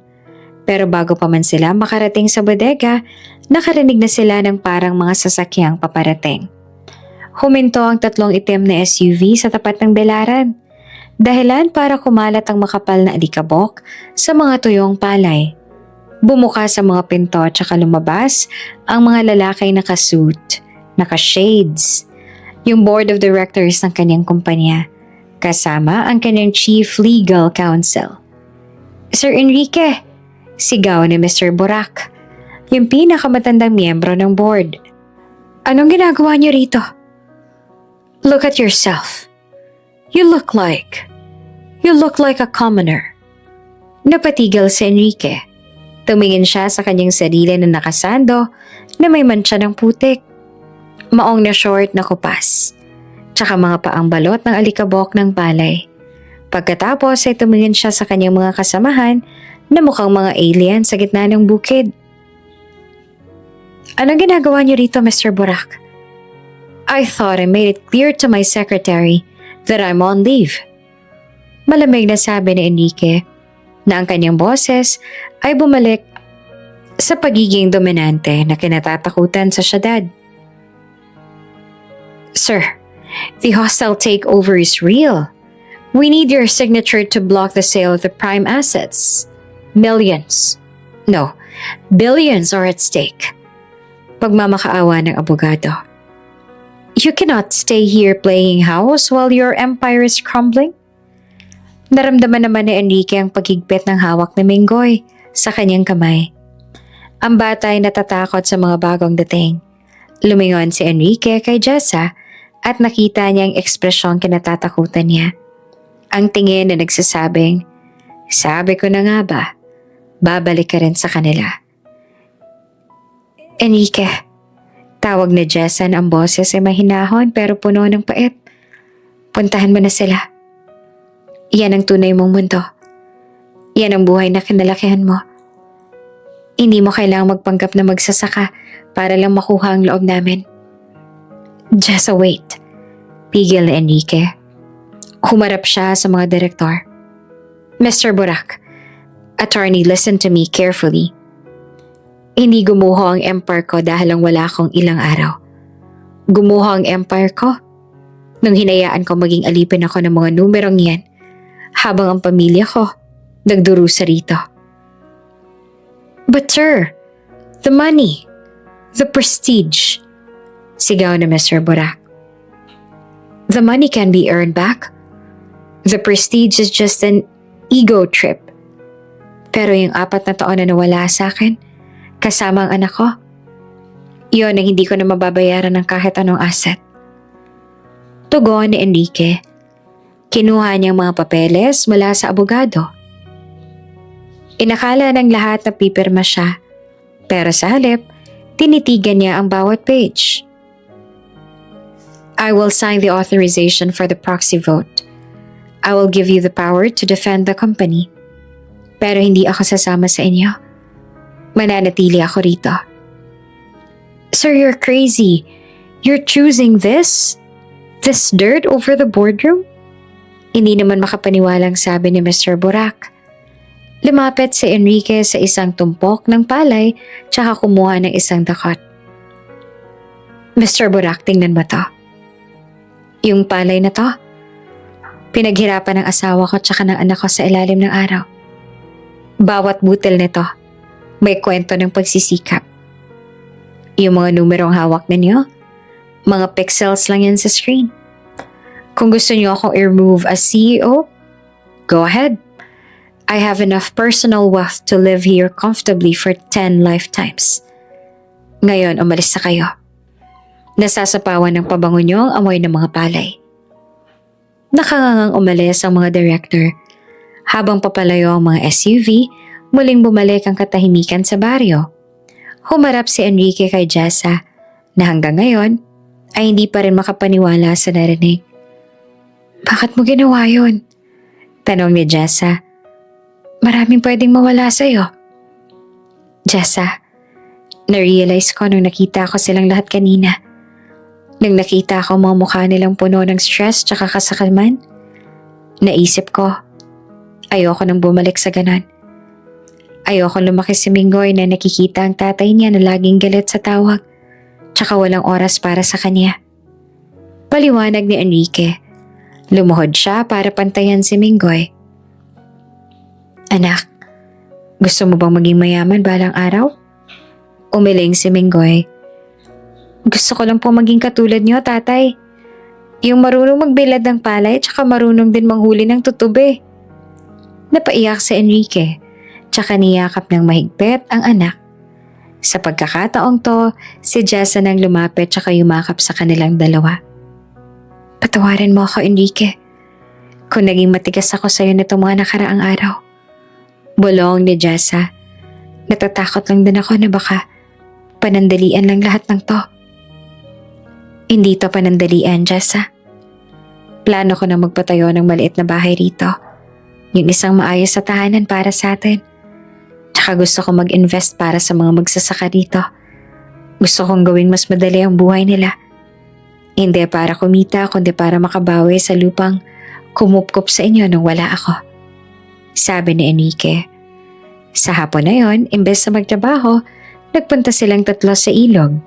Pero bago pa man sila makarating sa bodega, nakarinig na sila ng parang mga sasakyang paparating. Huminto ang 3 itim na SUV sa tapat ng bilaran. Dahilan para kumalat ang makapal na alikabok sa mga tuyong palay. Bumukas sa mga pinto at saka lumabas ang mga lalaki naka-suit, naka-shades, yung board of directors ng kanyang kumpanya, kasama ang kanyang chief legal counsel. Sir Enrique, sigaw ni Mr. Borak, yung pinakamatandang miyembro ng board. Anong ginagawa niyo rito? Look at yourself. You look like a commoner. Napatigil si Enrique. Tumingin siya sa kanyang sarili na nakasando na may mantsa ng putik. Maong na short na kupas. Tsaka mga paang balot ng alikabok ng palay. Pagkatapos ay tumingin siya sa kanyang mga kasamahan na mukhang mga alien sa gitna ng bukid. Anong ginagawa niyo rito, Mr. Borak? I thought I made it clear to my secretary that I'm on leave. Malamig na sabi ni Enrique na ang kanyang boses ay bumalik sa pagiging dominante na kinatatakutan sa syudad. Sir, the hostile takeover is real. We need your signature to block the sale of the prime assets. Millions. No, billions are at stake. Pagmamakaawa ng abogado. You cannot stay here playing house while your empire is crumbling. Naramdaman naman ni Enrique ang paghigpit ng hawak ni Minggoy sa kanyang kamay. Ang bata ay natatakot sa mga bagong dating. Lumingon si Enrique kay Jessa at nakita niya ang ekspresyong kinatatakutan niya. Ang tingin na nagsasabing, "Sabi ko na nga ba, babalik ka rin sa kanila." "Enrique," tawag ni Jessa na ang boses ay mahinahon pero puno ng pait. "Puntahan mo na sila. Yan ang tunay mong mundo. Yan ang buhay na kinalakihan mo. Hindi mo kailangang magpanggap na magsasaka para lang makuha ang loob namin." "Jessa, wait." Pigil ni Enrique. Humarap siya sa mga direktor. "Mr. Burak, attorney, listen to me carefully. Hindi gumuho ang empire ko dahil lang wala akong ilang araw. Gumuho ang empire ko nung hinayaan ko maging alipin ako ng mga numerong yan habang ang pamilya ko nagdurusa rito." "But sir, the money, the prestige," sigaw na Mr. Burak. "The money can be earned back. The prestige is just an ego trip. Pero yung 4 na taon na nawala sa akin, kasama ang anak ko, yun ang hindi ko na mababayaran ng kahit anong asset." Tugon ni Enrique. Kinuha niyang mga papeles mula sa abogado. Inakala ng lahat na pipirma siya, pero sa halip, tinitigan niya ang bawat page. "I will sign the authorization for the proxy vote. I will give you the power to defend the company. Pero hindi ako sasama sa inyo. Mananatili ako rito." "Sir, you're crazy. You're choosing this? This dirt over the boardroom?" Hindi naman makapaniwalang sabi ni Mr. Burak. Lumapit si Enrique sa isang tumpok ng palay tsaka kumuha ng isang dakot. "Mr. Burak, tingnan mo to. Yung palay na to, pinaghirapan ng asawa ko tsaka ng anak ko sa ilalim ng araw. Bawat butil nito, may kwento ng pagsisikap. Yung mga numerong hawak ninyo, mga pixels lang yan sa screen. Kung gusto niyo akong i-remove as CEO, go ahead. I have enough personal wealth to live here comfortably for 10 lifetimes. Ngayon, umalis na kayo. Nasasapawan ng pabango niyo ang amoy ng mga palay." Nakangangang umalis ang mga director. Habang papalayo ang mga SUV, muling bumalik ang katahimikan sa baryo. Humarap si Enrique kay Jessa na hanggang ngayon ay hindi pa rin makapaniwala sa narinig. "Bakit mo ginawa yun?" tanong ni Jessa. "Maraming pwedeng mawala sa'yo." "Jessa, na-realize ko nung nakita ko silang lahat kanina. Nung nakita ko mga mukha nilang puno ng stress tsaka kasalaman, naisip ko, ayoko nang bumalik sa ganon. Ayoko lumaki si Minggoy na nakikita ang tatay niya na laging galit sa tawag, tsaka walang oras para sa kanya." Paliwanag ni Enrique. Lumuhod siya para pantayan si Minggoy. "Anak, gusto mo bang maging mayaman balang araw?" Umiling si Minggoy. "Gusto ko lang po maging katulad niyo, tatay. Yung marunong magbilad ng palay tsaka marunong din manghuli ng tutubi." Napaiyak si Enrique, tsaka niyakap ng mahigpit ang anak. Sa pagkakataong to, si Jessa nang lumapit tsaka yumakap sa kanilang dalawa. "Patawarin mo ako, Enrique. Kung naging matigas ako sa'yo nitong mga nakaraang araw." Bulong ni Jessa. "Natatakot lang din ako na baka panandalian lang lahat ng to." "Hindi to panandalian, Jessa. Plano ko na magpatayo ng maliit na bahay rito. Yung isang maayos sa tahanan para sa atin. Tsaka gusto ko mag-invest para sa mga magsasaka dito. Gusto kong gawing mas madali ang buhay nila. Hindi para kumita kundi para makabawi sa lupang kumupkup sa inyo nung wala ako." Sabi ni Enrique. Sa hapon na yon, imbes na magtrabaho, nagpunta silang 3 sa ilog.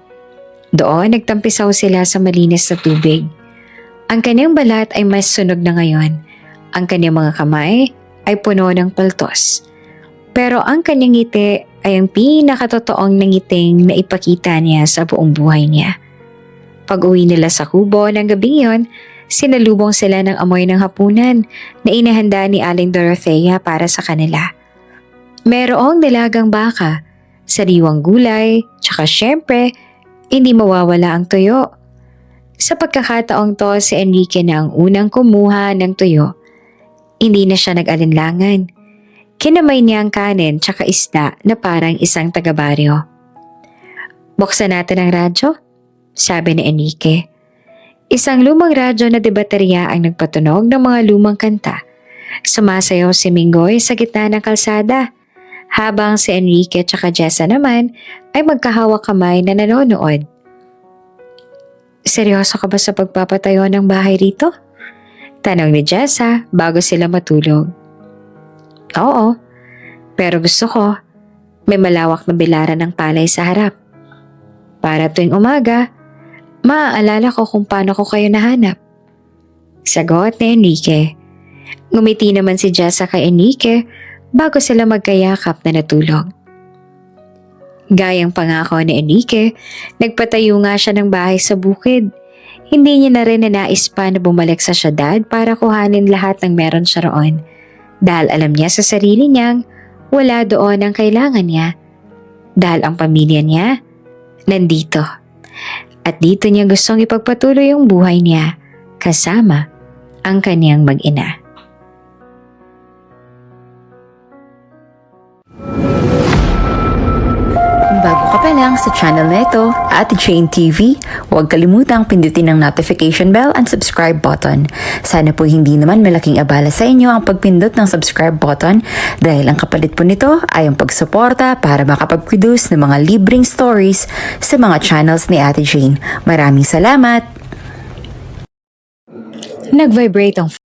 Doon nagtampisaw sila sa malinis na tubig. Ang kanyang balat ay mas sunog na ngayon. Ang kanyang mga kamay ay puno ng paltos. Pero ang kanyang ngiti ay ang pinakatotoong nangiting na ipakita niya sa buong buhay niya. Pag uwi nila sa kubo ng gabing yon, Sinalubong sila ng amoy ng hapunan na inihanda ni Aling Dorothea para sa kanila. Merong dalagang baka, sariwang gulay, tsaka syempre, hindi mawawala ang tuyo. Sa pagkakataong to, si Enrique na ang unang kumuha ng tuyo. Hindi na siya nag-alinlangan. Kinamay niya ang kanin tsaka isda na parang isang taga-baryo. Buksan natin ang radyo, sabi ni Enrique. Isang lumang radyo na de baterya ang nagpatunog ng mga lumang kanta. Sumasayaw si Mingoy sa gitna ng kalsada, habang si Enrique tsaka Jessa naman ay magkahawak kamay na nanonood. Seryoso ka ba sa pagpapatayo ng bahay rito? Tanong ni Jessa bago sila matulog. Oo, pero gusto ko, may malawak na bilaran ng palay sa harap. Para tuwing umaga, maaalala ko kung paano ko kayo nahanap. Sagot ni Enrique. Ngumiti naman si Jessa kay Enrique bago sila magkayakap na natulog. Gayang pangako ni Enrique, nagpatayo nga siya ng bahay sa bukid. Hindi niya na rin nanais pa na bumalik sa syudad para kuhanin lahat ng meron siya roon. Dahil alam niya sa sarili niyang wala doon ang kailangan niya. Dahil ang pamilya niya nandito. At dito niya gustong ipagpatuloy ang buhay niya kasama ang kaniyang mag-ina. Bago ka pa lang sa channel na ito, Ate Jane TV, huwag kalimutang pindutin ang notification bell and subscribe button. Sana po hindi naman malaking abala sa inyo ang pagpindot ng subscribe button dahil ang kapalit po nito ay ang pagsuporta para makapag-produce ng mga libreng stories sa mga channels ni Ate Jane. Maraming salamat! Nag-vibrate ang